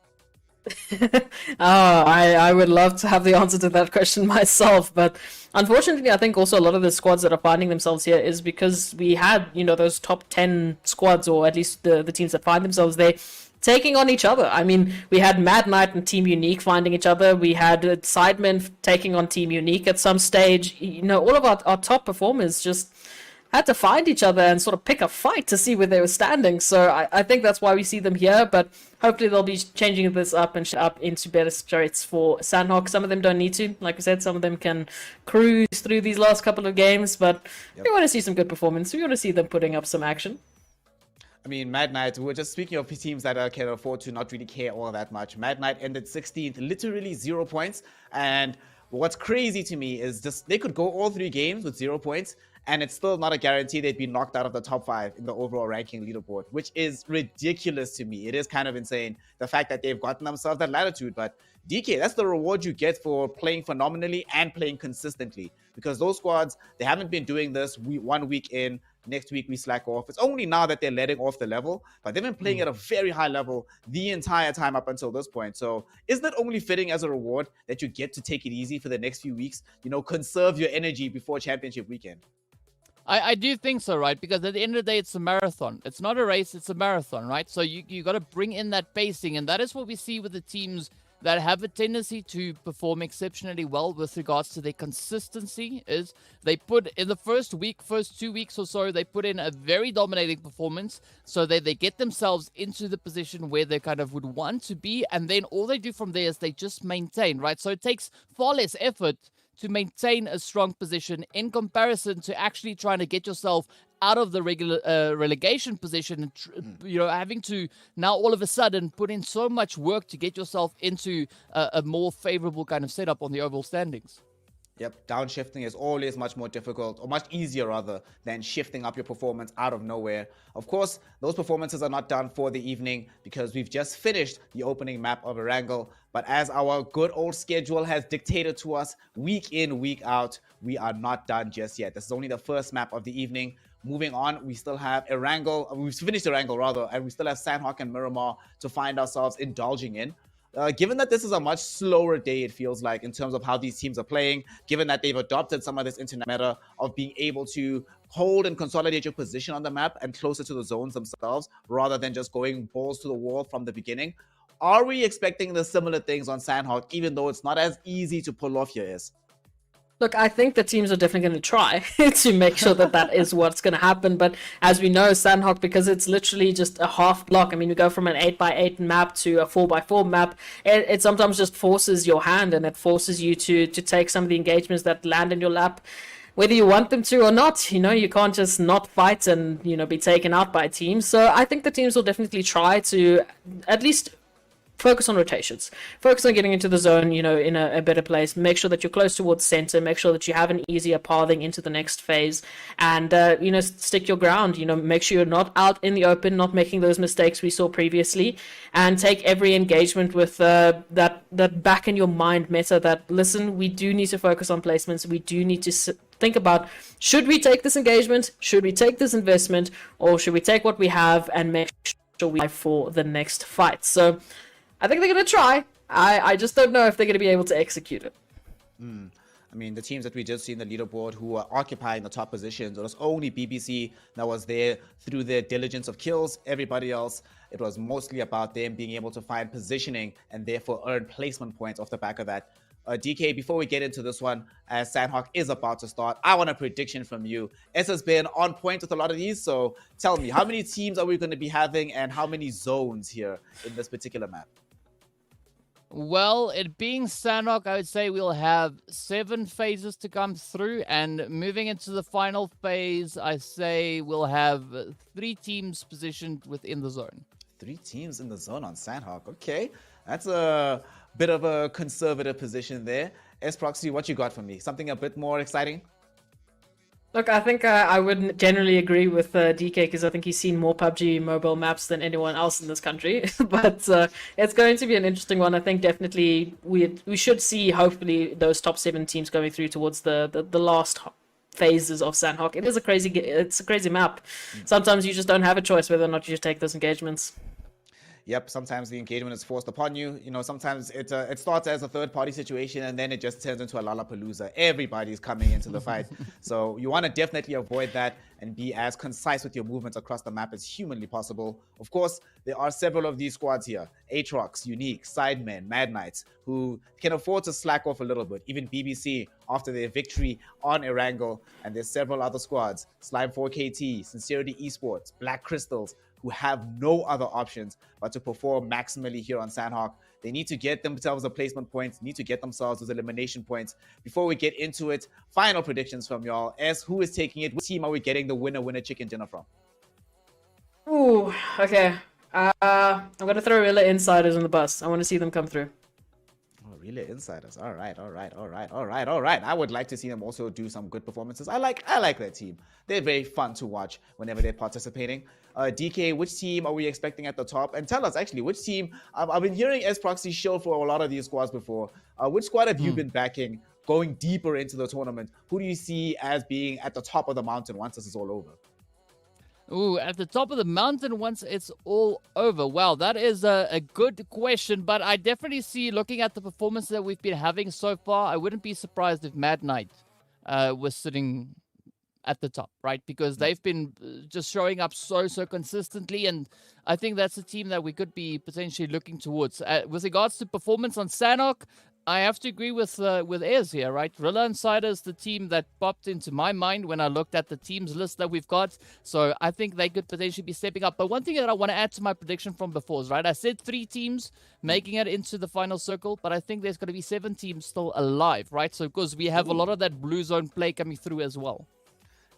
I would love to have the answer to that question myself, but unfortunately I think also a lot of the squads that are finding themselves here is because we had, those top 10 squads, or at least the teams that find themselves there, taking on each other. I mean, we had Mad Knight and Team Unique finding each other. We had Sidemen taking on Team Unique at some stage. All of our top performers just had to find each other and sort of pick a fight to see where they were standing. So I think that's why we see them here, but hopefully they'll be changing this up and up into better straits for Sanhok. Some of them don't need to. Like I said, some of them can cruise through these last couple of games, but we want to see some good performance. We want to see them putting up some action. I mean, Mad Knight, we're just speaking of teams that can afford to not really care all that much. Mad Knight ended 16th, literally 0 points. And what's crazy to me is just they could go all 3 games with 0 points, and it's still not a guarantee they'd be knocked out of the top 5 in the overall ranking leaderboard, which is ridiculous to me. It is kind of insane, the fact that they've gotten themselves that latitude. But DK, that's the reward you get for playing phenomenally and playing consistently. Because those squads, they haven't been doing this 1 week in, next week we slack off. It's only now that they're letting off the level, but they've been playing at a very high level the entire time up until this point. So isn't it only fitting as a reward that you get to take it easy for the next few weeks? Conserve your energy before championship weekend. I do think so, right? Because at the end of the day, it's a marathon. It's not a race, it's a marathon, right? So you got to bring in that pacing, and that is what we see with the teams that have a tendency to perform exceptionally well with regards to their consistency. Is they put in the first 2 weeks or so, they put in a very dominating performance so that they get themselves into the position where they kind of would want to be, and then all they do from there is they just maintain, right? So it takes far less effort to maintain a strong position in comparison to actually trying to get yourself out of the regular relegation position, and having to now all of a sudden put in so much work to get yourself into a more favorable kind of setup on the overall standings. Yep, downshifting is always much more difficult, or much easier rather, than shifting up your performance out of nowhere. Of course, those performances are not done for the evening because we've just finished the opening map of Erangel. But as our good old schedule has dictated to us week in, week out, we are not done just yet. This is only the first map of the evening. Moving on, we still have Erangel. We've finished Erangel rather, and we still have Sanhok and Miramar to find ourselves indulging in. Given that this is a much slower day, it feels like, in terms of how these teams are playing, given that they've adopted some of this internet meta of being able to hold and consolidate your position on the map and closer to the zones themselves, rather than just going balls to the wall from the beginning, are we expecting the similar things on Sanhok, even though it's not as easy to pull off here? Is Look, I think the teams are definitely going to try to make sure that that is what's going to happen. But as we know, Sanhok, because it's literally just a half block. I mean, we go from an 8x8 map to a 4x4 map. It sometimes just forces your hand, and it forces you to take some of the engagements that land in your lap, whether you want them to or not. You know, you can't just not fight and, you know, be taken out by teams. So I think the teams will definitely try to at least focus on rotations, focus on getting into the zone, you know, in a better place, make sure that you're close towards center, make sure that you have an easier pathing into the next phase, and, you know, stick your ground, you know, make sure you're not out in the open, not making those mistakes we saw previously, and take every engagement with that back in your mind meta that, listen, we do need to focus on placements, we do need to think about, should we take this engagement, should we take this investment, or should we take what we have and make sure we fight for the next fight. So I think they're going to try. I just don't know if they're going to be able to execute it. I mean, the teams that we just see in the leaderboard who are occupying the top positions, it was only BBC that was there through their diligence of kills. Everybody else, it was mostly about them being able to find positioning and therefore earn placement points off the back of that. DK, before we get into this one, as Sanhok is about to start, I want a prediction from you. S has been on point with a lot of these, so tell me, how many teams are we going to be having and how many zones here in this particular map? Well, it being Sanhok, I would say we'll have 7 phases to come through, and moving into the final phase, I say we'll have 3 teams positioned within the zone. 3 teams in the zone on Sanhok. Okay, that's a bit of a conservative position there. S-Proxy, what you got for me? Something a bit more exciting? Look, I think I would generally agree with DK, because I think he's seen more PUBG Mobile maps than anyone else in this country. But it's going to be an interesting one. I think definitely we should see, hopefully, those top 7 teams going through towards the last phases of Sanhok. It's a crazy map. Sometimes you just don't have a choice whether or not you should take those engagements. Yep, sometimes the engagement is forced upon you. You know, sometimes it starts as a third-party situation and then it just turns into a Lollapalooza. Everybody's coming into the fight. So you want to definitely avoid that and be as concise with your movements across the map as humanly possible. Of course, there are several of these squads here. Aatrox, Unique, Sidemen, Mad Knights, who can afford to slack off a little bit. Even BBC, after their victory on Erangel, and there's several other squads. Slime 4KT, Sincerity Esports, Black Crystals, who have no other options but to perform maximally here on Sanhok. They need to get themselves a placement points, need to get themselves those elimination points. Before we get into it, final predictions from y'all. S, who is taking it? Which team are we getting the winner chicken dinner from? Ooh, okay. I'm going to throw Rilla Insiders on the bus. I want to see them come through. Relay Insiders. All right. I would like to see them also do some good performances. I like that team. They're very fun to watch whenever they're participating. DK, which team are we expecting at the top? And tell us, actually, which team... I've been hearing S-Proxy show for a lot of these squads before. Which squad have you been backing going deeper into the tournament? Who do you see as being at the top of the mountain once this is all over? Ooh, at the top of the mountain once it's all over. Wow, that is a good question, but I definitely see, looking at the performance that we've been having so far, I wouldn't be surprised if Mad Knight was sitting at the top, right? Because they've been just showing up so consistently, and I think that's a team that we could be potentially looking towards. With regards to performance on Sanhok, I have to agree with Ez here, right? Rilla Insider is the team that popped into my mind when I looked at the teams list that we've got. So I think they could potentially be stepping up. But one thing that I want to add to my prediction from before is, right, I said 3 teams making it into the final circle, but I think there's going to be 7 teams still alive, right? So because we have a lot of that blue zone play coming through as well.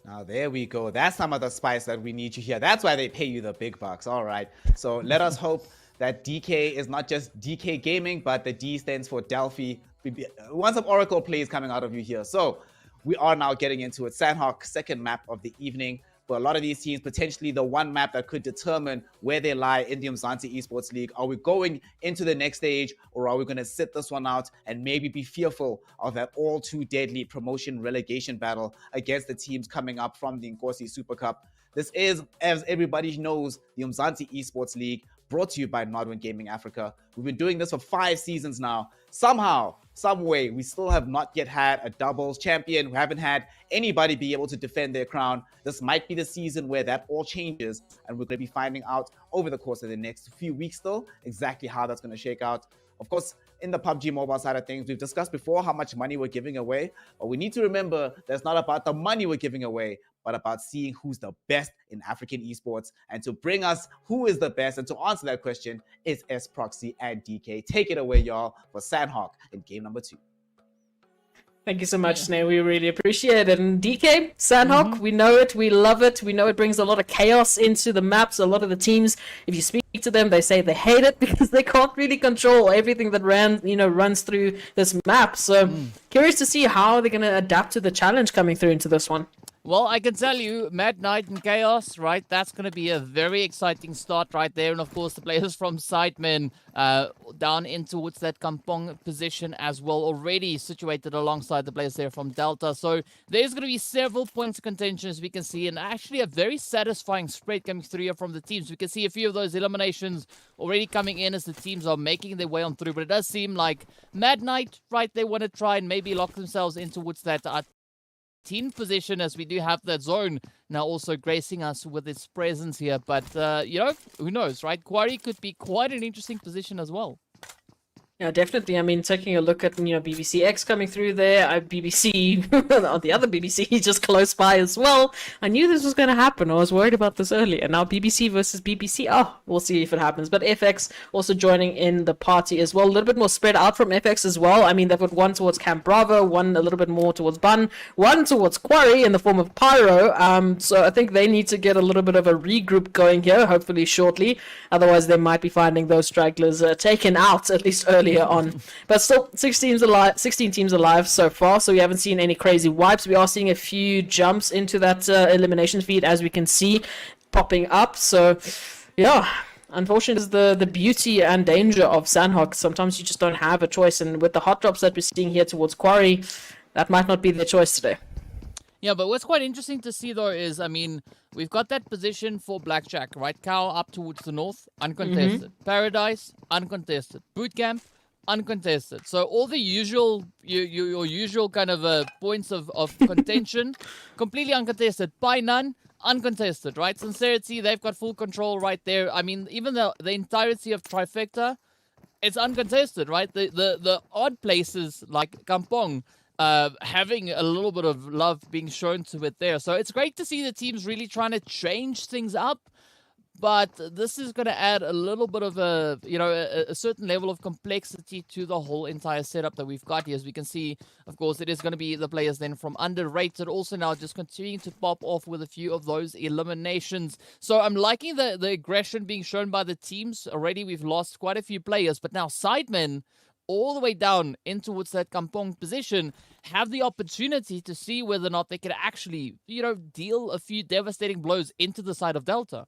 Now, there we go. That's some of the spice that we need to hear. That's why they pay you the big bucks. All right. So let us hope that DK is not just DK Gaming, but the D stands for Delphi. We want some Oracle plays coming out of you here. So we are now getting into it. Sanhok, second map of the evening. For a lot of these teams, potentially the one map that could determine where they lie in the Umzansi Esports League. Are we going into the next stage, or are we going to sit this one out and maybe be fearful of that all too deadly promotion relegation battle against the teams coming up from the Nkosi Super Cup? This is, as everybody knows, the Umzansi Esports League, brought to you by Nodwin Gaming Africa. We've been doing this for 5 seasons now. Somehow, some way, we still have not yet had a doubles champion. We haven't had anybody be able to defend their crown. This might be the season where that all changes, and we're going to be finding out over the course of the next few weeks still exactly how that's going to shake out. Of course, in the PUBG Mobile side of things, we've discussed before how much money we're giving away, but we need to remember that it's not about the money we're giving away, but about seeing who's the best in African esports. And to bring us who is the best and to answer that question is S Proxy and DK. Take it away, y'all, for Sanhok in game number 2. Thank you so much, Sneh. We really appreciate it. And DK, Sanhok, we know it, we love it. We know it brings a lot of chaos into the maps. A lot of the teams, if you speak to them, they say they hate it because they can't really control everything that runs through this map. So curious to see how they're going to adapt to the challenge coming through into this one. Well, I can tell you, Mad Knight and Chaos, right? That's going to be a very exciting start right there. And of course, the players from Sidemen down in towards that Kampong position as well, already situated alongside the players there from Delta. So there's going to be several points of contention, as we can see, and actually a very satisfying spread coming through here from the teams. We can see a few of those eliminations already coming in as the teams are making their way on through. But it does seem like Mad Knight, right, they want to try and maybe lock themselves in towards that team position, as we do have that zone now also gracing us with its presence here. But, who knows, right? Quarry could be quite an interesting position as well. Yeah, definitely. I mean, taking a look at, BBC X coming through there, BBC, the other BBC just close by as well. I knew this was going to happen. I was worried about this earlier. Now BBC versus BBC. Oh, we'll see if it happens. But FX also joining in the party as well. A little bit more spread out from FX as well. I mean, they've got one towards Camp Bravo, one a little bit more towards Bun, one towards Quarry in the form of Pyro. So I think they need to get a little bit of a regroup going here, hopefully shortly. Otherwise, they might be finding those stragglers taken out, at least early on. But still 16 teams alive so far, so we haven't seen any crazy wipes. We are seeing a few jumps into that elimination feed, as we can see popping up. So yeah, unfortunately, is the beauty and danger of Sanhok. Sometimes you just don't have a choice, and with the hot drops that we're seeing here towards Quarry, that might not be their choice today. Yeah, but what's quite interesting to see, though, is, I mean, we've got that position for Blackjack, right? Cow up towards the north, uncontested. Paradise, uncontested. Bootcamp, uncontested. So all the usual, your usual kind of points of contention, completely uncontested. By none, uncontested, right? Sincerity, they've got full control right there. I mean, even the entirety of Trifecta, it's uncontested, right? The odd places like Kampong, having a little bit of love being shown to it there. So it's great to see the teams really trying to change things up. But this is going to add a little bit of a certain level of complexity to the whole entire setup that we've got here. As we can see, of course, it is going to be the players then from underrated also now just continuing to pop off with a few of those eliminations. So I'm liking the aggression being shown by the teams. Already we've lost quite a few players, but now Sidemen all the way down in towards that Kampong position have the opportunity to see whether or not they can actually, deal a few devastating blows into the side of Delta.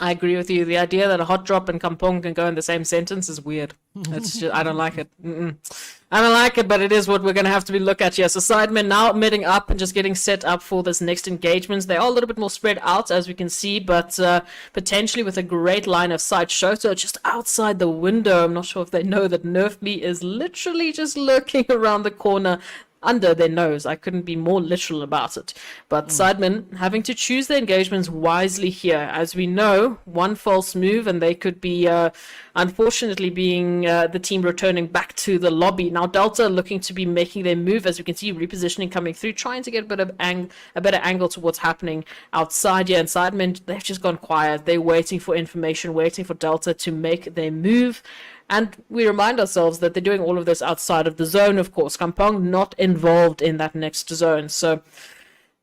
I agree with you. The idea that a hot drop and Kampong can go in the same sentence is weird. It's just, I don't like it. I don't like it, but it is what we're going to have to look at here. So Sidemen now meeting up and just getting set up for this next engagement. They are a little bit more spread out, as we can see, but potentially with a great line of sight. Shoto just outside the window. I'm not sure if they know that Nerf Me is literally just lurking around the corner under their nose. I couldn't be more literal about it. But Sidemen having to choose their engagements wisely here. As we know, one false move and they could be unfortunately being the team returning back to the lobby. Now Delta looking to be making their move, as we can see, repositioning coming through, trying to get a better angle to what's happening outside here. And Sidemen, they've just gone quiet. They're waiting for information, waiting for Delta to make their move. And we remind ourselves that they're doing all of this outside of the zone, of course. Kampong not involved in that next zone. So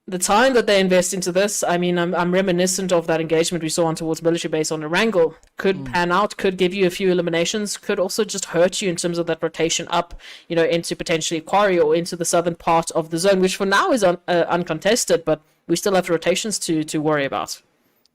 the time that they invest into this, I mean, I'm reminiscent of that engagement we saw on towards military base on Erangel. Could pan out, could give you a few eliminations, could also just hurt you in terms of that rotation up, into potentially Quarry or into the southern part of the zone, which for now is uncontested, but we still have rotations to worry about.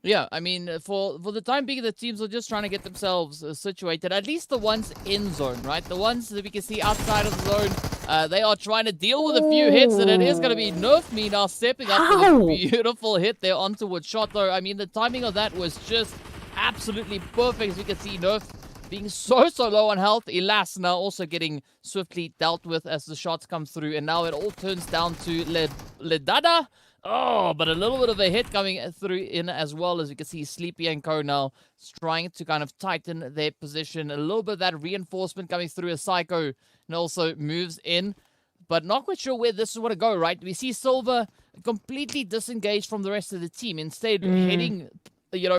Yeah, I mean, for the time being, the teams are just trying to get themselves situated, at least the ones in zone, right? The ones that we can see outside of the zone, they are trying to deal with a few hits, and it is going to be Nerf Me now stepping up with a beautiful hit there on towards Shoto. I mean, the timing of that was just absolutely perfect. As you can see, Nerf being so low on health. Elas now also getting swiftly dealt with as the shots come through. And now it all turns down to Ledada. Oh, but a little bit of a hit coming through in as well. As you can see, Sleepy and Co now trying to kind of tighten their position. A little bit of that reinforcement coming through as Psycho and also moves in. But not quite sure where this is going to go, right? We see Silver completely disengaged from the rest of the team. Instead, heading,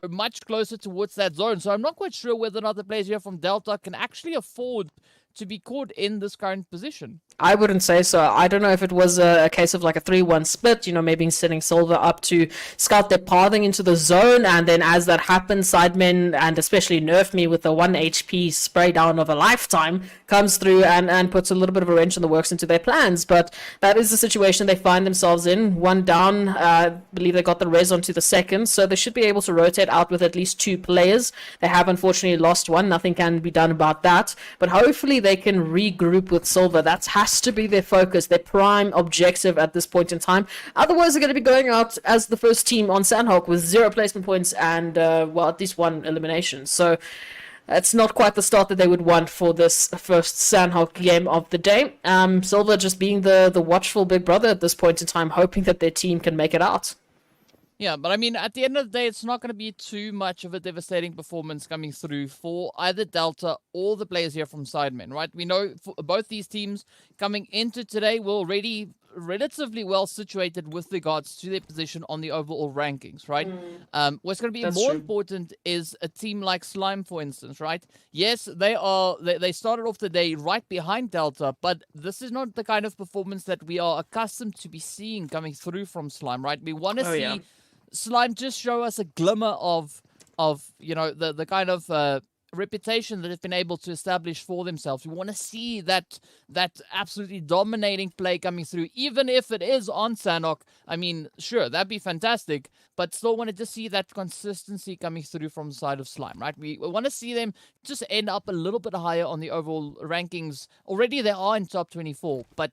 much closer towards that zone. So I'm not quite sure whether or not the players here from Delta can actually afford to be caught in this current position. I wouldn't say so. I don't know if it was a case of like a 3-1 split, maybe sending Silver up to scout their pathing into the zone, and then as that happens, Sidemen, and especially Nerf Me with the 1 HP spray down of a lifetime, comes through and puts a little bit of a wrench in the works into their plans. But that is the situation they find themselves in. 1 down, I believe they got the res onto the second, so they should be able to rotate out with at least 2 players. They have unfortunately lost 1. Nothing can be done about that, but hopefully they can regroup with Silver. That has to be their focus, their prime objective at this point in time. Otherwise, they're going to be going out as the first team on Sanhok with 0 placement points and, at least 1 elimination. So it's not quite the start that they would want for this first Sanhok game of the day. Silver just being the watchful big brother at this point in time, hoping that their team can make it out. Yeah, but I mean, at the end of the day, it's not going to be too much of a devastating performance coming through for either Delta or the players here from Sidemen, right? We know for both these teams coming into today were already relatively well situated with regards to their position on the overall rankings, right? What's going to be more important is a team like Slime, for instance, right? Yes, they started off the day right behind Delta, but this is not the kind of performance that we are accustomed to be seeing coming through from Slime, right? We want to see Slime just show us a glimmer of the kind of reputation that they've been able to establish for themselves. We want to see that absolutely dominating play coming through, even if it is on Sanhok. I mean, sure, that'd be fantastic, but still wanted to see that consistency coming through from the side of Slime, right? We want to see them just end up a little bit higher on the overall rankings. Already they are in top 24, but,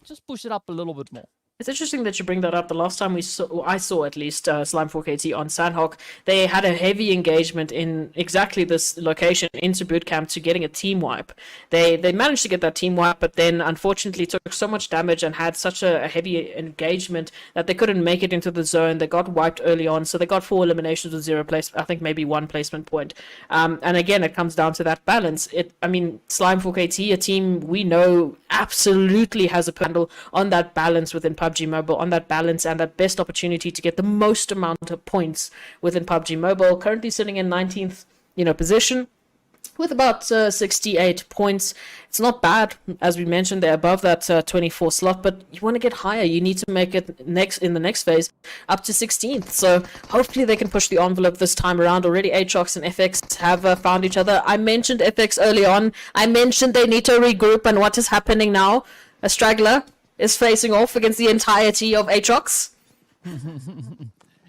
just push it up a little bit more. It's interesting that you bring that up. The last time I saw at least Slime 4KT on Sanhok, they had a heavy engagement in exactly this location into bootcamp to getting a team wipe. They managed to get that team wipe, but then unfortunately took so much damage and had such a heavy engagement that they couldn't make it into the zone. They got wiped early on, so they got 4 eliminations with 0 place. I think maybe 1 placement point. And again, it comes down to that balance. Slime 4KT, a team we know absolutely has a handle on that balance within PUBG Mobile, on that balance and that best opportunity to get the most amount of points within PUBG Mobile. Currently sitting in 19th, position with about 68 points. It's not bad, as we mentioned. They're above that 24 slot, but you want to get higher. You need to make it in the next phase up to 16th. So hopefully they can push the envelope this time around. Already Aatrox and FX have found each other. I mentioned FX early on. I mentioned they need to regroup, and what is happening now? A straggler is facing off against the entirety of Aatrox.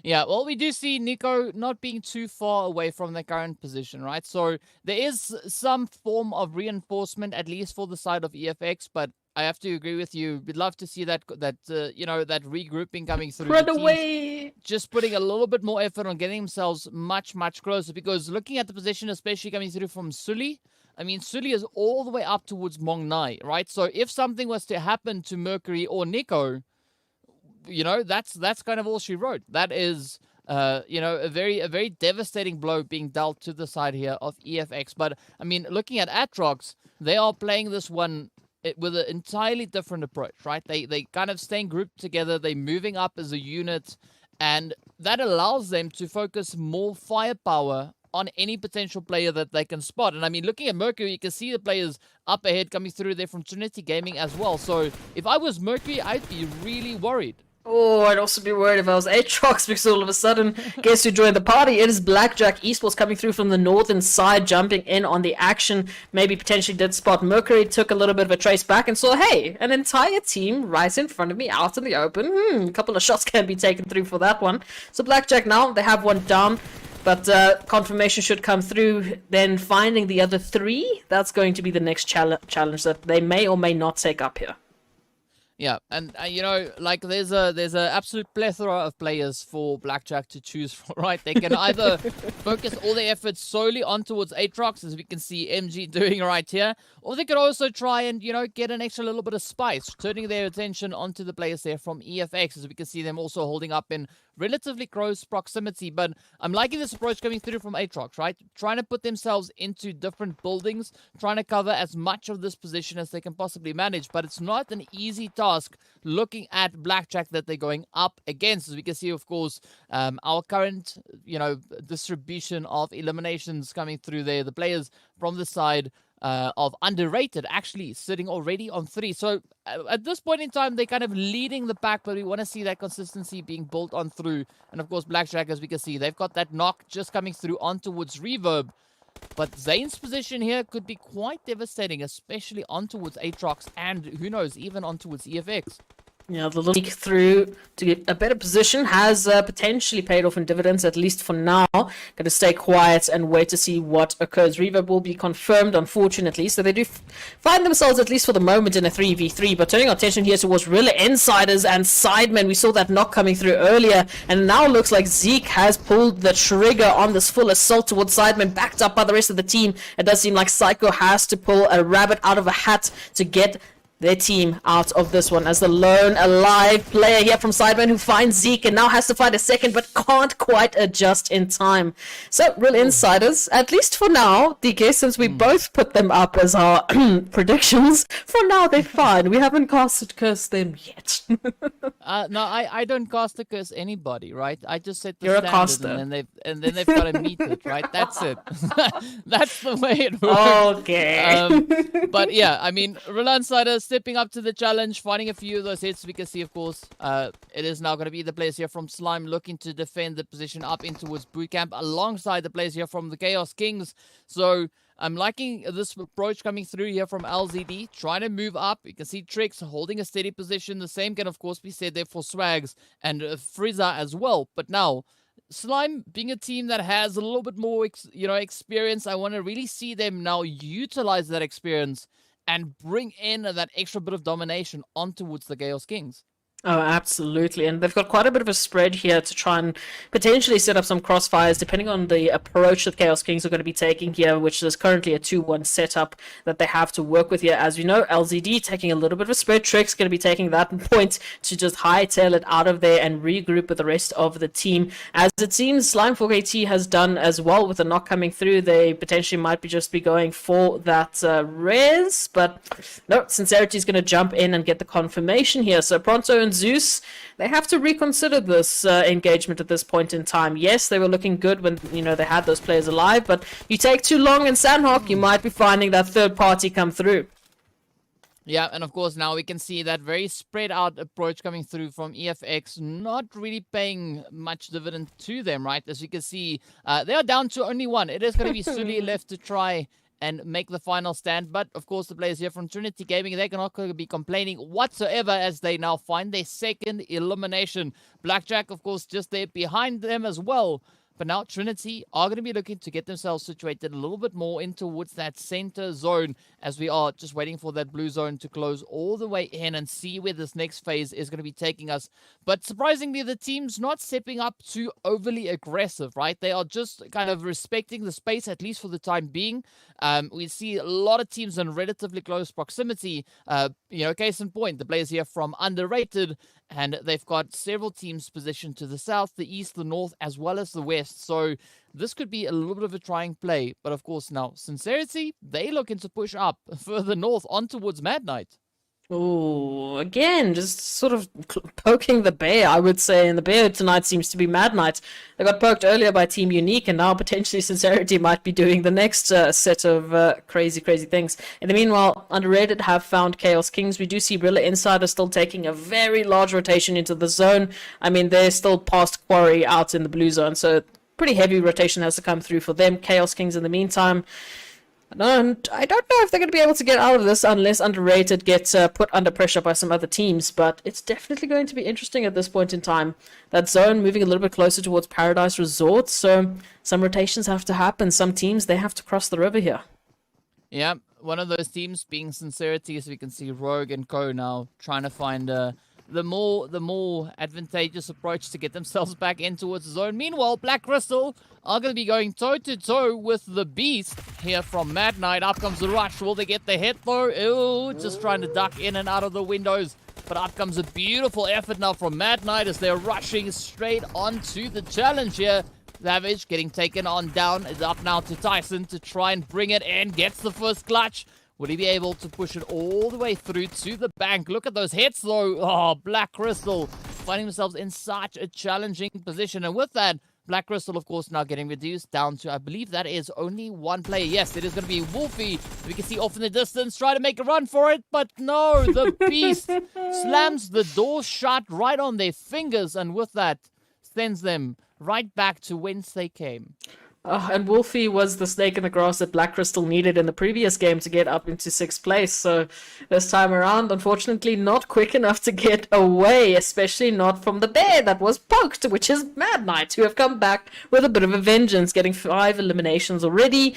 Yeah, well, we do see Nico not being too far away from their current position, right? So there is some form of reinforcement, at least for the side of EFX, but I have to agree with you. We'd love to see that regrouping coming through. Run away! Just putting a little bit more effort on getting themselves much, much closer, because looking at the position, especially coming through from Sully, I mean, Sully is all the way up towards Mong Nai, right? So if something was to happen to Mercury or Nico, that's kind of all she wrote. That is, a very devastating blow being dealt to the side here of EFX. But, I mean, looking at Aatrox, they are playing this one with an entirely different approach, right? They kind of staying grouped together. They're moving up as a unit, and that allows them to focus more firepower on any potential player that they can spot. And I mean, looking at Mercury, you can see the players up ahead coming through there from Trinity Gaming as well. So if I was Mercury, I'd be really worried. Oh, I'd also be worried if I was Aatrox, because all of a sudden, guess who joined the party? It is Blackjack Esports coming through from the northern side, jumping in on the action. Maybe potentially did spot Mercury, took a little bit of a trace back and saw, hey, an entire team right in front of me out in the open. A couple of shots can be taken through for that one. So Blackjack now, they have one down. But confirmation should come through. Then finding the other 3, that's going to be the next challenge that they may or may not take up here. Yeah, and you know, like there's a absolute plethora of players for Blackjack to choose from, right? They can either focus all their efforts solely on towards Aatrox, as we can see MG doing right here, or they could also try and, you know, get an extra little bit of spice, turning their attention onto the players there from EFX, as we can see them also holding up in relatively close proximity. But I'm liking this approach coming through from Aatrox, right? Trying to put themselves into different buildings, trying to cover as much of this position as they can possibly manage, but it's not an easy task looking at Blackjack that they're going up against. As we can see, of course, our current, you know, distribution of eliminations coming through there, the players from the side of underrated actually sitting already on 3. So at this point in time, they're kind of leading the pack, but we want to see that consistency being built on through. And of course, Blackjack, as we can see, they've got that knock just coming through on towards Reverb. But Zane's position here could be quite devastating, especially on towards Aatrox and, who knows, even on towards EFX. Yeah, the leak through to get a better position has potentially paid off in dividends, at least for now. Going to stay quiet and wait to see what occurs. Reverb will be confirmed, unfortunately, so they do find themselves, at least for the moment, in a 3v3. But turning our attention here towards Rilla Insiders and Sidemen, we saw that knock coming through earlier, and now looks like Zeke has pulled the trigger on this full assault towards Sidemen, backed up by the rest of the team. It does seem like Psycho has to pull a rabbit out of a hat to get their team out of this one, as the lone alive player here from Sidemen who finds Zeke and now has to find a second but can't quite adjust in time. So, Real Insiders, at least for now, DK, since we both put them up as our predictions, for now they're fine. We haven't casted curse them yet. No, I don't cast a curse anybody, right? I just set the You're a standard caster. and then they've got to meet it, right? That's it. That's the way it works. Okay. But yeah, I mean, Real Insiders stepping up to the challenge, finding a few of those hits. We can see, of course, it is now going to be the players here from Slime looking to defend the position up in towards Bootcamp alongside the players here from the Chaos Kings. So I'm liking this approach coming through here from LZD, trying to move up. You can see Trix holding a steady position. The same can, of course, be said there for Swags and Frieza as well. But now, Slime being a team that has a little bit more, experience, I want to really see them now utilize that experience and bring in that extra bit of domination on towards the Chaos Kings. Oh, absolutely. And they've got quite a bit of a spread here to try and potentially set up some crossfires, depending on the approach that Chaos Kings are going to be taking here, which is currently a 2-1 setup that they have to work with here. As we know, LZD taking a little bit of a spread. Trick's going to be taking that point to just hightail it out of there and regroup with the rest of the team. As it seems, Slime 4KT has done as well with the knock coming through. They potentially might just be going for that res, but no, Sincerity is going to jump in and get the confirmation here. So Pronto and Zeus, they have to reconsider this engagement at this point in time. Yes, they were looking good when, they had those players alive, but you take too long in Sanhok, you might be finding that third party come through. Yeah, and of course now we can see that very spread out approach coming through from EFX, not really paying much dividend to them, right? As you can see, they are down to only 1. It is going to be Sully left to try and make the final stand. But, of course, the players here from Trinity Gaming, they're not going to be complaining whatsoever as they now find their second elimination. Blackjack, of course, just there behind them as well. But now Trinity are going to be looking to get themselves situated a little bit more in towards that center zone, as we are just waiting for that blue zone to close all the way in and see where this next phase is going to be taking us. But surprisingly, the team's not stepping up too overly aggressive, right? They are just kind of respecting the space, at least for the time being. We see a lot of teams in relatively close proximity. Case in point, the players here from Underrated, and they've got several teams positioned to the south, the east, the north, as well as the west. So this could be a little bit of a trying play. But of course now, Sincerity, they looking to push up further north on towards Mad Knight. Oh, again, just sort of poking the bear, I would say. And the bear tonight seems to be Mad Knight. They got poked earlier by Team Unique, and now potentially Sincerity might be doing the next set of crazy things. In the meanwhile, Underrated have found Chaos Kings. We do see Rilla Insider still taking a very large rotation into the zone. I mean, they're still past Quarry out in the blue zone, so pretty heavy rotation has to come through for them. Chaos Kings, in the meantime, and I don't know if they're going to be able to get out of this unless Underrated gets put under pressure by some other teams, but it's definitely going to be interesting at this point in time. That zone moving a little bit closer towards Paradise Resort, so some rotations have to happen. Some teams, they have to cross the river here. Yeah, one of those teams being Sincerity, so we can see Rogue and Co now trying to find the more advantageous approach to get themselves back in towards the zone. Meanwhile, Black Crystal are going to be going toe-to-toe with the Beast here from Mad Knight. Up comes the rush. Will they get the hit though? Ew, just trying to duck in and out of the windows. But up comes a beautiful effort now from Mad Knight as they're rushing straight onto the challenge here. Savage getting taken on down. Is up now to Tyson to try and bring it in. Gets the first clutch. Would he be able to push it all the way through to the bank? Look at those hits though. Oh, Black Crystal finding themselves in such a challenging position. And with that, Black Crystal, of course, now getting reduced down to, I believe that is only one player. Yes, it is going to be Wolfie. We can see off in the distance, try to make a run for it. But no, the Beast slams the door shut right on their fingers. And with that, sends them right back to whence they came. And Wolfie was the snake in the grass that Black Crystal needed in the previous game to get up into 6th place. So this time around, unfortunately, not quick enough to get away, especially not from the bear that was poked, which is Mad Knight, who have come back with a bit of a vengeance, getting 5 eliminations already.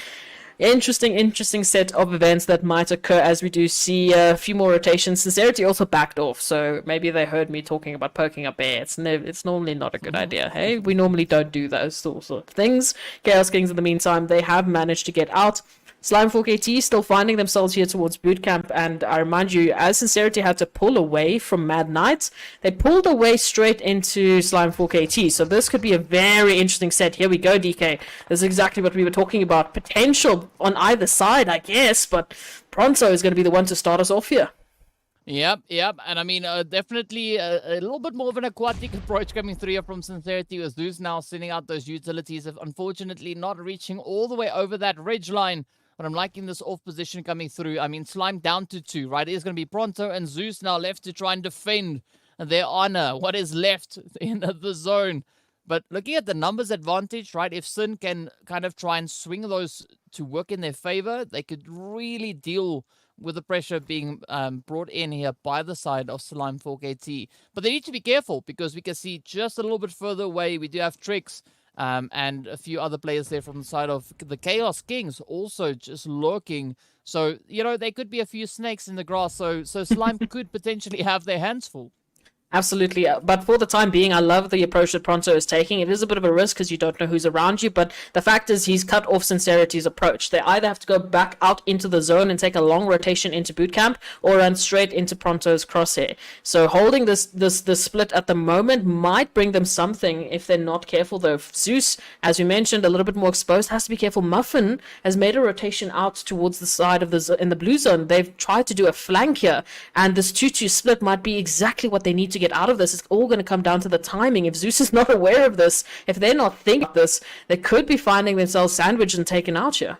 Interesting set of events that might occur as we do see a few more rotations. Sincerity also backed off, so maybe they heard me talking about poking a bear. It's normally not a good idea, hey? We normally don't do those sorts of things. Chaos Kings, in the meantime, they have managed to get out. Slime 4KT still finding themselves here towards boot camp, and I remind you, as Sincerity had to pull away from Mad Knight, they pulled away straight into Slime 4KT, so this could be a very interesting set. Here we go, DK. This is exactly what we were talking about. Potential on either side, I guess, but Pronto is going to be the one to start us off here. Yep. And I mean, definitely a little bit more of an aquatic approach coming through here from Sincerity, as Zeus now sending out those utilities, unfortunately not reaching all the way over that ridge line. But I'm liking this off position coming through. I mean, Slime down to 2, right? It is going to be Pronto and Zeus now left to try and defend their honor, what is left in the zone. But looking at the numbers advantage, right? If Sin can kind of try and swing those to work in their favor, they could really deal with the pressure being brought in here by the side of Slime 4KT. But they need to be careful because we can see just a little bit further away, we do have Tricks. And a few other players there from the side of the Chaos Kings also just lurking. So, you know, there could be a few snakes in the grass. So Slime could potentially have their hands full. Absolutely, but for the time being, I love the approach that Pronto is taking. It is a bit of a risk because you don't know who's around you, but the fact is he's cut off Sincerity's approach. They either have to go back out into the zone and take a long rotation into boot camp, or run straight into Pronto's crosshair. So holding this split at the moment might bring them something if they're not careful, though. Zeus, as we mentioned, a little bit more exposed, has to be careful. Muffin has made a rotation out towards the side of in the blue zone. They've tried to do a flank here, and this 2-2 split might be exactly what they need to get out of this. It's all going to come down to the timing. If Zeus is not aware of this, if they're not thinking of this, they could be finding themselves sandwiched and taken out here.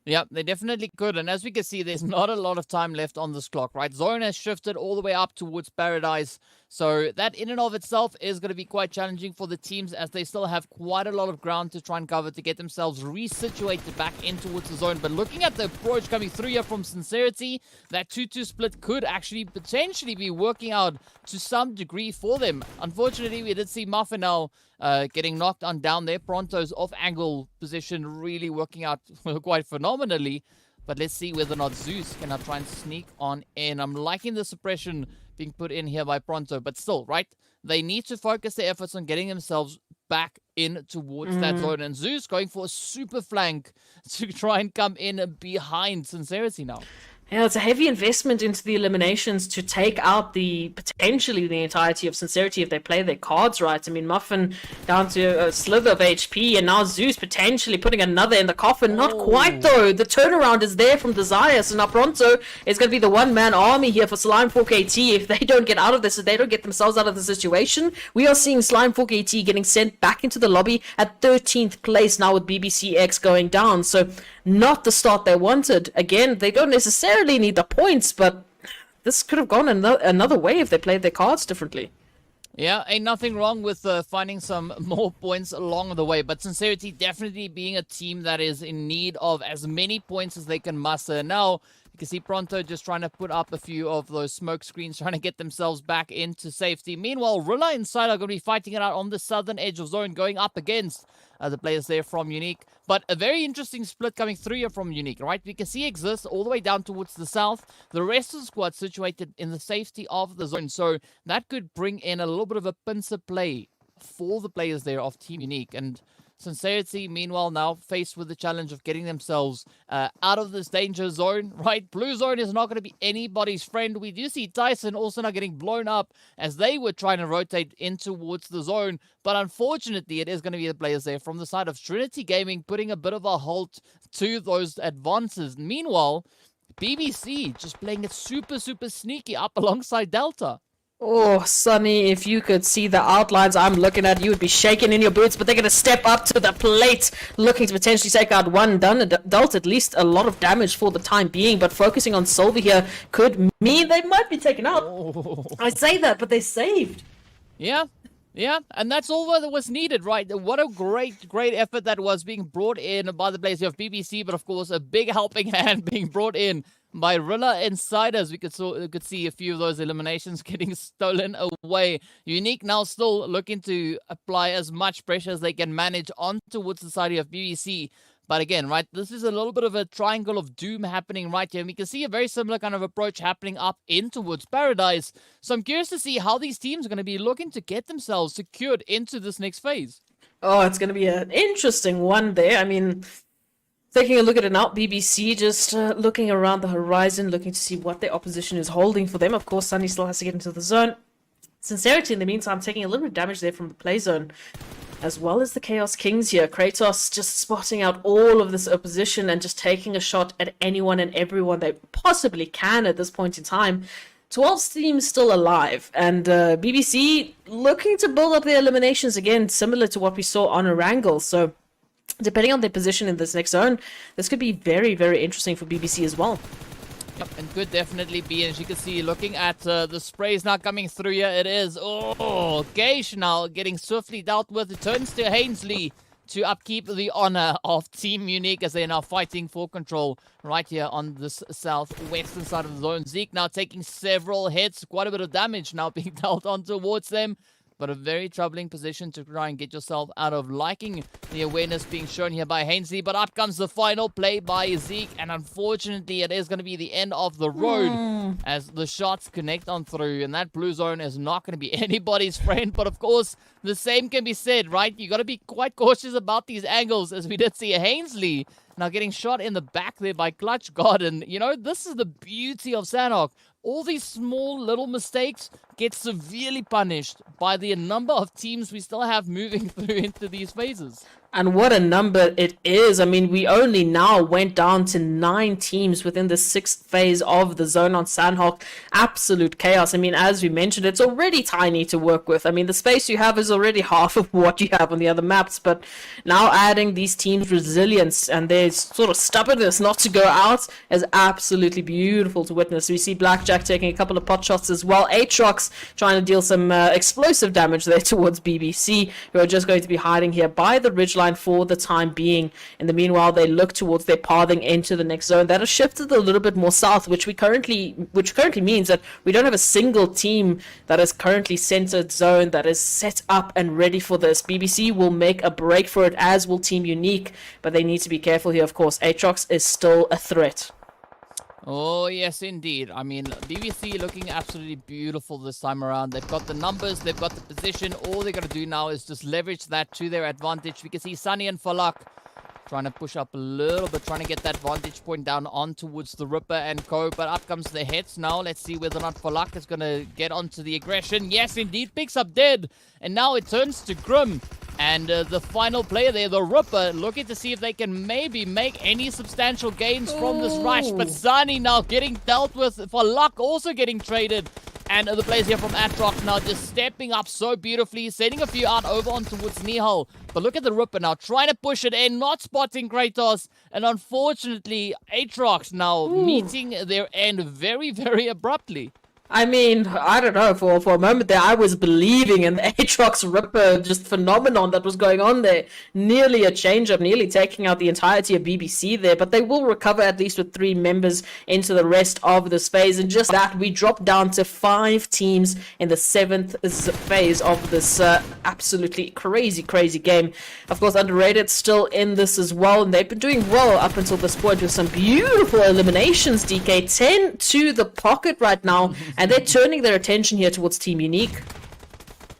Yeah, they definitely could. And as we can see, there's not a lot of time left on this clock, right? Zone has shifted all the way up towards Paradise. So that in and of itself is going to be quite challenging for the teams as they still have quite a lot of ground to try and cover to get themselves resituated back in towards the zone. But looking at the approach coming through here from Sincerity, that 2-2 split could actually potentially be working out to some degree for them. Unfortunately, we did see Muffin now getting knocked on down there. Pronto's off-angle position really working out quite phenomenally. But let's see whether or not Zeus can now try and sneak on in. I'm liking the suppression being put in here by Pronto, but still, right? They need to focus their efforts on getting themselves back in towards that zone. And Zeus going for a super flank to try and come in behind Sincerity now. Yeah, it's a heavy investment into the eliminations to take out potentially the entirety of Sincerity if they play their cards right. I mean, Muffin down to a slither of HP, and now Zeus potentially putting another in the coffin. Not quite, though. The turnaround is there from Desire, so now Pronto is going to be the one-man army here for Slime 4KT. If they don't get out of this, if they don't get themselves out of the situation, we are seeing Slime 4KT getting sent back into the lobby at 13th place now with BBCX going down. So not the start they wanted. Again, they don't necessarily need the points, but this could have gone another way if they played their cards differently. Yeah, ain't nothing wrong with finding some more points along the way, but Sincerity definitely being a team that is in need of as many points as they can muster. Now, You can see Pronto just trying to put up a few of those smoke screens, trying to get themselves back into safety. Meanwhile, Rilla and Side are going to be fighting it out on the southern edge of zone, going up against the players there from Unique. But a very interesting split coming through here from Unique, right? We can see exists all the way down towards the south. The rest of the squad situated in the safety of the zone. So that could bring in a little bit of a pincer play for the players there of Team Unique. And Sincerity, meanwhile, now faced with the challenge of getting themselves out of this danger zone, right? Blue zone is not going to be anybody's friend. We do see Tyson also now getting blown up as they were trying to rotate in towards the zone. But unfortunately, it is going to be the players there from the side of Trinity Gaming putting a bit of a halt to those advances. Meanwhile, BBC just playing it super, super sneaky up alongside Delta. Oh, Sonny, if you could see the outlines I'm looking at, you would be shaking in your boots, but they're going to step up to the plate, looking to potentially take out one. Dealt at least a lot of damage for the time being, but focusing on Silver here could mean they might be taken out. Oh. I say that, but they saved. Yeah, and that's all that was needed, right? What a great effort that was being brought in by the players of BBC, but of course a big helping hand being brought in by Rilla Insiders. We could see a few of those eliminations getting stolen away. Unique now still looking to apply as much pressure as they can manage on towards the side of BBC. But again, right, this is a little bit of a triangle of doom happening right here. And we can see a very similar kind of approach happening up in towards Paradise. So I'm curious to see how these teams are going to be looking to get themselves secured into this next phase. Oh, it's going to be an interesting one there. I mean, taking a look at it now, BBC just looking around the horizon, looking to see what their opposition is holding for them. Of course, Sunny still has to get into the zone. Sincerity, in the meantime, taking a little bit of damage there from the play zone, as well as the Chaos Kings here. Kratos just spotting out all of this opposition and just taking a shot at anyone and everyone they possibly can at this point in time. 12 teams still alive, and BBC looking to build up their eliminations again, similar to what we saw on Erangel. So depending on their position in this next zone, this could be very, very interesting for BBC as well. Yep, and could definitely be. And as you can see, looking at the sprays now coming through here, it is, Gage now getting swiftly dealt with. It turns to Hainsley to upkeep the honor of Team Unique as they are now fighting for control right here on this southwestern side of the zone. Zeke now taking several hits, quite a bit of damage now being dealt on towards them. But a very troubling position to try and get yourself out of, liking the awareness being shown here by Hainsley. But up comes the final play by Zeke, and unfortunately it is going to be the end of the road as the shots connect on through, and that blue zone is not going to be anybody's friend. But of course, the same can be said, right? You got to be quite cautious about these angles, as we did see Hainsley now getting shot in the back there by Clutch God. And, you know, this is the beauty of Sanhok. All these small little mistakes get severely punished by the number of teams we still have moving through into these phases. And what a number it is. I mean, we only now went down to 9 teams within the 6th phase of the zone on Sanhok. Absolute chaos. I mean, as we mentioned, it's already tiny to work with. I mean, the space you have is already half of what you have on the other maps. But now adding these teams' resilience and their sort of stubbornness not to go out is absolutely beautiful to witness. We see Blackjack taking a couple of pot shots as well. Aatrox trying to deal some explosive damage there towards BBC, who are just going to be hiding here by the ridgeline for the time being. In the meanwhile, they look towards their pathing into the next zone that has shifted a little bit more south, which currently means that we don't have a single team that is currently centered zone that is set up and ready for this. BBC will make a break for it, as will Team Unique, but they need to be careful here. Of course, Aatrox is still a threat. Oh, yes, indeed. I mean, BBC looking absolutely beautiful this time around. They've got the numbers, they've got the position. All they're going to do now is just leverage that to their advantage. We can see Sunny and Falak trying to push up a little bit, trying to get that vantage point down on towards the Ripper and co. But up comes the hits now. Let's see whether or not Falak is going to get onto the aggression. Yes, indeed, picks up Dead. And now it turns to Grim. And the final player there, the Ripper, looking to see if they can maybe make any substantial gains from this rush. But Zani now getting dealt with, for luck also getting traded. And the players here from Aatrox now just stepping up so beautifully, sending a few out over on towards Nihal. But look at the Ripper now, trying to push it in, not spotting Kratos. And unfortunately, Aatrox now meeting their end very, very abruptly. I mean, I don't know, for a moment there I was believing in the Aatrox Ripper just phenomenon that was going on there. Nearly a change-up, nearly taking out the entirety of BBC there, but they will recover at least with 3 members into the rest of this phase. And just that, we drop down to 5 teams in the 7th phase of this absolutely crazy game. Of course, Underrated still in this as well, and they've been doing well up until this point with some beautiful eliminations, DK. 10 to the pocket right now. And they're turning their attention here towards Team Unique.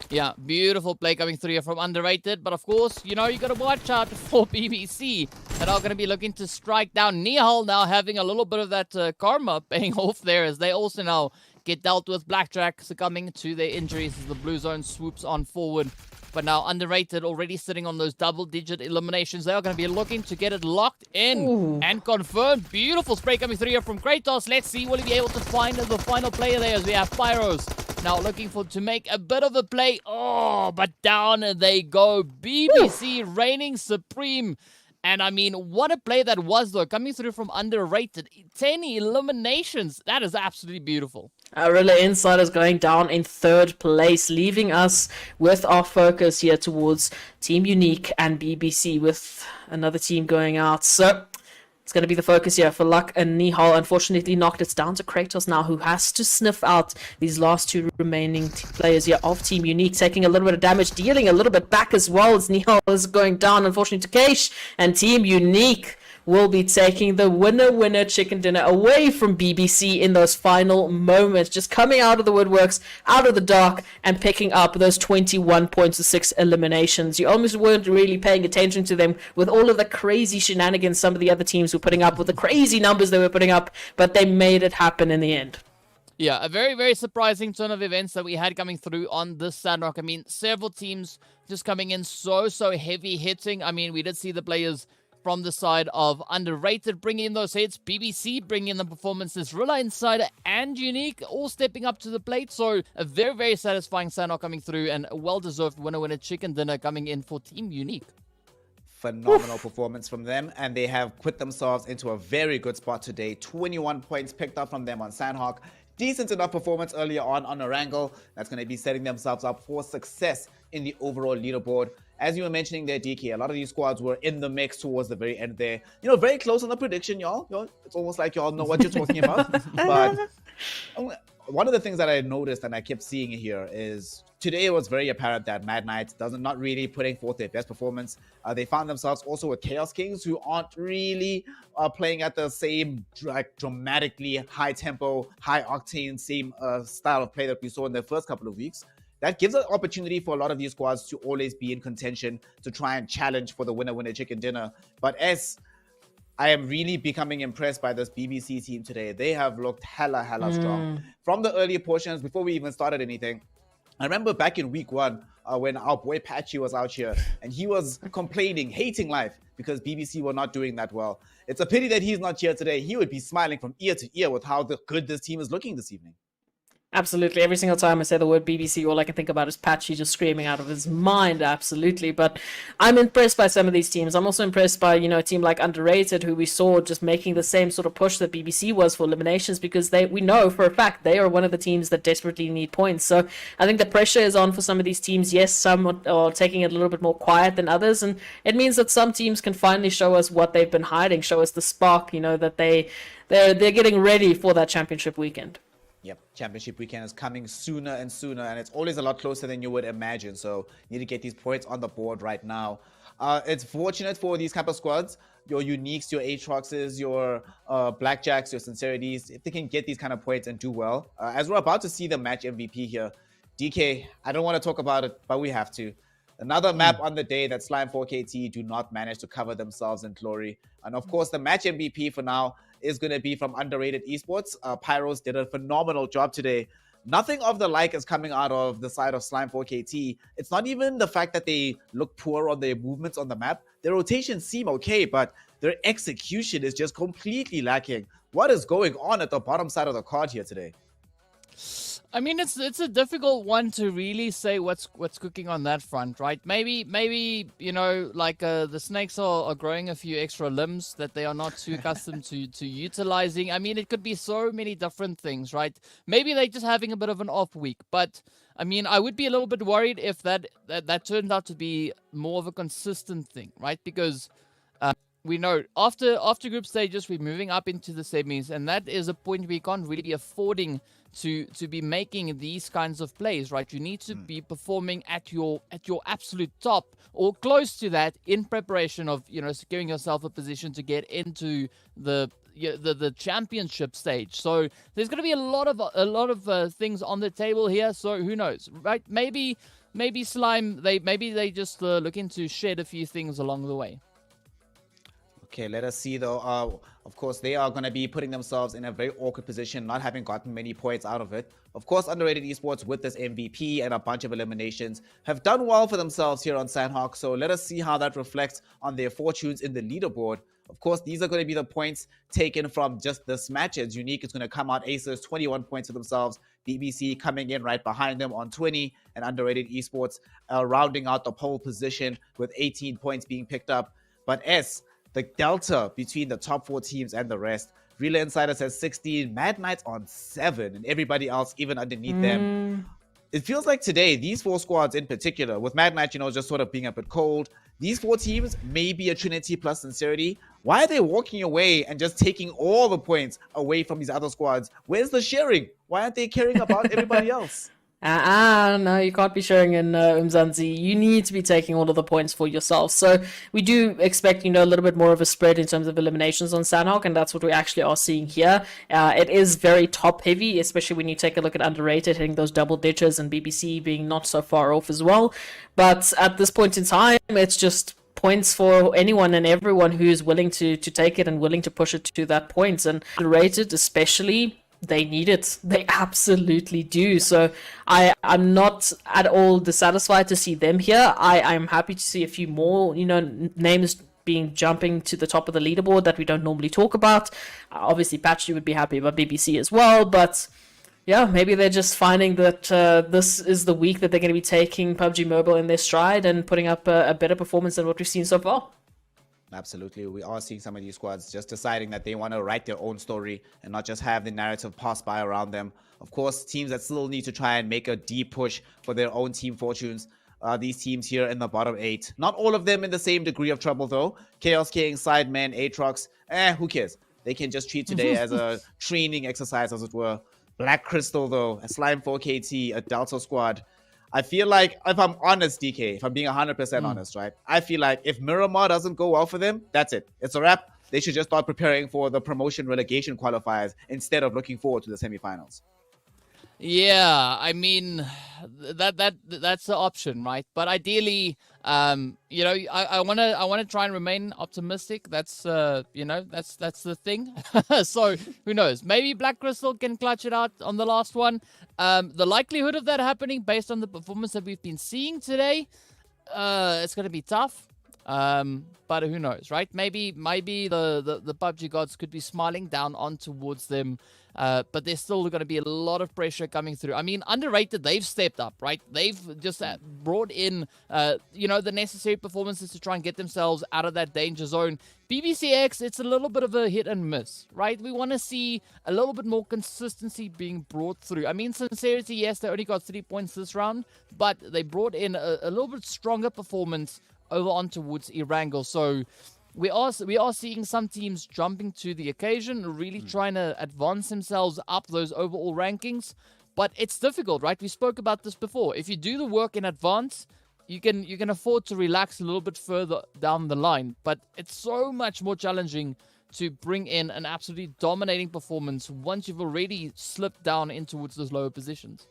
Yeah, beautiful play coming through here from Underrated. But of course, you know, you got to watch out for BBC that are going to be looking to strike down. Nihal now having a little bit of that karma paying off there as they also now get dealt with. Blackjack succumbing to their injuries as the Blue Zone swoops on forward. But now Underrated already sitting on those double-digit eliminations. They are going to be looking to get it locked in and confirmed. Beautiful spray coming through here from Kratos. Let's see, will he be able to find the final player there as we have Pyros now looking to make a bit of a play. Oh, but down they go. BBC reigning supreme. And I mean, what a play that was, though, coming through from Underrated. 10 eliminations. That is absolutely beautiful. Arilla Insiders going down in 3rd place, leaving us with our focus here towards Team Unique and BBC, with another team going out. So it's going to be the focus here for Luck and Nihal. Unfortunately knocked it down to Kratos now, who has to sniff out these last 2 remaining players here of Team Unique, taking a little bit of damage, dealing a little bit back as well as Nihal is going down, unfortunately, to Keish. And Team Unique will be taking the winner chicken dinner away from BBC in those final moments, just coming out of the woodworks, out of the dark, and picking up those 21 points to 6 eliminations. You almost weren't really paying attention to them with all of the crazy shenanigans some of the other teams were putting up, with the crazy numbers they were putting up, but they made it happen in the end. Yeah, a very surprising turn of events that we had coming through on this Sanhok. I mean, several teams just coming in so heavy hitting. I mean, we did see the players from the side of Underrated bringing in those hits, BBC bringing in the performances, Rilla Insider and Unique all stepping up to the plate. So a very satisfying Sanhok coming through, and a well-deserved winner chicken dinner coming in for Team Unique. Phenomenal performance from them, and they have put themselves into a very good spot today. 21 points picked up from them on Sanhok. Decent enough performance earlier on Erangel. That's going to be setting themselves up for success in the overall leaderboard. As you were mentioning there, DK, a lot of these squads were in the mix towards the very end there. You know, very close on the prediction, y'all. It's almost like y'all know what you're talking about. But one of the things that I noticed and I kept seeing here is today it was very apparent that Mad Knights not really putting forth their best performance. They found themselves also with Chaos Kings, who aren't really playing at the same dramatically high tempo, high octane, same style of play that we saw in the first couple of weeks. That gives an opportunity for a lot of these squads to always be in contention to try and challenge for the winner chicken dinner. But as I am really becoming impressed by this BBC team today, they have looked hella strong. From the earlier portions, before we even started anything, I remember back in week 1 when our boy Patchy was out here and he was complaining, hating life because BBC were not doing that well. It's a pity that he's not here today. He would be smiling from ear to ear with how good this team is looking this evening. Absolutely. Every single time I say the word BBC, all I can think about is Patchy just screaming out of his mind. Absolutely. But I'm impressed by some of these teams. I'm also impressed by, a team like Underrated, who we saw just making the same sort of push that BBC was for eliminations, because we know for a fact they are one of the teams that desperately need points. So I think the pressure is on for some of these teams. Yes, some are taking it a little bit more quiet than others. And it means that some teams can finally show us what they've been hiding, show us the spark, that they're getting ready for that championship weekend. Yep, championship weekend is coming sooner and sooner, and it's always a lot closer than you would imagine. So you need to get these points on the board right now. It's fortunate for these type of squads, your Uniques, your Aatroxes, your Blackjacks, your Sincerities, if they can get these kind of points and do well. As we're about to see the match MVP here, DK, I don't want to talk about it, but we have to. Another map on the day that Slime 4KT do not manage to cover themselves in glory. And of course, the match MVP for now is going to be from Underrated Esports. Pyros did a phenomenal job today. Nothing of the like is coming out of the side of Slime 4KT. It's not even the fact that they look poor on their movements on the map. Their rotations seem okay, but their execution is just completely lacking. What is going on at the bottom side of the card here today? I mean, it's a difficult one to really say what's cooking on that front, right? Maybe you know, like the snakes are growing a few extra limbs that they are not too accustomed to utilizing. I mean, it could be so many different things, right? Maybe they're just having a bit of an off week, but I mean, I would be a little bit worried if that turned out to be more of a consistent thing, right? Because we know after group stages, we're moving up into the semis, and that is a point we can't really be affording to be making these kinds of plays, right? You need to be performing at your absolute top or close to that in preparation of, you know, securing yourself a position to get into the championship stage. So there's going to be a lot of things on the table here. So who knows, right? Maybe Slime, they just looking to shed a few things along the way. Okay, let us see though. Of course, they are going to be putting themselves in a very awkward position, not having gotten many points out of it. Of course, Underrated Esports with this MVP and a bunch of eliminations have done well for themselves here on Sanhok. So let us see how that reflects on their fortunes in the leaderboard. Of course, these are going to be the points taken from just this match. As Unique is going to come out aces, 21 points for themselves. BBC coming in right behind them on 20, and Underrated Esports rounding out the pole position with 18 points being picked up. But the delta between the top 4 teams and the rest, Real Insiders has 16, Mad Knights on 7, and everybody else even underneath them. It feels like today, these 4 squads in particular, with Mad Knight, you know, just sort of being a bit cold, these 4 teams may be a Trinity plus Sincerity. Why are they walking away and just taking all the points away from these other squads? Where's the sharing? Why aren't they caring about everybody else? No, you can't be sharing in Umzansi. You need to be taking all of the points for yourself. So we do expect, you know, a little bit more of a spread in terms of eliminations on Sanhok, and that's what we actually are seeing here. It is very top heavy, especially when you take a look at Underrated hitting those double ditches and BBC being not so far off as well. But at this point in time, it's just points for anyone and everyone who is willing to take it and willing to push it to that point. And Underrated especially, they need it. They absolutely do. So I'm not at all dissatisfied to see them here. I'm happy to see a few more, you know, names jumping to the top of the leaderboard that we don't normally talk about. Obviously, Patchy would be happy about BBC as well, but yeah, maybe they're just finding that this is the week that they're going to be taking PUBG Mobile in their stride and putting up a better performance than what we've seen so far. Absolutely. We are seeing some of these squads just deciding that they want to write their own story and not just have the narrative pass by around them. Of course, teams that still need to try and make a deep push for their own team fortunes are these teams here in the bottom 8. Not all of them in the same degree of trouble, though. Chaos King, Sidemen, Aatrox, who cares? They can just treat today as a training exercise, as it were. Black Crystal, though, a Slime 4KT, a Delta squad. I feel like, if I'm honest, DK, if I'm being 100% honest, right? I feel like if Miramar doesn't go well for them, that's it. It's a wrap. They should just start preparing for the promotion relegation qualifiers instead of looking forward to the semifinals. Yeah, I mean, that's the option, right? But ideally, you know, I wanna try and remain optimistic. That's you know, that's the thing. So who knows? Maybe Black Crystal can clutch it out on the last one. The likelihood of that happening, based on the performance that we've been seeing today, it's gonna be tough. But who knows, right? Maybe the PUBG gods could be smiling down on towards them. But there's still going to be a lot of pressure coming through. I mean, Underrated, they've stepped up, right? They've just brought in, you know, the necessary performances to try and get themselves out of that danger zone. BBCX, it's a little bit of a hit and miss, right? We want to see a little bit more consistency being brought through. I mean, Sincerity, yes, they only got 3 points this round, but they brought in a little bit stronger performance over on towards Erangel. So we are seeing some teams jumping to the occasion, really trying to advance themselves up those overall rankings. But it's difficult, right? We spoke about this before. If you do the work in advance, you can afford to relax a little bit further down the line. But it's so much more challenging to bring in an absolutely dominating performance once you've already slipped down in towards those lower positions.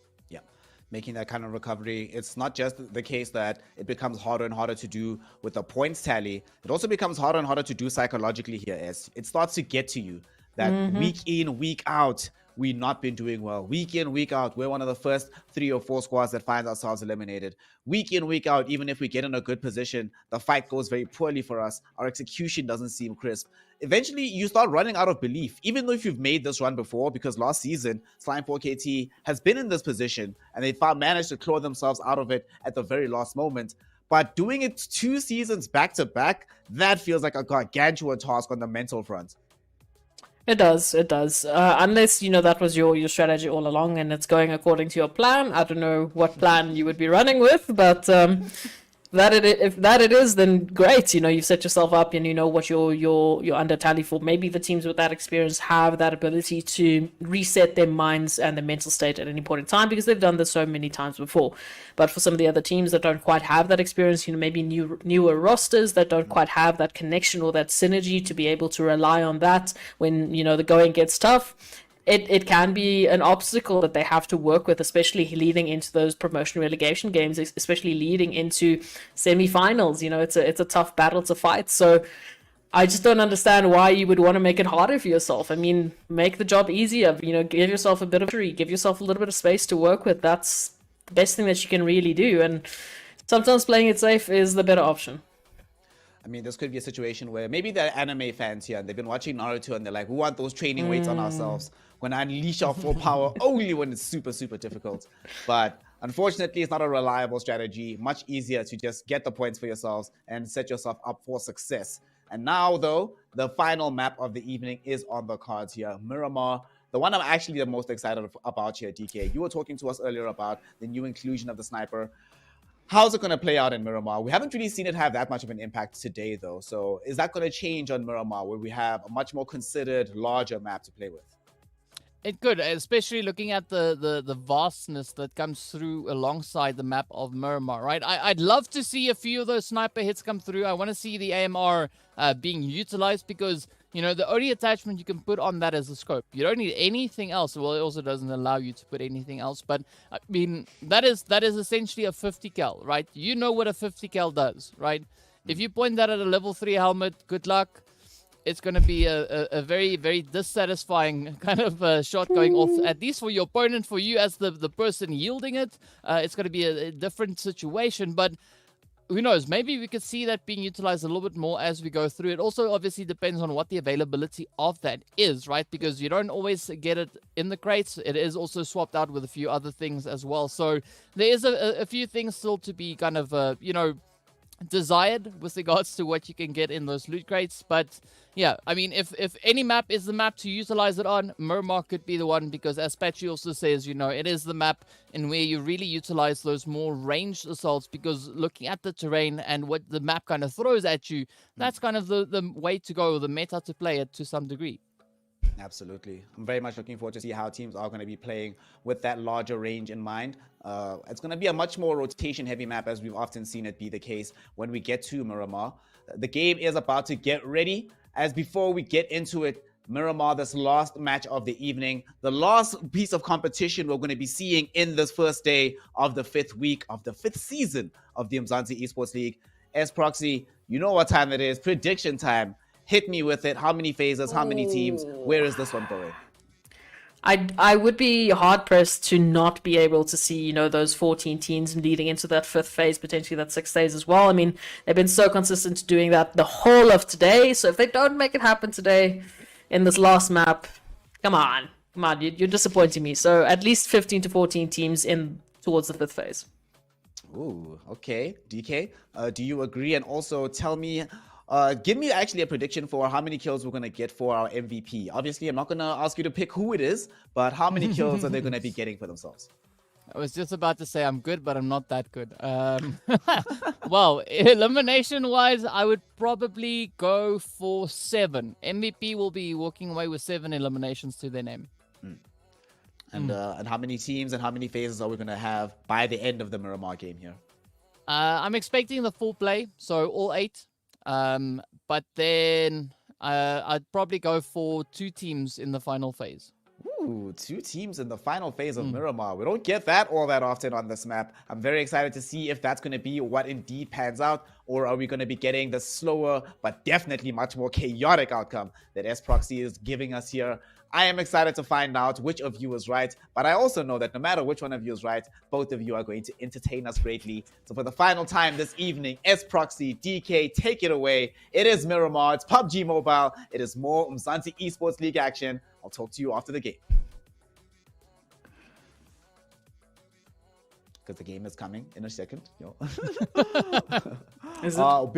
Making that kind of recovery. It's not just the case that it becomes harder and harder to do with the points tally. It also becomes harder and harder to do psychologically here, as it starts to get to you that week in, week out, we've not been doing well. Week in, week out, we're one of the first 3 or 4 squads that finds ourselves eliminated. Week in, week out, even if we get in a good position, the fight goes very poorly for us. Our execution doesn't seem crisp. Eventually, you start running out of belief, even though if you've made this run before, because last season, Slime 4KT has been in this position, and they managed to claw themselves out of it at the very last moment. But doing it 2 seasons back to back, that feels like a gargantuan task on the mental front. It does. Unless, that was your strategy all along and it's going according to your plan. I don't know what plan you would be running with, but if that it is, then great. You've set yourself up and you know what you're under tally for. Maybe the teams with that experience have that ability to reset their minds and their mental state at any point in time because they've done this so many times before. But for some of the other teams that don't quite have that experience, maybe newer rosters that don't quite have that connection or that synergy to be able to rely on that when, the going gets tough, it can be an obstacle that they have to work with, especially leading into those promotion relegation games, especially leading into semi-finals. It's a tough battle to fight. So I just don't understand why you would want to make it harder for yourself. I mean, make the job easier. Give yourself a bit of victory, give yourself a little bit of space to work with. That's the best thing that you can really do. And sometimes playing it safe is the better option. I mean, this could be a situation where maybe they're anime fans here and they've been watching Naruto and they're like, we want those training weights on ourselves. We're going to unleash our full power only when it's super, super difficult. But unfortunately, it's not a reliable strategy. Much easier to just get the points for yourselves and set yourself up for success. And now, though, the final map of the evening is on the cards here. Miramar, the one I'm actually the most excited about here, DK. You were talking to us earlier about the new inclusion of the sniper. How's it going to play out in Miramar? We haven't really seen it have that much of an impact today, though. So is that going to change on Miramar, where we have a much more considered, larger map to play with? It could, especially looking at the vastness that comes through alongside the map of Miramar, right? I'd love to see a few of those sniper hits come through. I want to see the AMR being utilized because, the only attachment you can put on that is the scope. You don't need anything else. Well, it also doesn't allow you to put anything else. But, I mean, that is essentially a 50 cal, right? You know what a 50 cal does, right? If you point that at a level 3 helmet, good luck. It's going to be a very, very dissatisfying kind of shot going off, at least for your opponent. For you as the person yielding it, it's going to be a different situation. But who knows? Maybe we could see that being utilized a little bit more as we go through. It also obviously depends on what the availability of that is, right? Because you don't always get it in the crates. It is also swapped out with a few other things as well. So there is a few things still to be kind of, desired with regards to what you can get in those loot crates. But yeah, I mean, if any map is the map to utilize it on, Miramar could be the one, because as Patchy also says, it is the map in where you really utilize those more ranged assaults, because looking at the terrain and what the map kind of throws at you, that's kind of the way to go, the meta to play it to some degree. Absolutely. I'm very much looking forward to see how teams are going to be playing with that larger range in mind. It's going to be a much more rotation-heavy map, as we've often seen it be the case when we get to Miramar. The game is about to get ready. As before we get into it, Miramar, this last match of the evening, the last piece of competition we're going to be seeing in this first day of the 5th week of the 5th season of the Umzansi Esports League. S-Proxy, you know what time it is. Prediction time. Hit me with it. How many phases? How many teams? Where is this one going? I would be hard pressed to not be able to see, those 14 teams leading into that 5th phase, potentially that 6th phase as well. I mean, they've been so consistent doing that the whole of today. So if they don't make it happen today in this last map, come on, you're disappointing me. So at least 15 to 14 teams in towards the 5th phase. Ooh, okay. DK, do you agree? And also tell me, give me actually a prediction for how many kills we're going to get for our MVP. Obviously, I'm not going to ask you to pick who it is, but how many kills are they going to be getting for themselves? I was just about to say I'm good, but I'm not that good. Well, elimination-wise, I would probably go for 7. MVP will be walking away with 7 eliminations to their name. And how many teams and how many phases are we going to have by the end of the Miramar game here? I'm expecting the full play, so all 8. But then I'd probably go for 2 teams in the final phase. Ooh, 2 teams in the final phase of Miramar. We don't get that all that often on this map. I'm very excited to see if that's going to be what indeed pans out, or are we going to be getting the slower but definitely much more chaotic outcome that S-Proxy is giving us here. I am excited to find out which of you is right, but I also know that no matter which one of you is right, both of you are going to entertain us greatly. So for the final time this evening, S-Proxy, DK, take it away. It is Miramar, it's PUBG Mobile, it is more Umzansi Esports League action. I'll talk to you after the game. Because the game is coming in a second. Is it?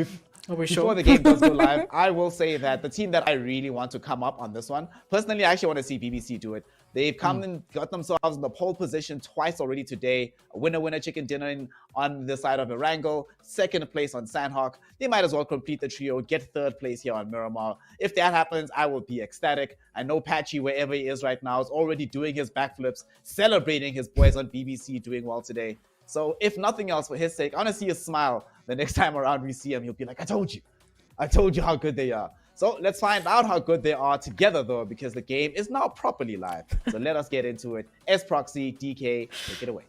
Before sure? the game does go live, I will say that the team that I really want to come up on this one, personally, I actually want to see BBC do it. They've come and got themselves in the pole position twice already today. A winner chicken dinner on the side of Erangel, second place on Sanhok. They might as well complete the trio, get third place here on Miramar. If that happens, I will be ecstatic. I know Patchy, wherever he is right now, is already doing his backflips, celebrating his boys on BBC doing well today. So if nothing else, for his sake, I want to see a smile the next time around we see him. He'll be like, I told you how good they are. So let's find out how good they are together, though, because the game is now properly live. So let us get into it. S-Proxy, DK, take it away.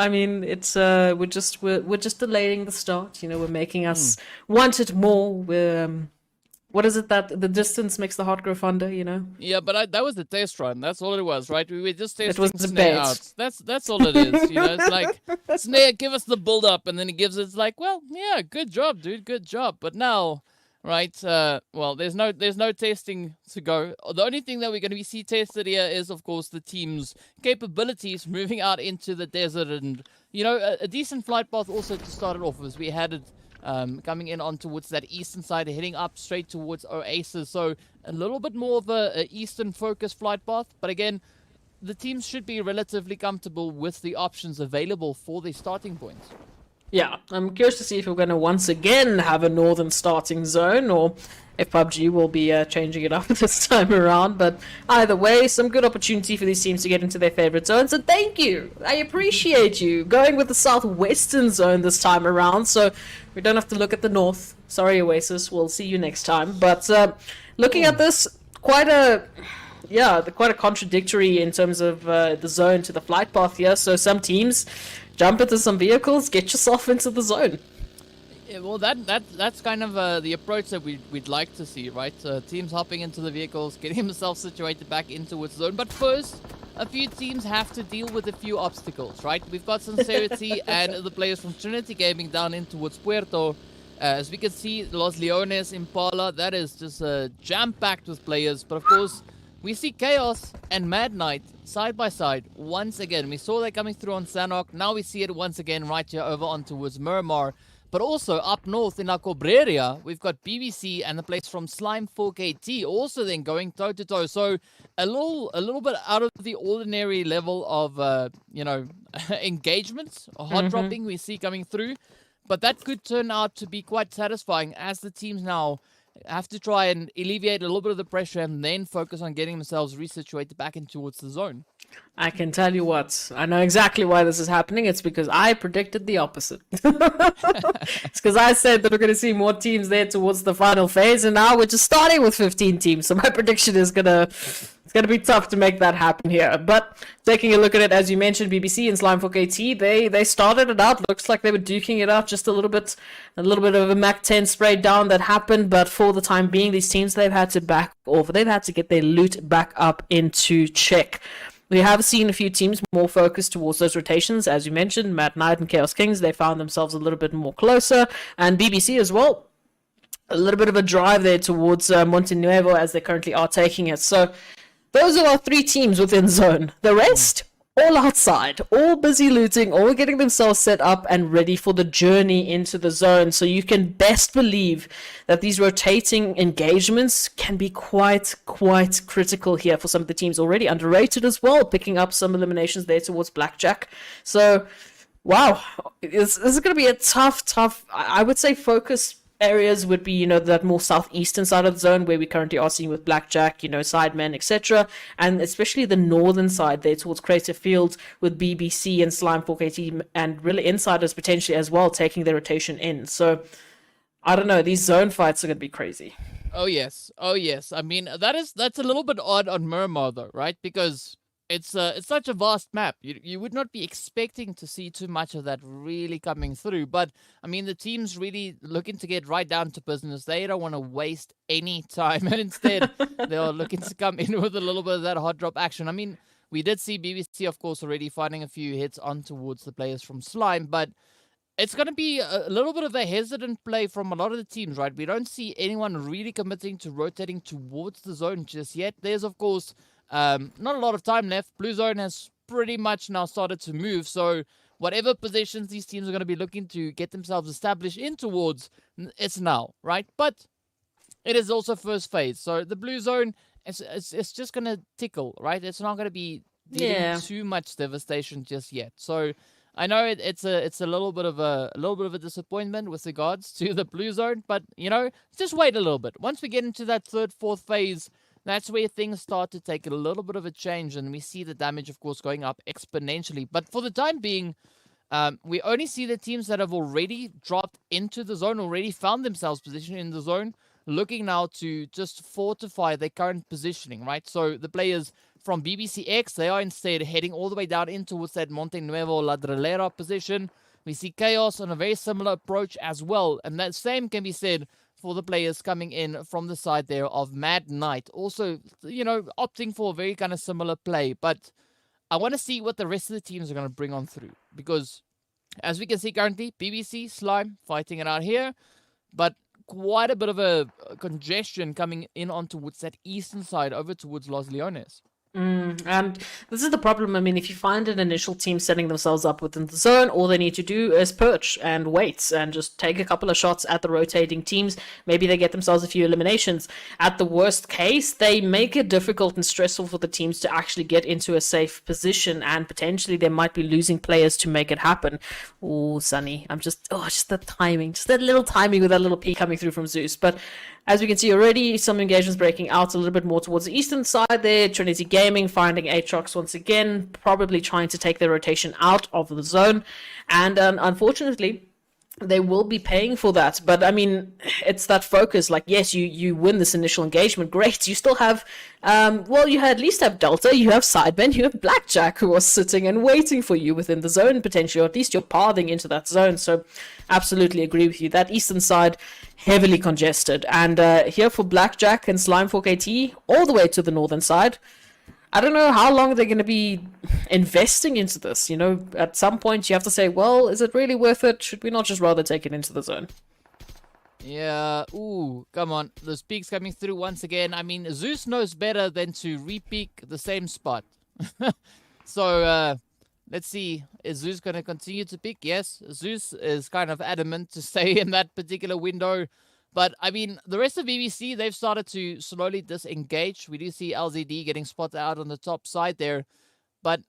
I mean, it's we're just delaying the start. We're making us want it more. We're what is it that the distance makes the heart grow fonder? Yeah, but that was the test run. That's all it was, right? We were just testing was the Snare bait. out. That's all it is. It's like Snare, give us the build up, and then he gives it's like, well, yeah, good job, dude, good job. But now, right? Well, there's no testing to go. The only thing that we're going to see tested here is, of course, the team's capabilities moving out into the desert, and a decent flight path also to start it off as we had it. Coming in on towards that eastern side, heading up straight towards Oasis. So a little bit more of a eastern focused flight path. But again, the teams should be relatively comfortable with the options available for their starting points. Yeah, I'm curious to see if we're going to once again have a northern starting zone, or if PUBG will be changing it up this time around. But either way, some good opportunity for these teams to get into their favorite zone. So thank you. I appreciate you going with the southwestern zone this time around. So we don't have to look at the north. Sorry, Oasis. We'll see you next time. But looking at this, quite a contradictory in terms of the zone to the flight path here. So some teams jump into some vehicles, get yourself into the zone. Yeah, well, that's kind of the approach that we'd like to see, right? Teams hopping into the vehicles, getting themselves situated back into its zone. But first, a few teams have to deal with a few obstacles, right? We've got Sincerity and the players from Trinity Gaming down in towards Puerto. As we can see, Los Leones, Impala, that is just jam-packed with players. But of course, we see Chaos and Mad Knight side by side once again. We saw that coming through on Sanhok. Now we see it once again right here over on towards Miramar. But also up north in La Cobreria, we've got BBC and the place from Slime 4KT also then going toe-to-toe. So a little bit out of the ordinary level of, engagement, hot dropping we see coming through. But that could turn out to be quite satisfying as the teams now have to try and alleviate a little bit of the pressure and then focus on getting themselves resituated back in towards the zone. I can tell you what, I know exactly why this is happening. It's because I predicted the opposite. It's because I said that we're going to see more teams there towards the final phase, and now we're just starting with 15 teams. So my prediction is it's gonna be tough to make that happen here. But taking a look at it, as you mentioned, BBC and Slime 4KT, they started it out. Looks like they were duking it out just a little bit of a Mac 10 spray down that happened. But for the time being, these teams, they've had to back off. They've had to get their loot back up into check. We have seen a few teams more focused towards those rotations. As you mentioned, Mad Knight and Chaos Kings, they found themselves a little bit more closer. And BBC as well, a little bit of a drive there towards Montenuevo as they currently are taking it. So those are our three teams within zone. The rest, all outside, all busy looting, all getting themselves set up and ready for the journey into the zone. So you can best believe that these rotating engagements can be quite critical here for some of the teams. Already underrated as well, picking up some eliminations there towards Blackjack. So, wow, this is going to be a tough, I would say focus areas would be, that more southeastern side of the zone where we currently are seeing with Blackjack, Sidemen, etc. And especially the northern side there towards Crater Field with BBC and Slime 4KT and really Insiders potentially as well taking their rotation in. So, I don't know, these zone fights are going to be crazy. Oh yes. I mean, that's a little bit odd on Miramar though, right? Because it's such a vast map. You would not be expecting to see too much of that really coming through. But I mean, the team's really looking to get right down to business. They don't want to waste any time, and instead they are looking to come in with a little bit of that hot drop action. I mean, we did see BBC, of course, already finding a few hits on towards the players from Slime, but it's going to be a little bit of a hesitant play from a lot of the teams, right? We don't see anyone really committing to rotating towards the zone just yet. There's, of course, not a lot of time left. Blue Zone has pretty much now started to move, so whatever positions these teams are going to be looking to get themselves established in towards, it's now, right? But it is also first phase, so the Blue Zone, it's just going to tickle, right? It's not going to be dealing too much devastation just yet. So I know it's a little bit of a disappointment with regards to the Blue Zone, but just wait a little bit. Once we get into that third, fourth phase, that's where things start to take a little bit of a change, and we see the damage, of course, going up exponentially. But for the time being, we only see the teams that have already dropped into the zone, already found themselves positioned in the zone, looking now to just fortify their current positioning, right? So the players from BBCX, they are instead heading all the way down in towards that Monte Nuevo Ladrillera position. We see Chaos on a very similar approach as well, and that same can be said for the players coming in from the side there of Mad Knight. Also, opting for a very kind of similar play. But I want to see what the rest of the teams are going to bring on through. Because, as we can see currently, BBC, Slime, fighting it out here. But quite a bit of a congestion coming in on towards that eastern side, over towards Los Leones. And this is the problem. I mean, if you find an initial team setting themselves up within the zone, all they need to do is perch and wait and just take a couple of shots at the rotating teams. Maybe they get themselves a few eliminations. At the worst case, they make it difficult and stressful for the teams to actually get into a safe position, and potentially they might be losing players to make it happen. Oh, Sunny, just the timing, just that little timing with that little peek coming through from Zeus. But as we can see already, some engagements breaking out a little bit more towards the eastern side there. Trinity Gaming finding Aatrox once again, probably trying to take their rotation out of the zone. And unfortunately, they will be paying for that. But I mean, it's that focus. Like, yes, you win this initial engagement. Great. You still have, you at least have Delta, you have Sidemen, you have Blackjack who are sitting and waiting for you within the zone potentially, or at least you're pathing into that zone. So absolutely agree with you. That eastern side, heavily congested. And here for Blackjack and Slime 4KT, all the way to the northern side, I don't know how long they're going to be investing into this. At some point you have to say, well, is it really worth it? Should we not just rather take it into the zone? Yeah, ooh, come on. Those peaks coming through once again. I mean, Zeus knows better than to re-peak the same spot. So, let's see. Is Zeus going to continue to pick? Yes, Zeus is kind of adamant to stay in that particular window. But, I mean, the rest of BBC, they've started to slowly disengage. We do see LZD getting spotted out on the top side there. But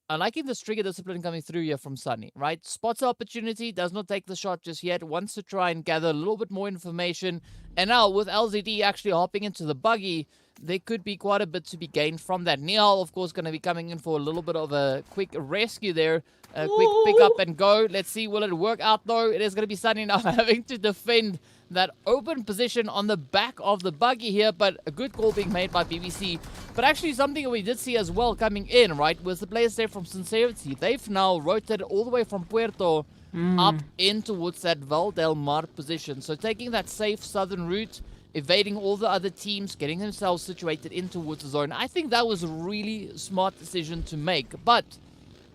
I like this trigger discipline coming through here from Sunny, right? Spots the opportunity, does not take the shot just yet, wants to try and gather a little bit more information. And now, with LZD actually hopping into the buggy, there could be quite a bit to be gained from that. Nihal, of course, going to be coming in for a little bit of a quick rescue there. A quick pick up and go. Let's see, will it work out though? It is going to be Sunny now having to defend that open position on the back of the buggy here, but a good call being made by BBC. But actually something we did see as well coming in, right, was the players there from Sincerity. They've now rotated all the way from Puerto up in towards that Val del Mar position. So taking that safe southern route, evading all the other teams, getting themselves situated in towards the zone. I think that was a really smart decision to make, but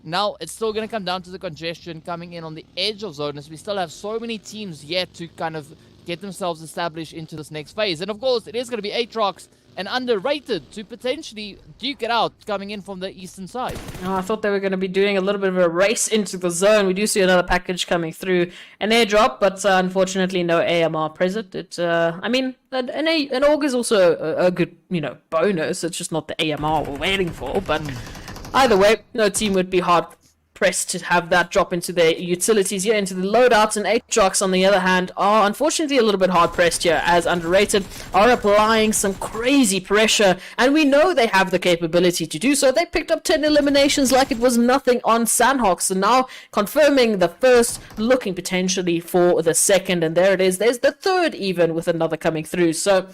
now it's still going to come down to the congestion coming in on the edge of zone, as we still have so many teams yet to kind of get themselves established into this next phase. And of course, it is going to be Aatrox and underrated to potentially duke it out coming in from the eastern side. I thought they were going to be doing a little bit of a race into the zone. We do see another package coming through, an airdrop, but unfortunately no AMR present. I mean, an AUG is also a good, bonus. It's just not the AMR we're waiting for, but either way, no team would be hard pressed to have that drop into their utilities here, into the loadouts. And Aatrox, on the other hand, are unfortunately a little bit hard pressed here, as Underrated are applying some crazy pressure, and we know they have the capability to do so. They picked up 10 eliminations like it was nothing on Sanhok, so now confirming the first, looking potentially for the second, and there it is. There's the third even, with another coming through. So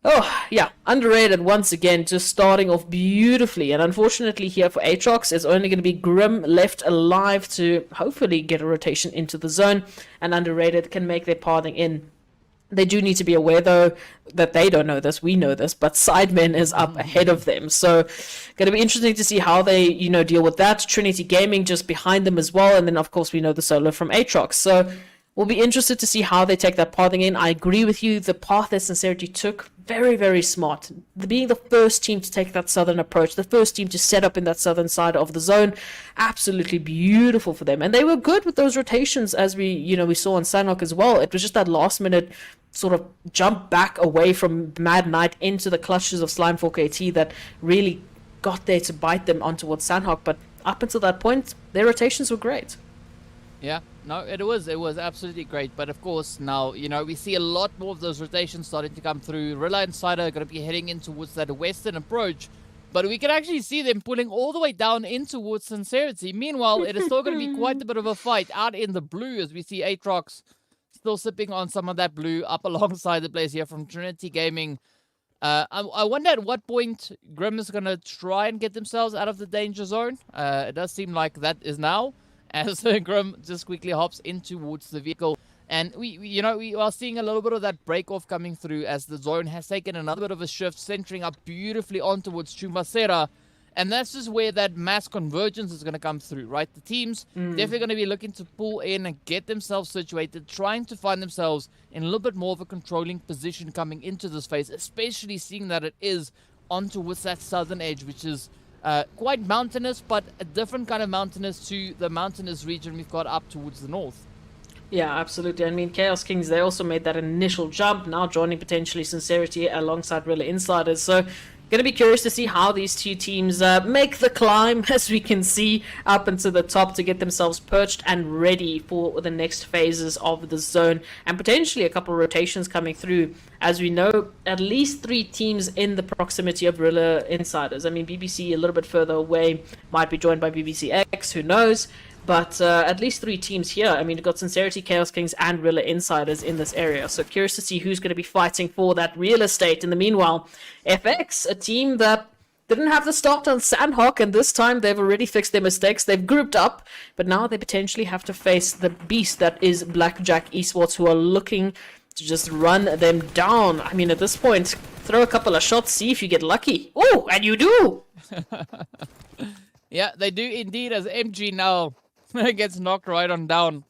Oh, yeah, underrated once again, just starting off beautifully. And unfortunately here for Aatrox, it's only going to be Grim left alive to hopefully get a rotation into the zone. And underrated can make their pathing in. They do need to be aware, though, that they don't know this. We know this, but Sidemen is up ahead of them. So, going to be interesting to see how they, deal with that. Trinity Gaming just behind them as well. And then, of course, we know the solo from Aatrox. So, we'll be interested to see how they take that pathing in. I agree with you. The path that Sincerity took, very, very smart. Being the first team to take that southern approach, the first team to set up in that southern side of the zone, absolutely beautiful for them. And they were good with those rotations, as we saw on Sanhok as well. It was just that last minute sort of jump back away from Mad Knight into the clutches of Slime 4KT that really got there to bite them on towards Sanhok. But up until that point, their rotations were great. Yeah, no, it was absolutely great. But of course, now, we see a lot more of those rotations starting to come through. Rilla and Cider are going to be heading in towards that western approach. But we can actually see them pulling all the way down in towards Sincerity. Meanwhile, it is still going to be quite a bit of a fight out in the blue as we see Aatrox still sipping on some of that blue up alongside the players here from Trinity Gaming. I wonder at what point Grim is going to try and get themselves out of the danger zone. It does seem like that is now, as Grim just quickly hops in towards the vehicle. And we are seeing a little bit of that break off coming through as the zone has taken another bit of a shift, centering up beautifully on towards Chumbacera. And that's just where that mass convergence is going to come through, right? The teams definitely going to be looking to pull in and get themselves situated, trying to find themselves in a little bit more of a controlling position coming into this phase, especially seeing that it is on towards that southern edge, which is quite mountainous, but a different kind of mountainous to the mountainous region we've got up towards the north. Yeah, absolutely. I mean, Chaos Kings, they also made that initial jump, now joining potentially Sincerity alongside Rilla Insiders. So, going to be curious to see how these two teams make the climb, as we can see, up into the top to get themselves perched and ready for the next phases of the zone. And potentially a couple of rotations coming through. As we know, at least 3 teams in the proximity of Rilla Insiders. I mean, BBC a little bit further away, might be joined by BBC X, who knows? But at least 3 teams here. I mean, you've got Sincerity, Chaos Kings, and Rilla Insiders in this area. So curious to see who's going to be fighting for that real estate. In the meanwhile, FX, a team that didn't have the start on Sanhok, and this time they've already fixed their mistakes. They've grouped up, but now they potentially have to face the beast that is Blackjack Esports, who are looking to just run them down. I mean, at this point, throw a couple of shots, see if you get lucky. Oh, and you do! Yeah, they do indeed, as MG now gets knocked right on down.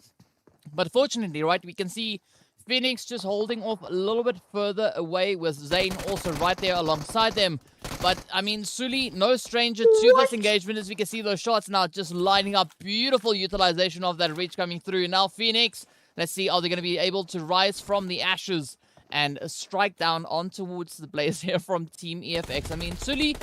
But fortunately, right, we can see Phoenix just holding off a little bit further away with Zane also right there alongside them. But, I mean, Sully, no stranger to this engagement, as we can see those shots now just lining up. Beautiful utilization of that reach coming through. Now Phoenix, let's see, are they going to be able to rise from the ashes and strike down on towards the players here from Team EFX? I mean, Sully,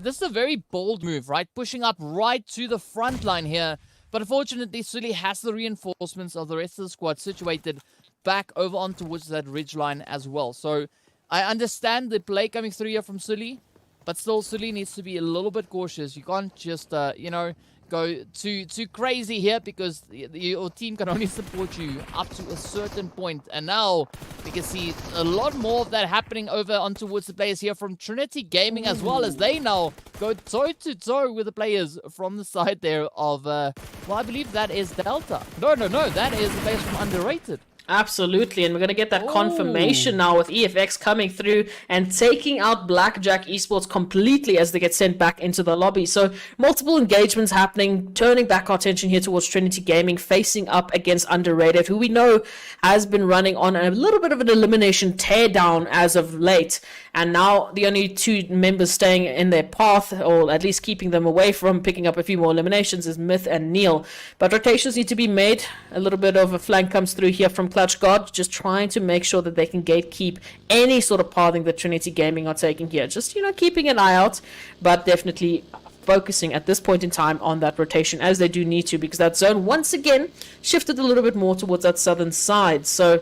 this is a very bold move, right? Pushing up right to the front line here. But unfortunately, Sully has the reinforcements of the rest of the squad situated back over on towards that ridge line as well. So I understand the play coming through here from Sully, but still Sully needs to be a little bit cautious. You can't just, go too crazy here, because your team can only support you up to a certain point. And now we can see a lot more of that happening over on towards the players here from Trinity Gaming, as well as they now go toe-to-toe with the players from the side there of, well, I believe that is Delta. No, that is the players from Underrated. Absolutely, and we're going to get that confirmation now with EFX coming through and taking out Blackjack Esports completely as they get sent back into the lobby. So multiple engagements happening, turning back our attention here towards Trinity Gaming, facing up against Underrated, who we know has been running on a little bit of an elimination teardown as of late. And now the only 2 members staying in their path, or at least keeping them away from picking up a few more eliminations, is Myth and Neil. But rotations need to be made. A little bit of a flank comes through here from Clutch God, just trying to make sure that they can gatekeep any sort of pathing that Trinity Gaming are taking here. Just, keeping an eye out, but definitely focusing at this point in time on that rotation, as they do need to, because that zone once again shifted a little bit more towards that southern side. So,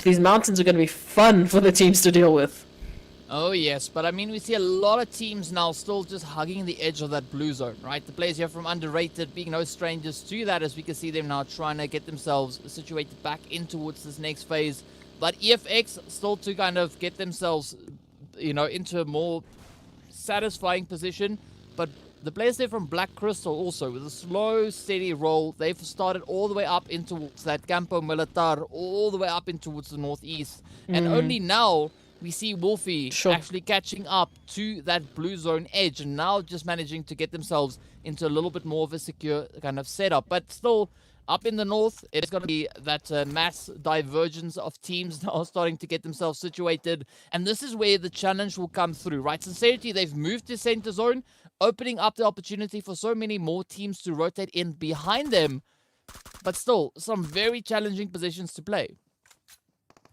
these mountains are going to be fun for the teams to deal with. Oh yes, but I mean, we see a lot of teams now still just hugging the edge of that blue zone, right? The players here from Underrated being no strangers to that, as we can see them now trying to get themselves situated back in towards this next phase. But EFX still to kind of get themselves into a more satisfying position. But the players there from Black Crystal also, with a slow, steady roll, they've started all the way up in towards that Campo Militar, all the way up in towards the northeast. And only now we see Wolfie actually catching up to that blue zone edge, and now just managing to get themselves into a little bit more of a secure kind of setup. But still, up in the north, it is going to be that mass divergence of teams now starting to get themselves situated. And this is where the challenge will come through, right? Sincerity, they've moved to center zone, opening up the opportunity for so many more teams to rotate in behind them. But still, some very challenging positions to play.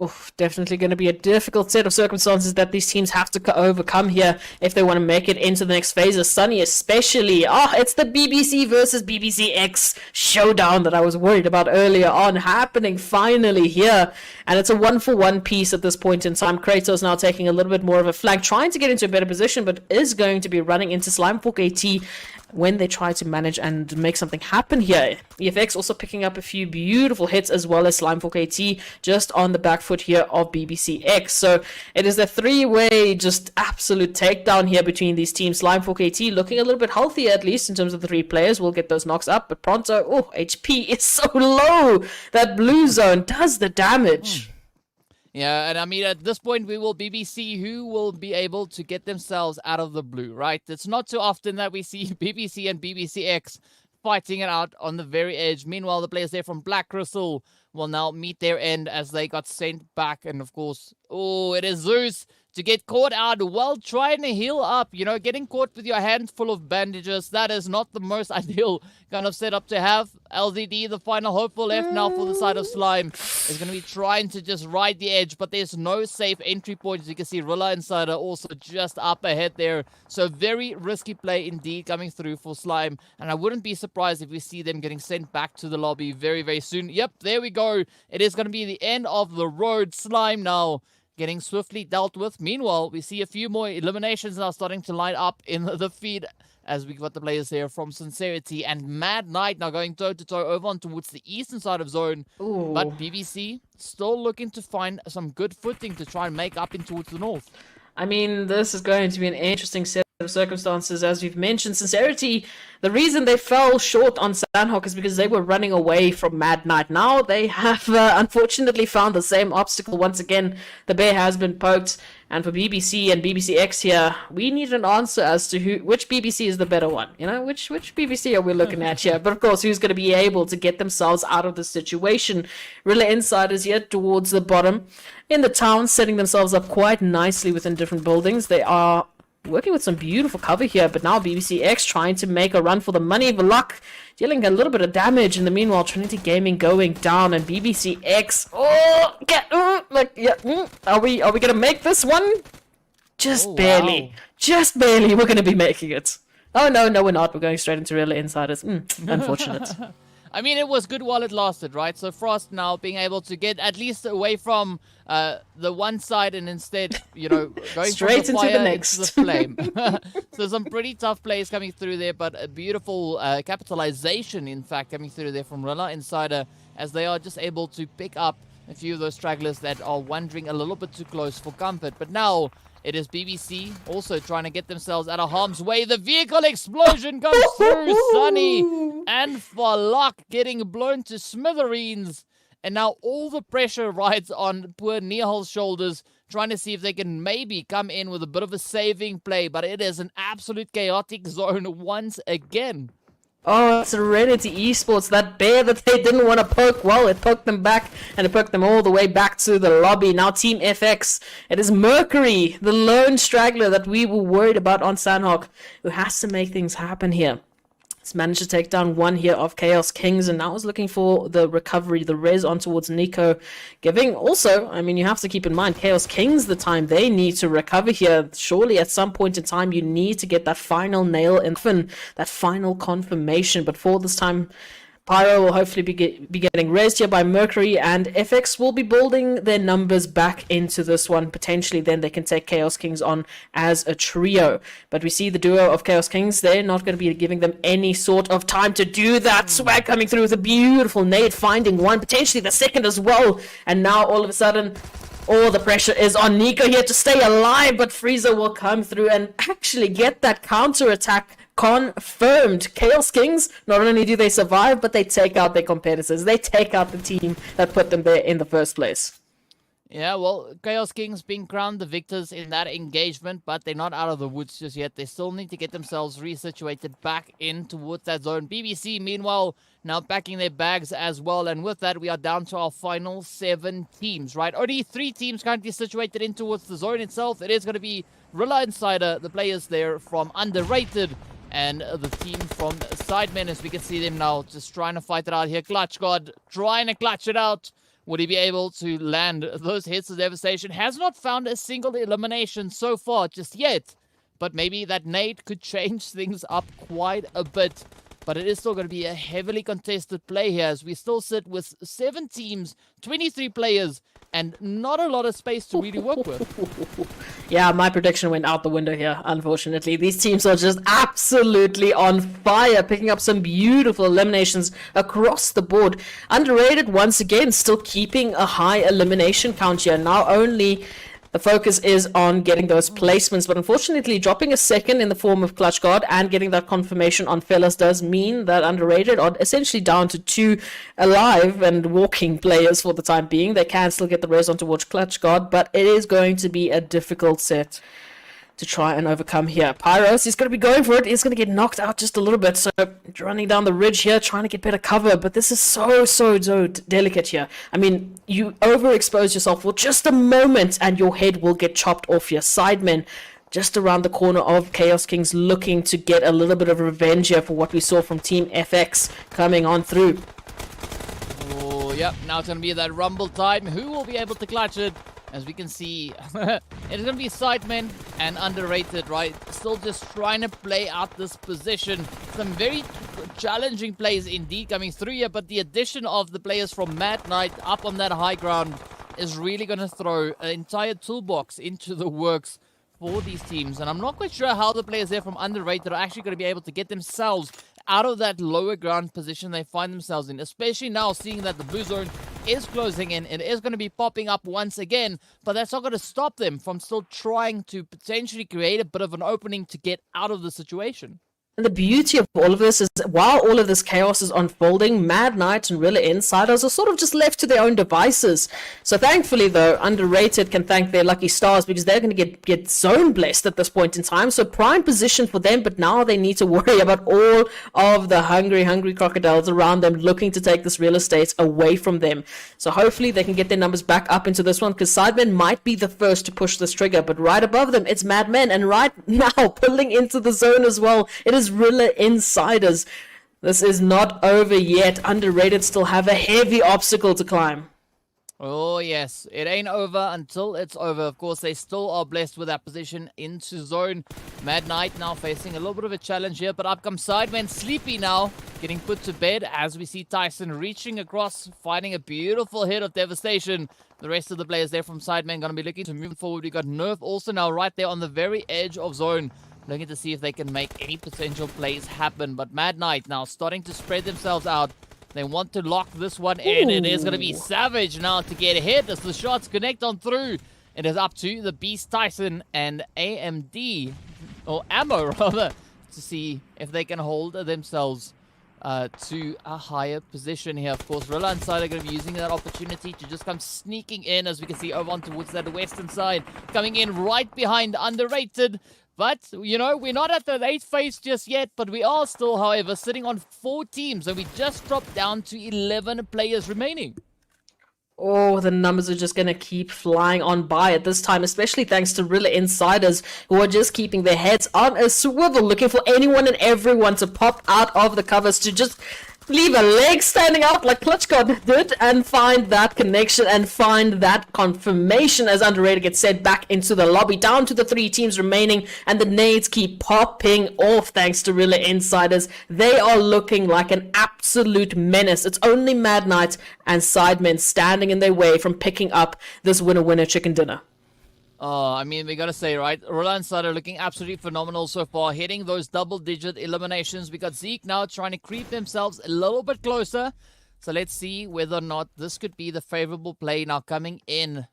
Oof, definitely going to be a difficult set of circumstances that these teams have to overcome here if they want to make it into the next phase. Sunny especially. It's the BBC versus BBCX showdown that I was worried about earlier on happening finally here. And it's a 1-for-1 piece at this point in time. Kratos now taking a little bit more of a flank, trying to get into a better position, but is going to be running into Slimefork AT when they try to manage and make something happen here. EFX also picking up a few beautiful hits, as well as Slimefork AT just on the back foot here of BBCX. So it is a three-way just absolute takedown here between these teams. Slimefork AT looking a little bit healthier, at least in terms of the three players. We'll get those knocks up, but Pronto, HP is so low. That blue zone does the damage. Yeah, and I mean, at this point, we will BBC who will be able to get themselves out of the blue, right? It's not too often that we see BBC and BBCX fighting it out on the very edge. Meanwhile, the players there from Black Crystal will now meet their end as they got sent back. And of course, it is Zeus to get caught out while trying to heal up. Getting caught with your hands full of bandages, that is not the most ideal kind of setup to have. LZD, the final hopeful left now for the side of Slime, is going to be trying to just ride the edge, but there's no safe entry point. As you can see, Rilla Insider also just up ahead there. So very risky play indeed coming through for Slime, and I wouldn't be surprised if we see them getting sent back to the lobby very, very soon. Yep, there we go. It is going to be the end of the road. Slime now getting swiftly dealt with. Meanwhile, we see a few more eliminations now starting to line up in the feed as we got the players here from Sincerity and Mad Knight now going toe-to-toe over on towards the eastern side of zone. Ooh. But BBC still looking to find some good footing to try and make up in towards the north. I mean, this is going to be an interesting set of circumstances, as we've mentioned. Sincerity, the reason they fell short on Sanhok is because they were running away from Mad Knight. Now they have unfortunately found the same obstacle once again. The bear has been poked, and for BBC and BBCX here, we need an answer as to which BBC is the better one. Which BBC are we looking at here? But of course, who's going to be able to get themselves out of this situation? Rilla Insiders here towards the bottom in the town, setting themselves up quite nicely within different buildings. They are working with some beautiful cover here, but now BBCX trying to make a run for the money. Valak dealing a little bit of damage in the meanwhile. Trinity Gaming going down, and BBCX. Are we gonna make this one? Just barely. Wow. Just barely. We're gonna be making it. Oh no, we're not. We're going straight into Real Insiders. Unfortunate. I mean, it was good while it lasted, right? So Frost now being able to get at least away from the one side and instead, going straight from the into the fire next. into the flame. So some pretty tough plays coming through there, but a beautiful capitalization, in fact, coming through there from Rilla Insider, as they are just able to pick up a few of those stragglers that are wandering a little bit too close for comfort. But now it is BBC also trying to get themselves out of harm's way. The vehicle explosion comes through. Sunny and Falak getting blown to smithereens. And now all the pressure rides on poor Nihal's shoulders, trying to see if they can maybe come in with a bit of a saving play. But it is an absolute chaotic zone once again. Oh, Serenity Esports, that bear that they didn't want to poke, well, it poked them back, and it poked them all the way back to the lobby. Now Team FX, it is Mercury, the lone straggler that we were worried about on Sanhok, who has to make things happen here. He's managed to take down one here of Chaos Kings, and now is looking for the recovery, the res on towards Nico. Giving also, I mean, you have to keep in mind, Chaos Kings, the time they need to recover here. Surely at some point in time, you need to get that final nail in, that final confirmation. But for this time, Pyro will hopefully be getting raised here by Mercury, and FX will be building their numbers back into this one. Potentially then they can take Chaos Kings on as a trio. But we see the duo of Chaos Kings, they're not going to be giving them any sort of time to do that. Swag coming through with a beautiful nade, finding one, potentially the second as well. And now all of a sudden, Oh, the pressure is on Nico here to stay alive, but Frieza will come through and actually get that counter-attack confirmed. Chaos Kings, not only do they survive, but they take out their competitors. They take out the team that put them there in the first place. Yeah, well, Chaos Kings being crowned the victors in that engagement, but they're not out of the woods just yet. They still need to get themselves resituated back in towards that zone. BBC, meanwhile, now packing their bags as well. And with that, we are down to our final 7 teams, right? Only 3 teams currently situated in towards the zone itself. It is going to be Rilla Insider, the players there from Underrated, and the team from Sidemen, as we can see them now just trying to fight it out here. Clutch God trying to clutch it out. Would he be able to land those hits of devastation? Has not found a single elimination so far just yet. But maybe that nade could change things up quite a bit. But it is still going to be a heavily contested play here, as we still sit with 7 teams, 23 players, and not a lot of space to really work with. Yeah, my prediction went out the window here, unfortunately. These teams are just absolutely on fire, picking up some beautiful eliminations across the board. Underrated, once again, still keeping a high elimination count here. Now only the focus is on getting those placements, but unfortunately dropping a second in the form of Clutch Guard and getting that confirmation on Fellas does mean that Underrated are essentially down to 2 alive and walking players for the time being. They can still get the res on towards Clutch Guard, but it is going to be a difficult set to try and overcome here. Pyros is going to be going for it. He's going to get knocked out just a little bit. So running down the ridge here, trying to get better cover. But this is so delicate here. I mean, you overexpose yourself for just a moment and your head will get chopped off here. Sidemen just around the corner of Chaos Kings, looking to get a little bit of revenge here for what we saw from Team FX coming on through. Oh, yep. Now it's going to be that rumble time. Who will be able to clutch it? As we can see, it's going to be Sidemen and Underrated, right? Still just trying to play out this position. Some very challenging plays indeed coming through here, but the addition of the players from Mad Knight up on that high ground is really going to throw an entire toolbox into the works for these teams. And I'm not quite sure how the players there from Underrated are actually going to be able to get themselves out of that lower ground position they find themselves in, especially now seeing that the blue zone is closing in. It is going to be popping up once again, but that's not going to stop them from still trying to potentially create a bit of an opening to get out of the situation. And the beauty of all of this is, while all of this chaos is unfolding, Mad Knights and Rilla Insiders are sort of just left to their own devices. So thankfully, though, Underrated can thank their lucky stars, because they're going to get zone blessed at this point in time. So prime position for them, but now they need to worry about all of the hungry crocodiles around them looking to take this real estate away from them. So hopefully they can get their numbers back up into this one, because Sidemen might be the first to push this trigger, but right above them, it's Mad Men. And right now, pulling into the zone as well, it is Rilla Insiders. This is not over yet. Underrated still have a heavy obstacle to climb. Oh yes, it ain't over until it's over. Of course, they still are blessed with that position into zone. Mad Knight now facing a little bit of a challenge here, but up comes Sidemen. Sleepy now getting put to bed as we see Tyson reaching across, finding a beautiful hit of devastation. The rest of the players there from Sidemen going to be looking to move forward. We got Nerf also now right there on the very edge of zone, looking to see if they can make any potential plays happen. But Mad Knight now starting to spread themselves out. They want to lock this one in. It is going to be Savage now to get hit as the shots connect on through. It is up to the Beast Tyson and AMD, or Ammo rather, to see if they can hold themselves to a higher position here. Of course, Rilla Inside are going to be using that opportunity to just come sneaking in, as we can see over on towards that western side, coming in right behind Underrated. But, you know, we're not at the 8th phase just yet, but we are still, however, sitting on 4 teams, and we just dropped down to 11 players remaining. Oh, the numbers are just going to keep flying on by at this time, especially thanks to Rilla Insiders, who are just keeping their heads on a swivel, looking for anyone and everyone to pop out of the covers, to just leave a leg standing out like Klitschko did, and find that connection and find that confirmation as Underrated gets sent back into the lobby, down to the 3 teams remaining, and the nades keep popping off thanks to Rilla Insiders. They are looking like an absolute menace. It's only Mad Knight and Sidemen standing in their way from picking up this winner chicken dinner. Oh, I mean, we gotta say, right? Rilla Insider looking absolutely phenomenal so far, hitting those double-digit eliminations. We got Zeke now trying to creep themselves a little bit closer. So let's see whether or not this could be the favorable play now coming in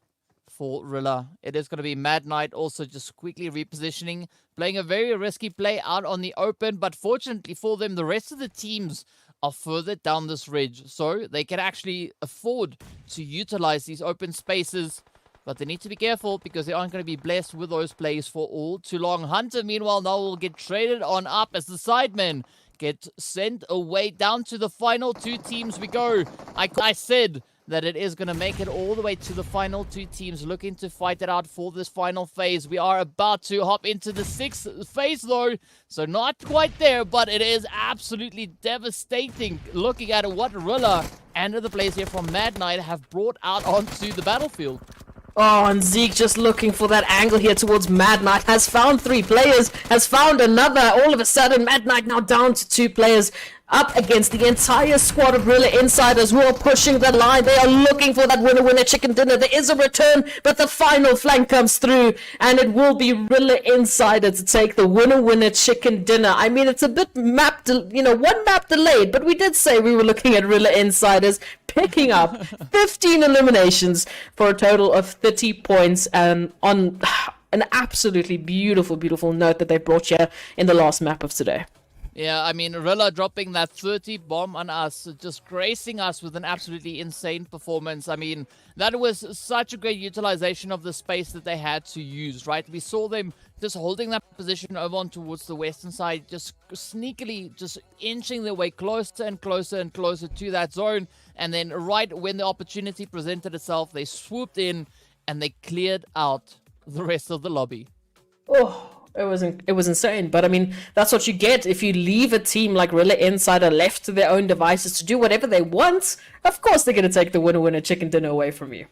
for Rilla. It is going to be Mad Knight also just quickly repositioning, playing a very risky play out on the open, but fortunately for them, the rest of the teams are further down this ridge, so they can actually afford to utilize these open spaces, but they need to be careful because they aren't going to be blessed with those plays for all too long. Hunter, meanwhile, now will get traded on up as the sidemen get sent away. Down to the final two teams we go. I said that it is going to make it all the way to the final two teams looking to fight it out for this final phase. We are about to hop into the sixth phase though, so not quite there, but it is absolutely devastating looking at what Rilla and the players here from Mad Knight have brought out onto the battlefield. Oh, and Zeke just looking for that angle here towards Mad Knight. Has found 3 players, has found another. All of a sudden, Mad Knight now down to 2 players. Up against the entire squad of Rilla Insiders who are pushing the line. They are looking for that winner chicken dinner. There is a return, but the final flank comes through, and it will be Rilla Insider to take the winner chicken dinner. I mean, it's a bit one map delayed, but we did say we were looking at Rilla Insiders picking up 15 eliminations for a total of 30 points on an absolutely beautiful note that they brought here in the last map of today. Yeah, I mean, Rilla dropping that 30 bomb on us, just gracing us with an absolutely insane performance. I mean, that was such a great utilization of the space that they had to use, right? We saw them just holding that position over on towards the western side, just sneakily just inching their way closer and closer and closer to that zone. And then right when the opportunity presented itself, they swooped in and they cleared out the rest of the lobby. Oh. It was insane, but I mean, that's what you get if you leave a team like Rilla Insider left to their own devices to do whatever they want. Of course they're going to take the winner chicken dinner away from you.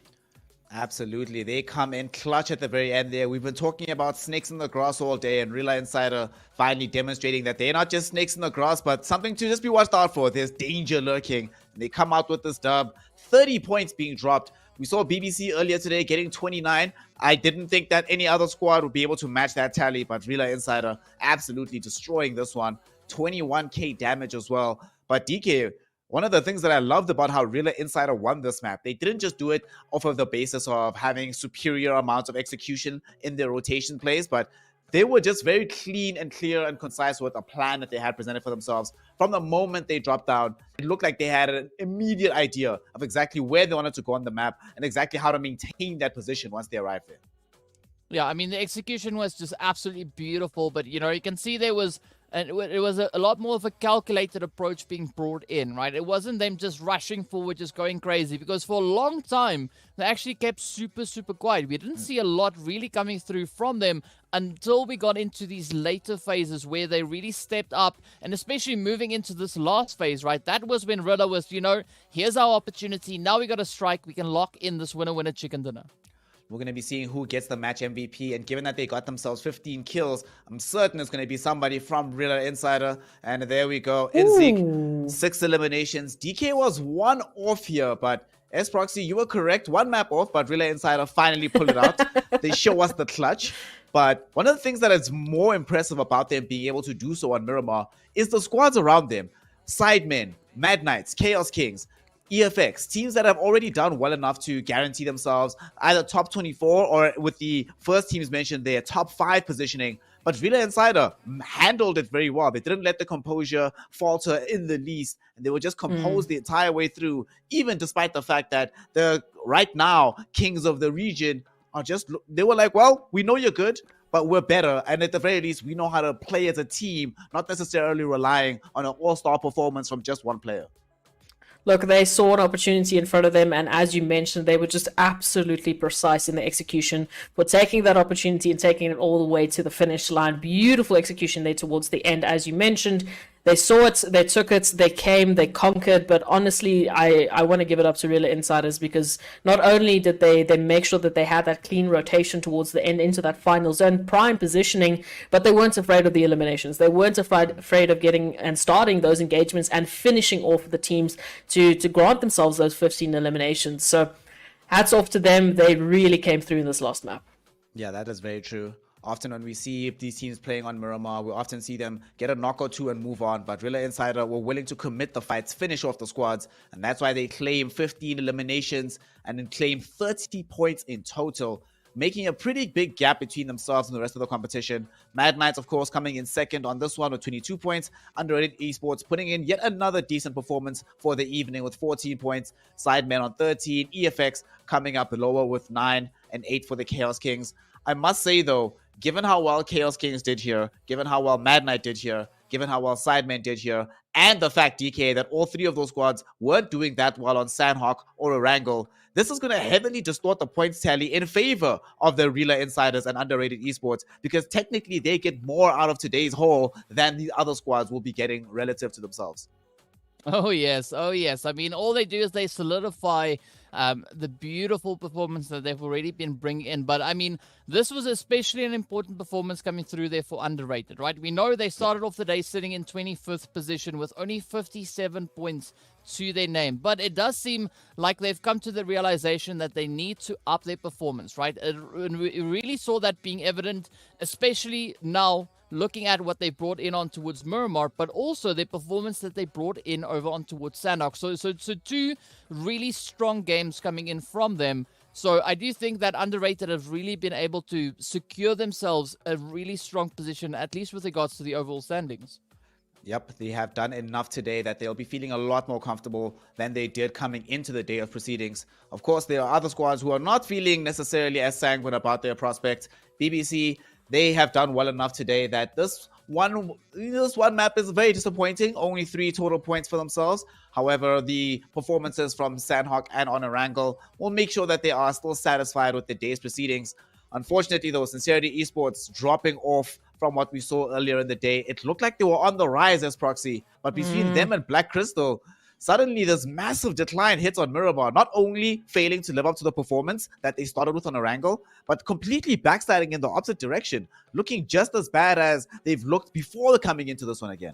Absolutely. They come in clutch at the very end there. We've been talking about snakes in the grass all day, and Rilla Insider finally demonstrating that they're not just snakes in the grass, but something to just be watched out for. There's danger lurking. And they come out with this dub. 30 points being dropped. We saw BBC earlier today getting 29. I didn't think that any other squad would be able to match that tally, but Rilla Insider absolutely destroying this one. 21k damage as well. But DK, one of the things that I loved about how Rilla Insider won this map, they didn't just do it off of the basis of having superior amounts of execution in their rotation plays, but they were just very clean and clear and concise with a plan that they had presented for themselves. From the moment they dropped down, it looked like they had an immediate idea of exactly where they wanted to go on the map and exactly how to maintain that position once they arrived there. Yeah, I mean, the execution was just absolutely beautiful, but, you can see there was... And it was a lot more of a calculated approach being brought in, right? It wasn't them just rushing forward, just going crazy. Because for a long time, they actually kept super quiet. We didn't see a lot really coming through from them until we got into these later phases where they really stepped up. And especially moving into this last phase, right? That was when Rilla was, here's our opportunity. Now we got to strike. We can lock in this winner chicken dinner. We're going to be seeing who gets the match MVP. And given that they got themselves 15 kills, I'm certain it's going to be somebody from Rilla Insider. And there we go. Inzik, 6 eliminations. DK was 1 off here, but S-Proxy, you were correct. 1 map off, but Rilla Insider finally pulled it out. They show us the clutch. But one of the things that is more impressive about them being able to do so on Miramar is the squads around them. Sidemen, Mad Knights, Chaos Kings, EFX, teams that have already done well enough to guarantee themselves either top 24 or with the first teams mentioned their top 5 positioning. But Rilla Insider handled it very well. They didn't let the composure falter in the least. And they were just composed the entire way through, even despite the fact that the right now kings of the region are just, they were like, well, we know you're good, but we're better. And at the very least, we know how to play as a team, not necessarily relying on an all-star performance from just one player. Look, they saw an opportunity in front of them, and as you mentioned, they were just absolutely precise in the execution for taking that opportunity and taking it all the way to the finish line. Beautiful execution there towards the end, as you mentioned. They saw it, they took it, they came, they conquered, but honestly, I want to give it up to Rilla Insiders because not only did they make sure that they had that clean rotation towards the end into that final zone, prime positioning, but they weren't afraid of the eliminations. They weren't afraid of getting and starting those engagements and finishing off the teams to grant themselves those 15 eliminations. So hats off to them. They really came through in this last map. Yeah, that is very true. Often when we see these teams playing on Miramar, we often see them get a knock or two and move on. But Rilla Insider were willing to commit the fights, finish off the squads. And that's why they claim 15 eliminations and then claim 30 points in total, making a pretty big gap between themselves and the rest of the competition. Mad Knights, of course, coming in second on this one with 22 points. Underrated Esports putting in yet another decent performance for the evening with 14 points. Sidemen on 13. EFX coming up lower with 9 and 8 for the Chaos Kings. I must say, though, given how well Chaos Kings did here, given how well Mad Knight did here, given how well Sidemen did here, and the fact, DK, that all three of those squads weren't doing that well on Sanhok or Erangel, this is going to heavily distort the points tally in favor of the Real Insiders and Underrated Esports, because technically they get more out of today's haul than the other squads will be getting relative to themselves. Oh, yes. Oh, yes. I mean, all they do is they solidify the beautiful performance that they've already been bringing in. But, I mean, this was especially an important performance coming through there for Underrated, right? We know they started off the day sitting in 25th position with only 57 points to their name. But it does seem like they've come to the realization that they need to up their performance, right? We really saw that being evident, especially now, looking at what they brought in on towards Miramar, but also the performance that they brought in over on towards Sanhok. So two really strong games coming in from them. So I do think that Underrated have really been able to secure themselves a really strong position, at least with regards to the overall standings. Yep, they have done enough today that they'll be feeling a lot more comfortable than they did coming into the day of proceedings. Of course, there are other squads who are not feeling necessarily as sanguine about their prospects. BBC, they have done well enough today that this one map is very disappointing. Only 3 total points for themselves. However, the performances from Sanhok and on Erangel will make sure that they are still satisfied with the day's proceedings. Unfortunately, though, Sincerity Esports dropping off from what we saw earlier in the day. It looked like they were on the rise as Proxy, but between them and Black Crystal, suddenly this massive decline hits on Miramar, not only failing to live up to the performance that they started with on Erangel, but completely backsliding in the opposite direction, looking just as bad as they've looked before coming into this one again.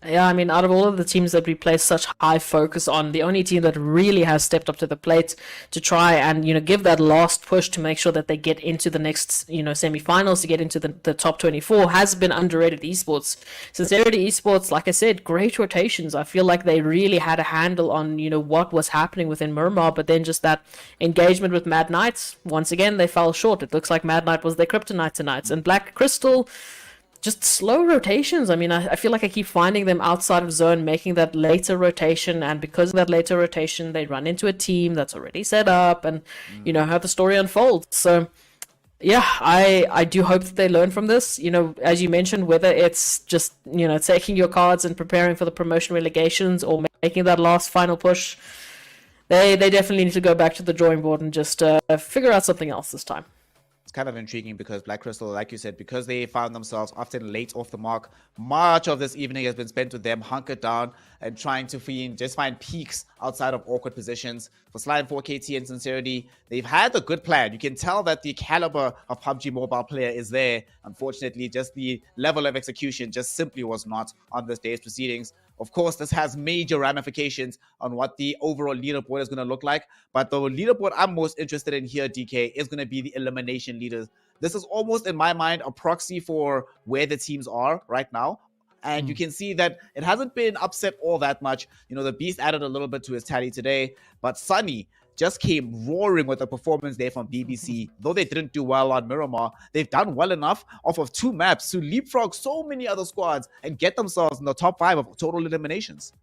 Yeah, I mean, out of all of the teams that we place such high focus on, the only team that really has stepped up to the plate to try and, give that last push to make sure that they get into the next, semi-finals, to get into the top 24 has been Underrated Esports. Sincerity Esports, like I said, great rotations. I feel like they really had a handle on, what was happening within Miramar, but then just that engagement with Mad Knights, once again, they fell short. It looks like Mad Knight was their kryptonite tonight. And Black Crystal, just slow rotations. I mean, I feel like I keep finding them outside of zone, making that later rotation, and because of that later rotation, they run into a team that's already set up, and how the story unfolds. So, yeah, I do hope that they learn from this. As you mentioned, whether it's just taking your cards and preparing for the promotion relegations, or making that last final push, they definitely need to go back to the drawing board and just figure out something else this time. Kind of intriguing because Black Crystal, like you said, because they found themselves often late off the mark, much of this evening has been spent with them hunkered down and trying to find peaks outside of awkward positions. For Slide 4KT and Sincerity, they've had a good plan. You can tell that the caliber of PUBG Mobile player is there. Unfortunately, just the level of execution just simply was not on this day's proceedings. Of course, this has major ramifications on what the overall leaderboard is going to look like. But the leaderboard I'm most interested in here, DK, is going to be the elimination leaders. This is almost, in my mind, a proxy for where the teams are right now. And you can see that it hasn't been upset all that much. The Beast added a little bit to his tally today. But Sunny just came roaring with a performance there from BBC. Though they didn't do well on Miramar, they've done well enough off of 2 maps to leapfrog so many other squads and get themselves in the top 5 of total eliminations.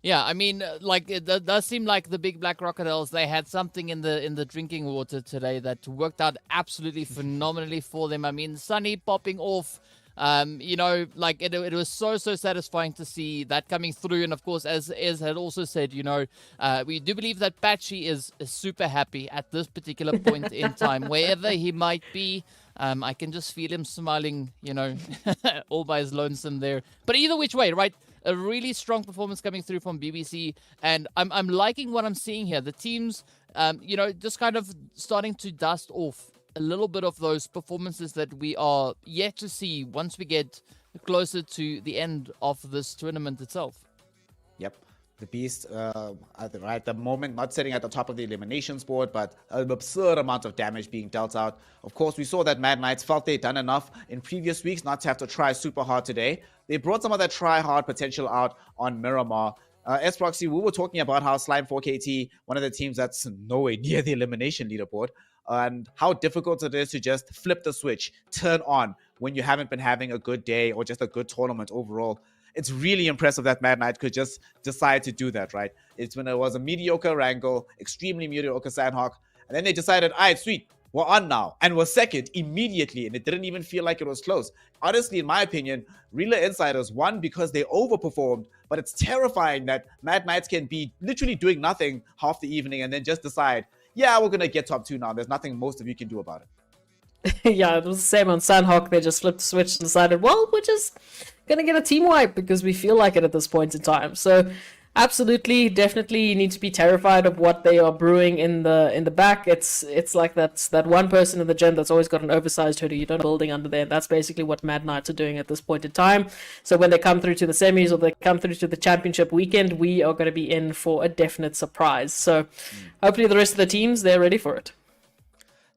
Yeah, I mean, it does seem like the big black crocodiles, they had something in the drinking water today that worked out absolutely phenomenally for them. I mean, Sunny popping off, it was so satisfying to see that coming through. And of course, as Ez had also said, we do believe that Patchy is super happy at this particular point in time, wherever he might be. I can just feel him smiling, all by his lonesome there. But either which way, right? A really strong performance coming through from BBC, and I'm liking what I'm seeing here. The teams, just kind of starting to dust off a little bit of those performances that we are yet to see once we get closer to the end of this tournament itself. Yep. The Beast, at the moment, not sitting at the top of the eliminations board, but an absurd amount of damage being dealt out. Of course, we saw that Mad Knights felt they'd done enough in previous weeks not to have to try super hard today. They brought some of that try-hard potential out on Miramar. S-Proxy, we were talking about how Slime 4KT, one of the teams that's nowhere near the elimination leaderboard, and how difficult it is to just flip the switch, turn on when you haven't been having a good day or just a good tournament overall. It's really impressive that Mad Knight could just decide to do that, right? It's when it was a mediocre Erangel, extremely mediocre Sanhok, and then they decided, all right, sweet, we're on now, and we're second immediately, and it didn't even feel like it was close. Honestly, in my opinion, Real Insiders won because they overperformed, but it's terrifying that Mad Knights can be literally doing nothing half the evening and then just decide, yeah, we're going to get top 2 now. There's nothing most of you can do about it. Yeah, it was the same on Sanhok. They just flipped the switch and decided, well, we're just gonna get a team wipe because we feel like it at this point in time. So absolutely, definitely, you need to be terrified of what they are brewing in the back. It's like that one person in the gym that's always got an oversized hoodie. You don't building under there. That's basically what Mad Knights are doing at this point in time. So when they come through to the semis or they come through to the championship weekend, we are going to be in for a definite surprise. So hopefully the rest of the teams, they're ready for it.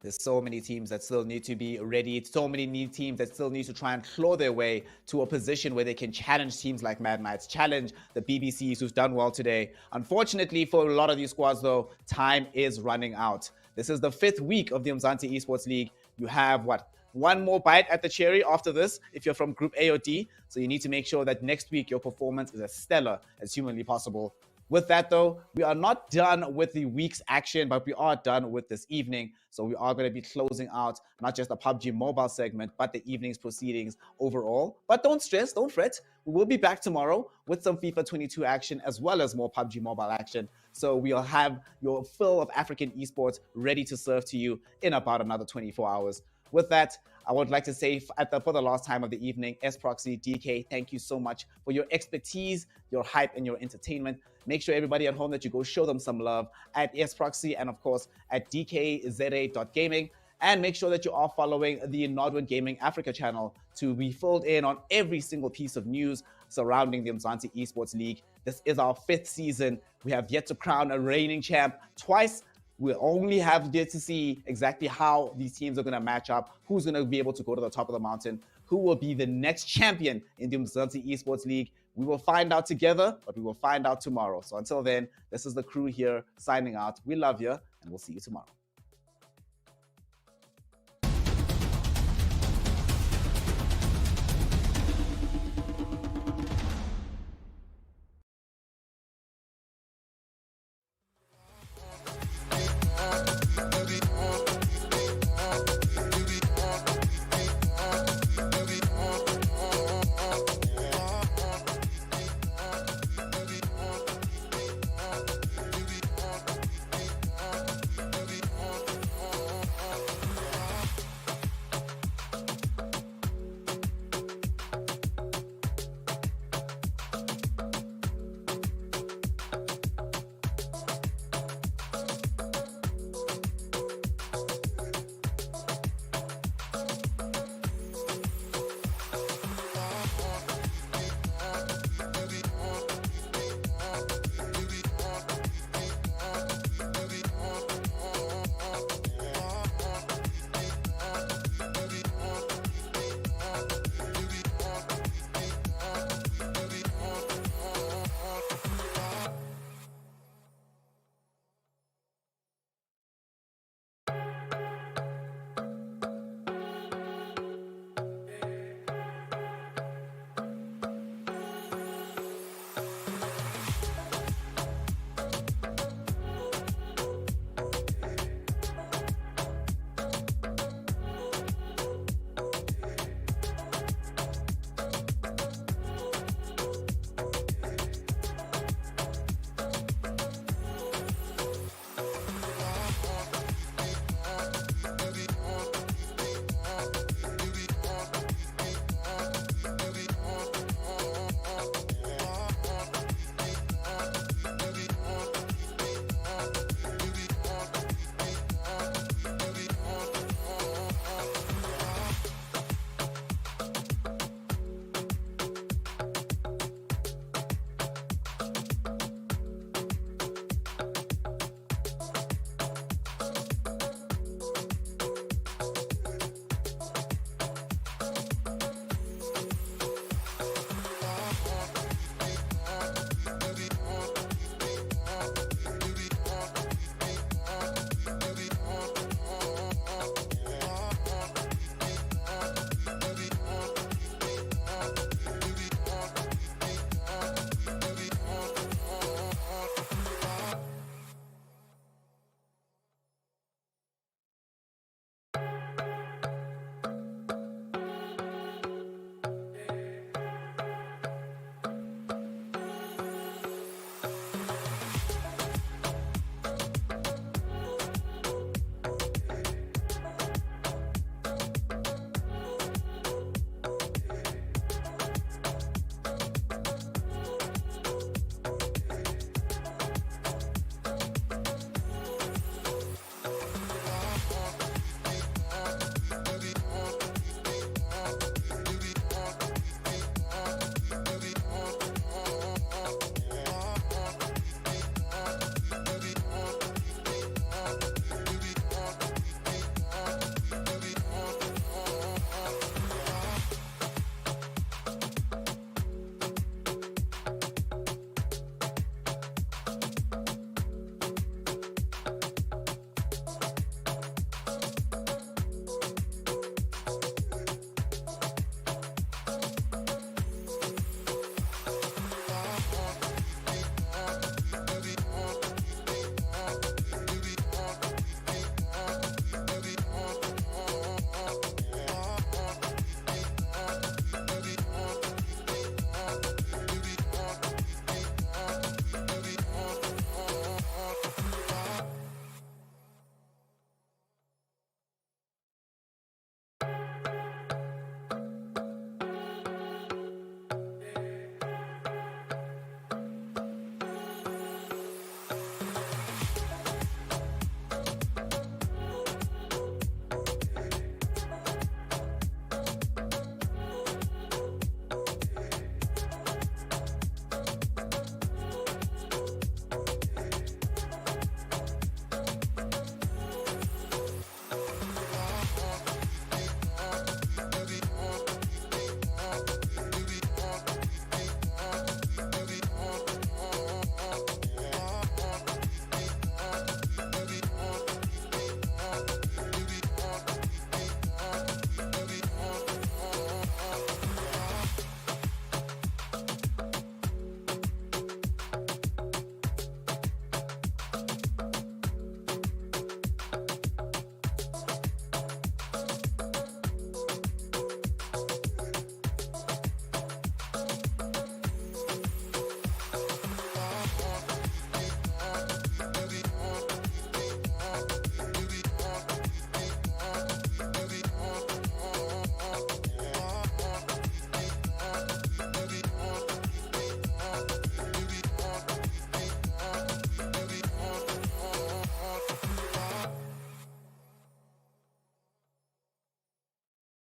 There's so many teams that still need to be ready. So many teams that still need to try and claw their way to a position where they can challenge teams like Mad Knights, challenge the BBCs who's done well today. Unfortunately for a lot of these squads though, time is running out. This is the 5th week of the Umzansi Esports League. You have one more bite at the cherry after this if you're from Group A or D. So you need to make sure that next week your performance is as stellar as humanly possible. With that, though, we are not done with the week's action, but we are done with this evening. So we are going to be closing out not just the PUBG Mobile segment, but the evening's proceedings overall. But don't stress, don't fret. We will be back tomorrow with some FIFA22 action as well as more PUBG Mobile action. So we'll have your fill of African esports ready to serve to you in about another 24 hours. With that, I would like to say for the last time of the evening, S-Proxy, DK, thank you so much for your expertise, your hype, and your entertainment. Make sure everybody at home that you go show them some love at S-Proxy and, of course, at dkza.gaming. And make sure that you are following the Nodwin Gaming Africa channel to be filled in on every single piece of news surrounding the Umzansi Esports League. This is our 5th season. We have yet to crown a reigning champ twice. We only have yet to see exactly how these teams are going to match up, who's going to be able to go to the top of the mountain, who will be the next champion in the Umzansi Esports League. We will find out together, but we will find out tomorrow. So until then, this is the crew here signing out. We love you, and we'll see you tomorrow.